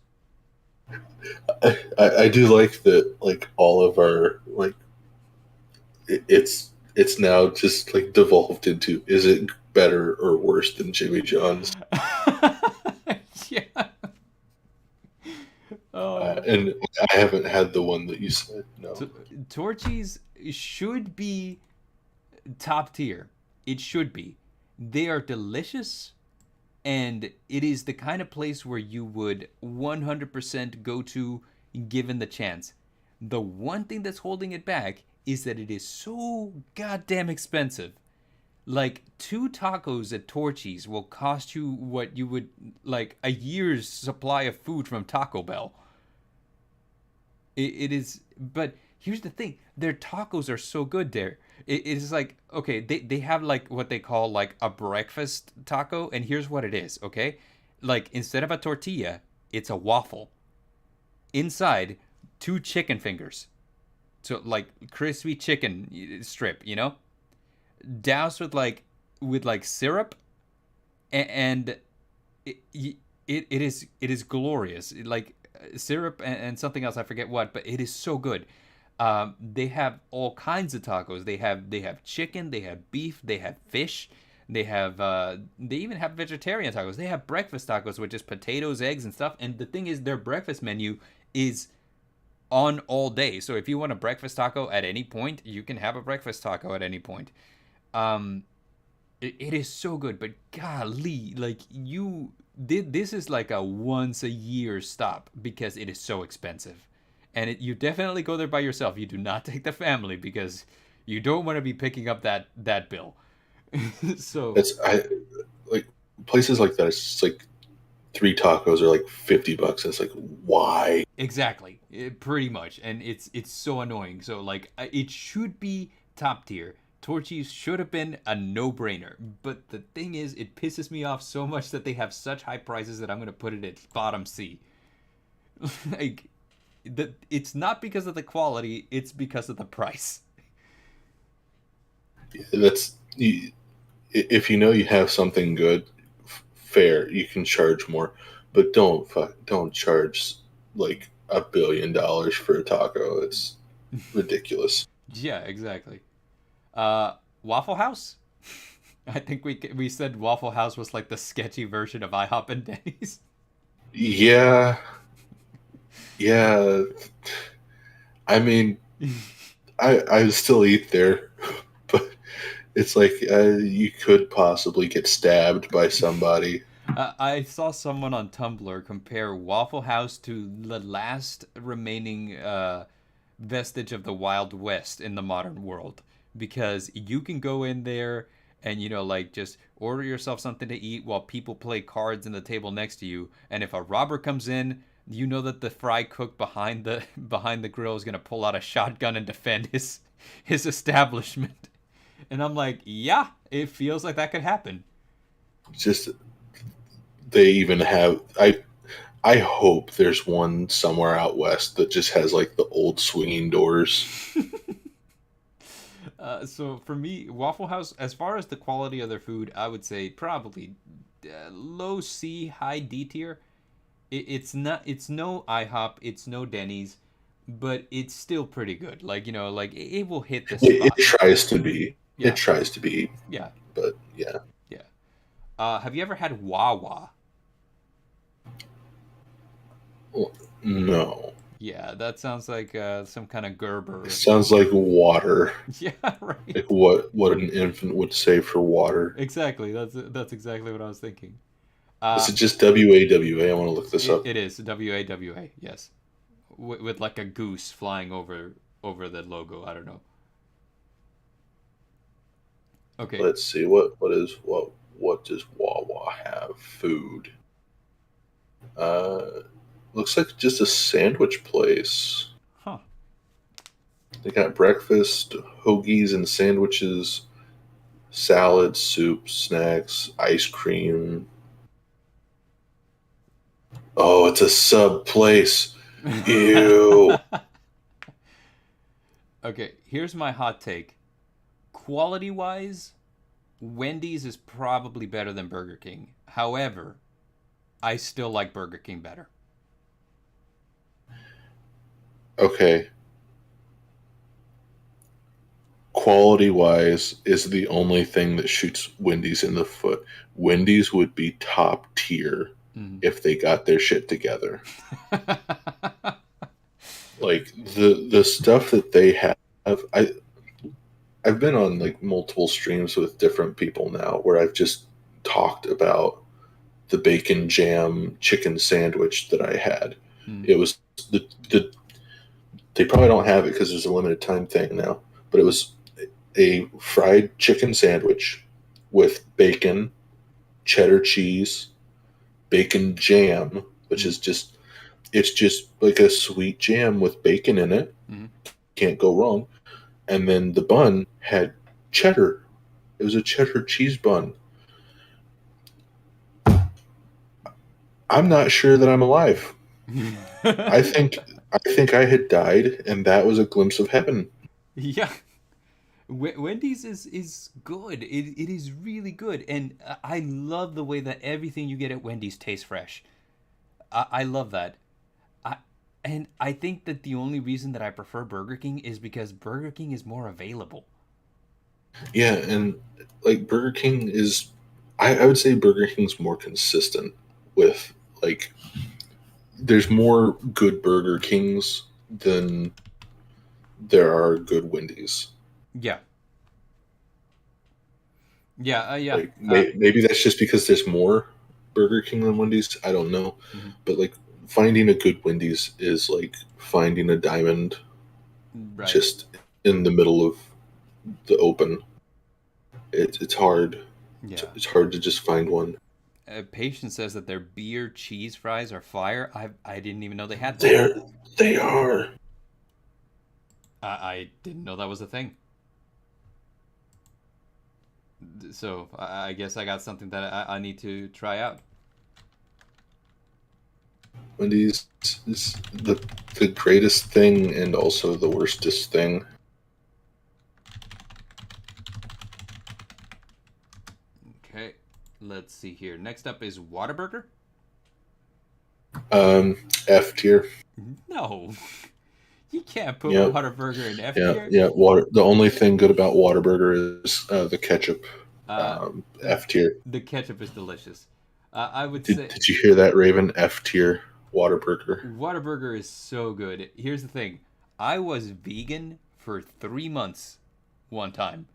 I do like that. Like all of our like, it's now just like devolved into, is it better or worse than Jimmy John's? Yeah. Oh. And I haven't had the one that you said. No. T- Torchy's should be top tier. It should be. They are delicious, and it is the kind of place where you would 100% go to given the chance. The one thing that's holding it back is that it is so goddamn expensive. Like two tacos at Torchy's will cost you what you would like a year's supply of food from Taco Bell. It is, but here's the thing: their tacos are so good there. It is like okay, they have like what they call like a breakfast taco, and here's what it is. Okay, like instead of a tortilla, it's a waffle. Inside, two chicken fingers, so like crispy chicken strip, doused with like syrup, and it is glorious. Like syrup and something else, I forget what, but it is so good. They have all kinds of tacos. They have chicken, they have beef, they have fish, they even have vegetarian tacos. They have breakfast tacos, which is potatoes, eggs, and stuff. And the thing is, their breakfast menu is on all day. So if you want a breakfast taco at any point, you can have a breakfast taco at any point. Um, it is so good, but golly, like you did, this is like a once a year stop because it is so expensive, and you definitely go there by yourself. You do not take the family because you don't want to be picking up that bill. So It's I like places like that. It's just like three tacos are like $50. It's like, why? exactly, pretty much, and it's so annoying. So like, it should be top tier. Torchy's should have been a no-brainer, but the thing is, it pisses me off so much that they have such high prices that I'm gonna put it at bottom C. Like, it's not because of the quality; it's because of the price. That's if you know you have something good, fair, you can charge more, but don't charge like $1 billion for a taco. It's ridiculous. Yeah, exactly. Waffle House. I think we said Waffle House was like the sketchy version of IHOP and Denny's. Yeah, yeah. I mean, I still eat there, but it's like you could possibly get stabbed by somebody. I saw someone on Tumblr compare Waffle House to the last remaining vestige of the Wild West in the modern world because you can go in there and like just order yourself something to eat while people play cards in the table next to you, and if a robber comes in, you know that the fry cook behind the behind the grill is going to pull out a shotgun and defend his establishment. And I'm like, yeah, it feels like that could happen. Just they even have I hope there's one somewhere out west that just has like the old swinging doors. So for me, Waffle House, as far as the quality of their food, I would say probably low C, high D tier. It's not, it's no IHOP, it's no Denny's, but it's still pretty good. Like like it will hit the It spot. tries to be. It Yeah, tries to be, yeah, but yeah. yeah. Have you ever had Wawa? Well, no. Yeah, that sounds like some kind of It Gerber. sounds like water. Yeah, right. Like what an infant would say for water. Exactly. That's exactly what I was thinking. Is Uh, it just WAWA? I want to look this it, up. it is WAWA. Yes, with like a goose flying over the logo. I don't know. Okay. Let's see what does Wawa have? Food. Uh, looks like just a sandwich place. Huh. They got breakfast, hoagies and sandwiches, salad, soup, snacks, ice cream. Oh, it's a sub place. Ew. Okay, here's my hot take. Quality wise, Wendy's is probably better than Burger King. However, I still like Burger King better. Okay. Quality wise is the only thing that shoots Wendy's in the foot. Wendy's would be top tier Mm. if they got their shit together. Like the stuff that they have, I've been on like multiple streams with different people now where I've just talked about the bacon jam chicken sandwich that I had. Mm. It was the they probably don't have it because there's a limited time thing now, but it was a fried chicken sandwich with bacon, cheddar cheese, bacon jam, which Mm. is just it's just like a sweet jam with bacon in it. Mm. Can't go wrong. And then the bun had cheddar. It was a cheddar cheese bun. I'm not sure that I'm alive. I think I had died, and that was a glimpse of heaven. Yeah. Wendy's is good. It is really good, and I love the way that everything you get at Wendy's tastes fresh. I love that. I and I think that the only reason that I prefer Burger King is because Burger King is more available. Yeah, and like Burger King is, I would say Burger King's more consistent with like there's more good Burger Kings than there are good Wendy's. Yeah, yeah. Like maybe that's just because there's more Burger King than Wendy's. I don't know, Mhm. but like finding a good Wendy's is like finding a diamond Right. just in the middle of the open. It's hard. Yeah. It's hard to just find one. Patience says that their beer cheese fries are fire. I didn't even know they had that. There, they are. I didn't know that was a thing. So I guess I got something that I need to try out. Wendy's is the greatest thing and also the worstest thing. Okay, let's see here. Next up is Whataburger. F tier. No, you can't put Yep. Whataburger in F Yeah, tier. yeah. Water. The only thing good about Whataburger is the ketchup. Uh, F tier. the ketchup is delicious. I would Did say Did you hear that, Raven? F tier Whataburger. Whataburger is so good. Here's the thing. I was vegan for 3 months one time.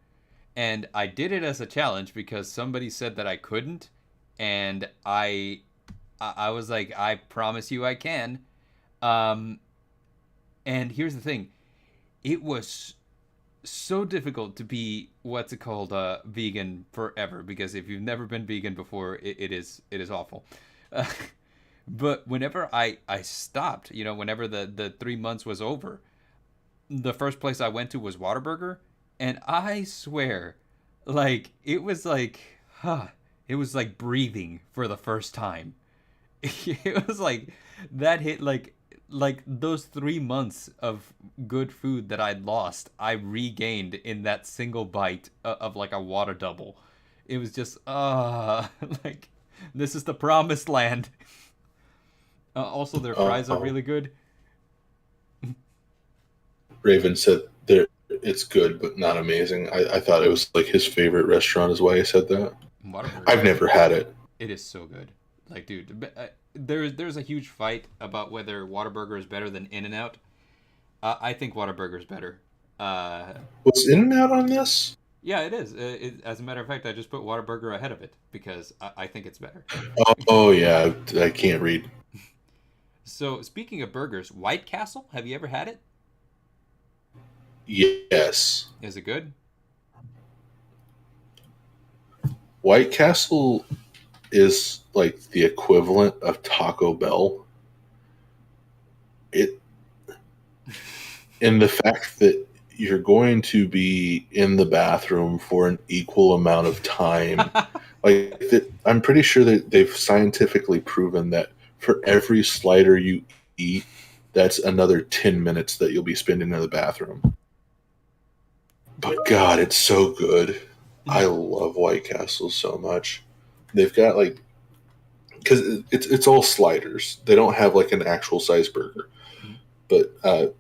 And I did it as a challenge because somebody said that I couldn't. And I was like, I promise you I can. Um, and here's the thing. It was so difficult to be what's it called vegan forever because if you've never been vegan before it is awful. But whenever I stopped, whenever the 3 months was over, the first place I went to was Whataburger, and I swear, like huh, it was like breathing for the first time. It was like that hit like those 3 months of good food that I'd lost, I regained in that single bite of like a water double. It was just like this is the promised land. Also, their fries are Um, really good. Raven said there it's good but not amazing. I thought it was like his favorite restaurant is why he said that. Whataburger, I've never had it. it is so good. Like, dude, there's a huge fight about whether Whataburger is better than In-N-Out. I think Whataburger is better. Uh, Was In and Out on this? yeah, it is. As a matter of fact, I just put Whataburger ahead of it because I think it's better. Oh yeah, I can't read. So, speaking of burgers, White Castle, have you ever had it? Yes. Is it good? White Castle is like the equivalent of Taco Bell. It in the fact that you're going to be in the bathroom for an equal amount of time. Like I'm pretty sure that they've scientifically proven that for every slider you eat, that's another 10 minutes that you'll be spending in the bathroom. But God, it's so good. I love White Castle so much. They've got like, because it's all sliders. They don't have like an actual size burger, but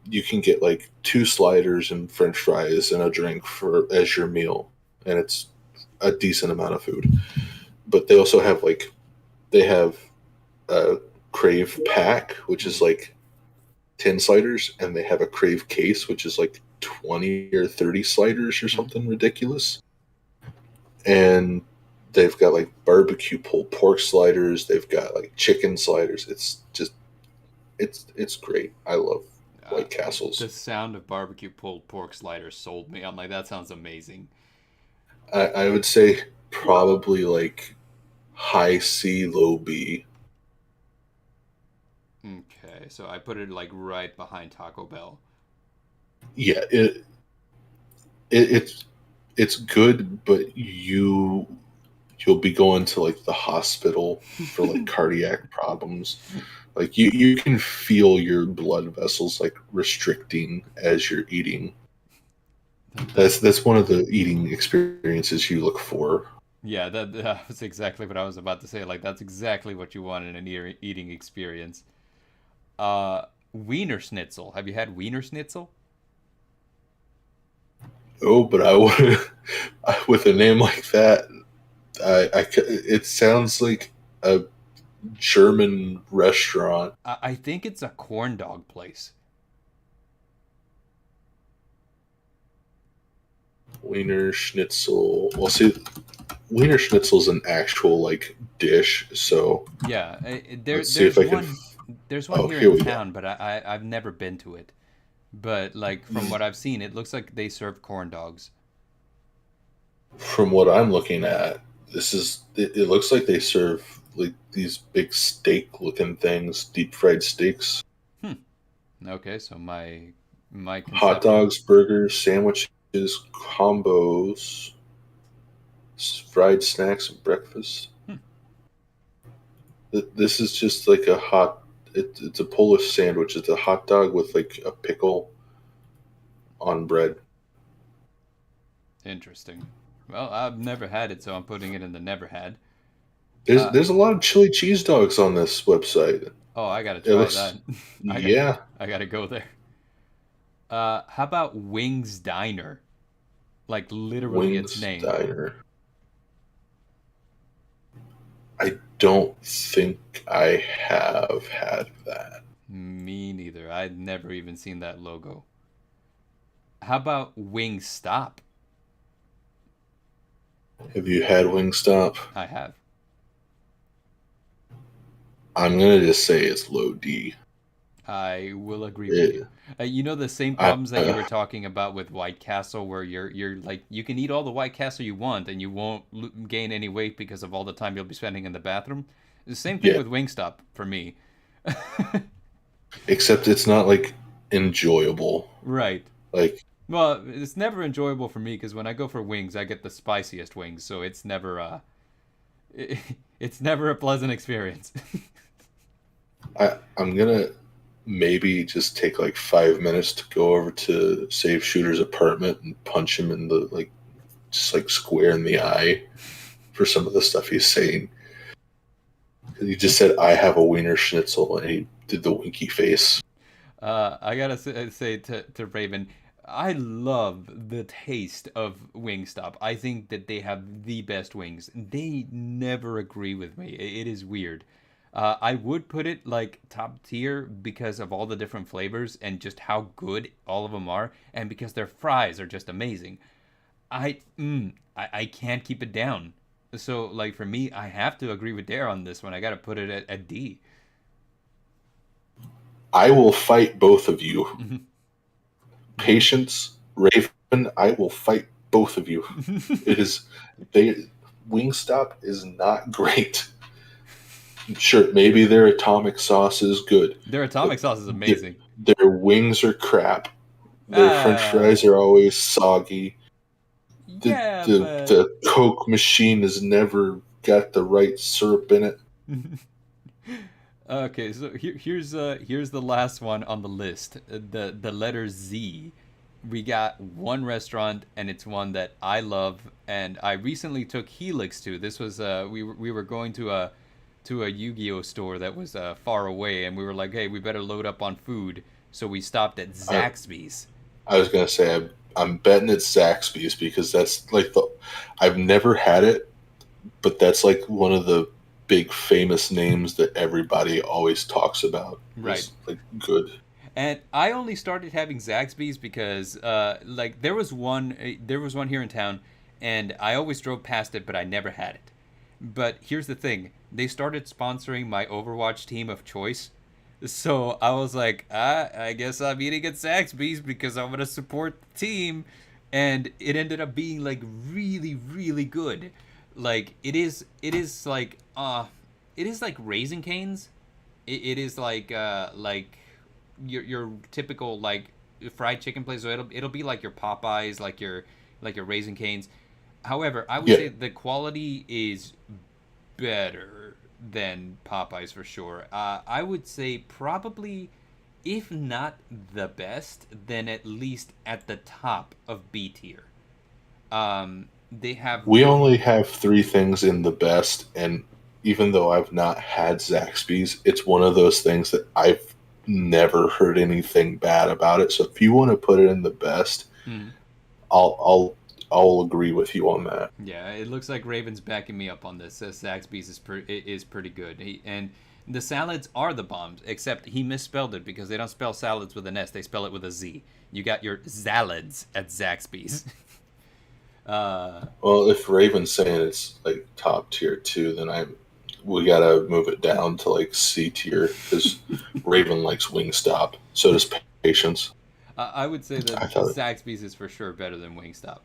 you can get like two sliders and French fries and a drink for as your meal, and it's a decent amount of food. But they also have like they have a Crave pack, which is like 10 sliders, and they have a Crave case, which is like 20 or 30 sliders or something ridiculous. And they've got like barbecue pulled pork sliders. They've got like chicken sliders. It's just, it's great. I love White Castles. The sound of barbecue pulled pork sliders sold me. I'm like, that sounds amazing. I would say probably like high C, low B. Okay, so I put it like right behind Taco Bell. Yeah, it's it's good, but you'll be going to like the hospital for like cardiac problems. Like you can feel your blood vessels like restricting as you're eating. That's one of the eating experiences you look for. Yeah, that was exactly what I was about to say. Like, that's exactly what you want in an eating experience. Uh, Wiener Schnitzel. Have you had Wiener Schnitzel? Oh, but I would with a name like that, it sounds like a German restaurant. I think it's a corn dog place. Wiener Schnitzel. Well, see, Wiener Schnitzel is an actual like dish. So Yeah, let's see if I can. there's one Oh, here here in we go. town, but I've never been to it. But like from what I've seen, it looks like they serve corn dogs. From what I'm looking at, it looks like they serve like these big steak looking things, deep fried steaks, Hmm. Okay, so my hot conception. dogs, burgers, sandwiches, combos, fried snacks, and breakfast. Hmm. This is just like a hot. It's a Polish sandwich. It's a hot dog with like a pickle on bread. Interesting. Well, I've never had it, so I'm putting it in the never had. There's Uh, there's a lot of chili cheese dogs on this website. oh, I gotta It try looks, that. I got yeah. I gotta go there. How about Wings Diner? Like literally its Wings name. Diner. I don't think I have had that. Me neither. I'd never even seen that logo. How about Wing Stop? Have you had Wingstop? I have. I'm gonna just say it's low D. I will agree with It, you. You know the same I, problems that you were talking about with White Castle, where you're like you can eat all the White Castle you want and you won't gain any weight because of all the time you'll be spending in the bathroom. The same thing yeah. with Wingstop for me. Except it's not like enjoyable. Right. Like Well, it's never enjoyable for me because when I go for wings, I get the spiciest wings, so it's never a pleasant experience. I'm gonna maybe just take like 5 minutes to go over to Save Shooter's apartment and punch him in the like just like square in the eye for some of the stuff he's saying. He just said I have a wiener schnitzel and he did the winky face. I gotta say to Raven, I love the taste of Wingstop. I think that they have the best wings. They never agree with me. It is weird. I would put it like top tier because of all the different flavors and just how good all of them are, and because their fries are just amazing. I can't keep it down. So like for me, I have to agree with Dare on this one. I gotta put it at D. I will fight both of you. Patience, Raven, I will fight both of you. It is they Wingstop is not great. Sure, maybe their atomic sauce is good, Their but atomic sauce is their, amazing. their wings are crap. Their French fries Ah, are always soggy. The, yeah, the but the Coke machine has never got the right syrup in it. Okay, so here's the last one on the list. The letter Z. We got one restaurant, and it's one that I love, and I recently took Helix to. This was we were going to a Yu-Gi-Oh store that was far away, and we were like, hey, we better load up on food. So we stopped at I, Zaxby's. I was gonna say I'm betting it's Zaxby's because that's like the I've never had it, but that's like one of the big famous names that everybody always talks about. Right. Is like good. And I only started having Zaxby's because, like, there was one here in town, and I always drove past it, but I never had it. But here's the thing: they started sponsoring my Overwatch team of choice, so I was like, I guess I'm eating at Zaxby's because I'm gonna support the team, and it ended up being like really, really good. Like it is like Raisin Canes. It is like your typical like fried chicken place. So it'll be like your Popeyes, like your Raisin Canes. However, I would Yeah, say the quality is better than Popeyes for sure. I would say probably, if not the best, then at least at the top of B tier. They have we only have three things in the best, and even though I've not had Zaxby's, it's one of those things that I've never heard anything bad about it. So if you want to put it in the best, mm, I'll agree with you on that. yeah, it looks like Raven's backing me up on this. Says Zaxby's is pretty good. And the salads are the bombs, except he misspelled it because they don't spell salads with an S. They spell it with a Z. You got your salads at Zaxby's. Well, if Raven's saying it's like top tier too, then we gotta move it down to like C tier because Raven likes Wingstop. So does Patience. I would say I that thought Zaxby's is for sure better than Wingstop.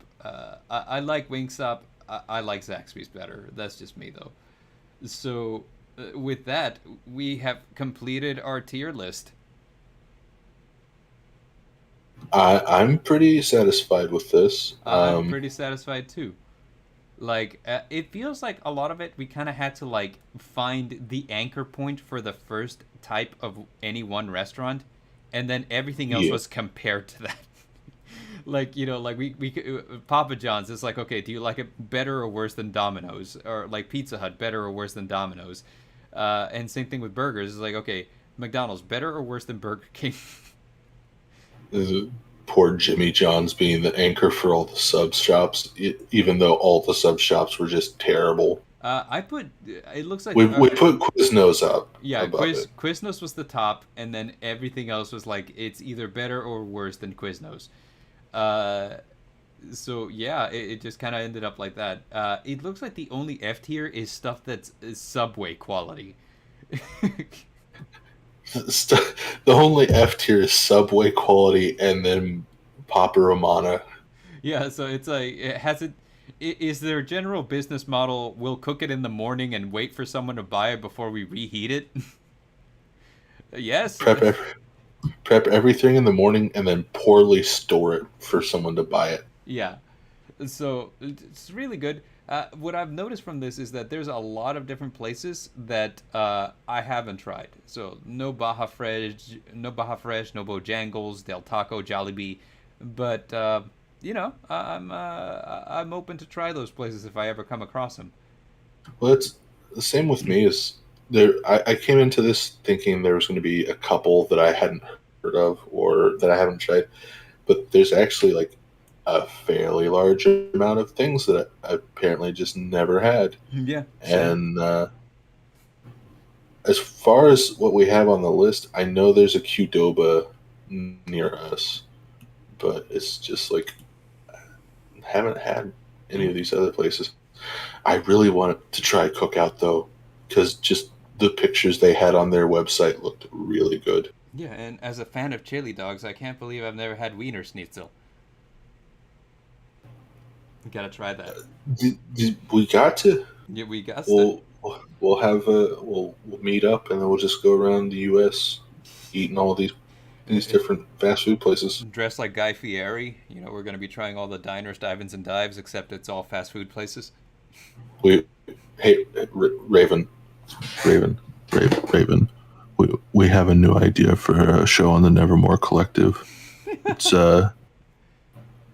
I like Wingstop. I like Zaxby's better. That's just me though. So with that, we have completed our tier list. I'm pretty satisfied with this. I'm pretty satisfied too. Like it feels like a lot of it we kind of had to like find the anchor point for the first type of any one restaurant, and then everything else Yeah, was compared to that. Like like Papa John's. It's like, okay, do you like it better or worse than Domino's, or like Pizza Hut better or worse than Domino's? And same thing with burgers. It's like, okay, McDonald's better or worse than Burger King? poor Jimmy John's being the anchor for all the sub shops, even though all the sub shops were just terrible. I put it looks like We put Quiznos up yeah, above it. Quiznos was the top, and then everything else was like it's either better or worse than Quiznos. Uh, so yeah, it just kind of ended up like that. It looks like the only F tier is Subway quality. The only F tier is Subway quality, and then Papa Romana. Yeah, so it's like it has it. Is their general business model? We'll cook it in the morning and wait for someone to buy it before we reheat it. Yes. Prep ev- Prep everything in the morning, and then poorly store it for someone to buy it. Yeah. So it's really good. What I've noticed from this is that there's a lot of different places that I haven't tried. So no Baja Fresh, no Bojangles, Del Taco, Jollibee, but I'm open to try those places if I ever come across them. Well, it's the same with me. Is there? I came into this thinking there was going to be a couple that I hadn't heard of or that I haven't tried, but there's actually like a fairly large amount of things that I apparently just never had. Yeah, same. And as far as what we have on the list, I know there's a Qdoba near us, but it's just like I haven't had any of these other places. I really wanted to try Cookout though, because just the pictures they had on their website looked really good. Yeah, and as a fan of chili dogs, I can't believe I've never had Wiener Schnitzel. Gotta try that. We got to. Yeah, we got that. We'll have we'll meet up and then we'll just go around the U.S. eating all of these different fast food places. Dressed like Guy Fieri. We're gonna be trying all the diners, dive-ins, and dives, except it's all fast food places. We hey Raven, Raven, Raven. we have a new idea for a show on the Nevermore Collective. It's the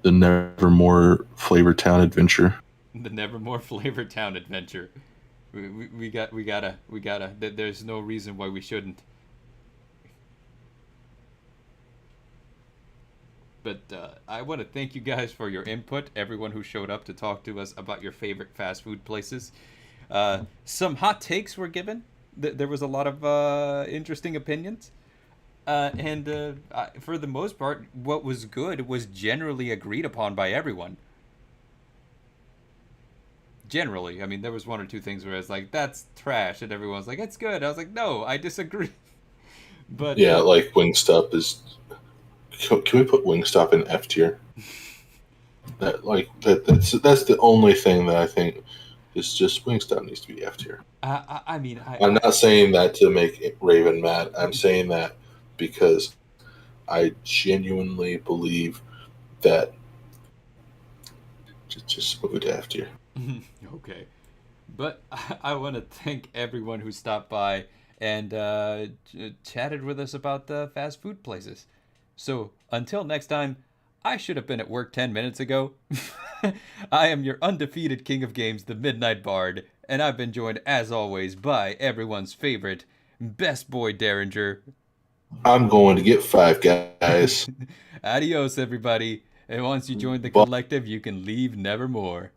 Nevermore Flavor Town Adventure. The Nevermore Flavor Town Adventure. We gotta. There's no reason why we shouldn't. But I want to thank you guys for your input, everyone who showed up to talk to us about your favorite fast food places. Some hot takes were given. There was a lot of interesting opinions. And for the most part, what was good was generally agreed upon by everyone. Generally, I mean, there was one or two things where I was like, "That's trash," and everyone's like, "It's good." I was like, "No, I disagree." But Yeah, like Wingstop is. Can we put Wingstop in F tier? That's the only thing that I think is just Wingstop needs to be F tier. I mean, I'm not saying that to make Raven mad. I'm saying that because I genuinely believe that just move it to F tier. okay. But I want to thank everyone who stopped by and chatted with us about the fast food places. So until next time, I should have been at work 10 minutes ago. I am your undefeated king of games, the Midnight Bard, and I've been joined, as always, by everyone's favorite best boy Dareinger. I'm going to get five guys. Adios, everybody. And once you join the collective, you can leave nevermore.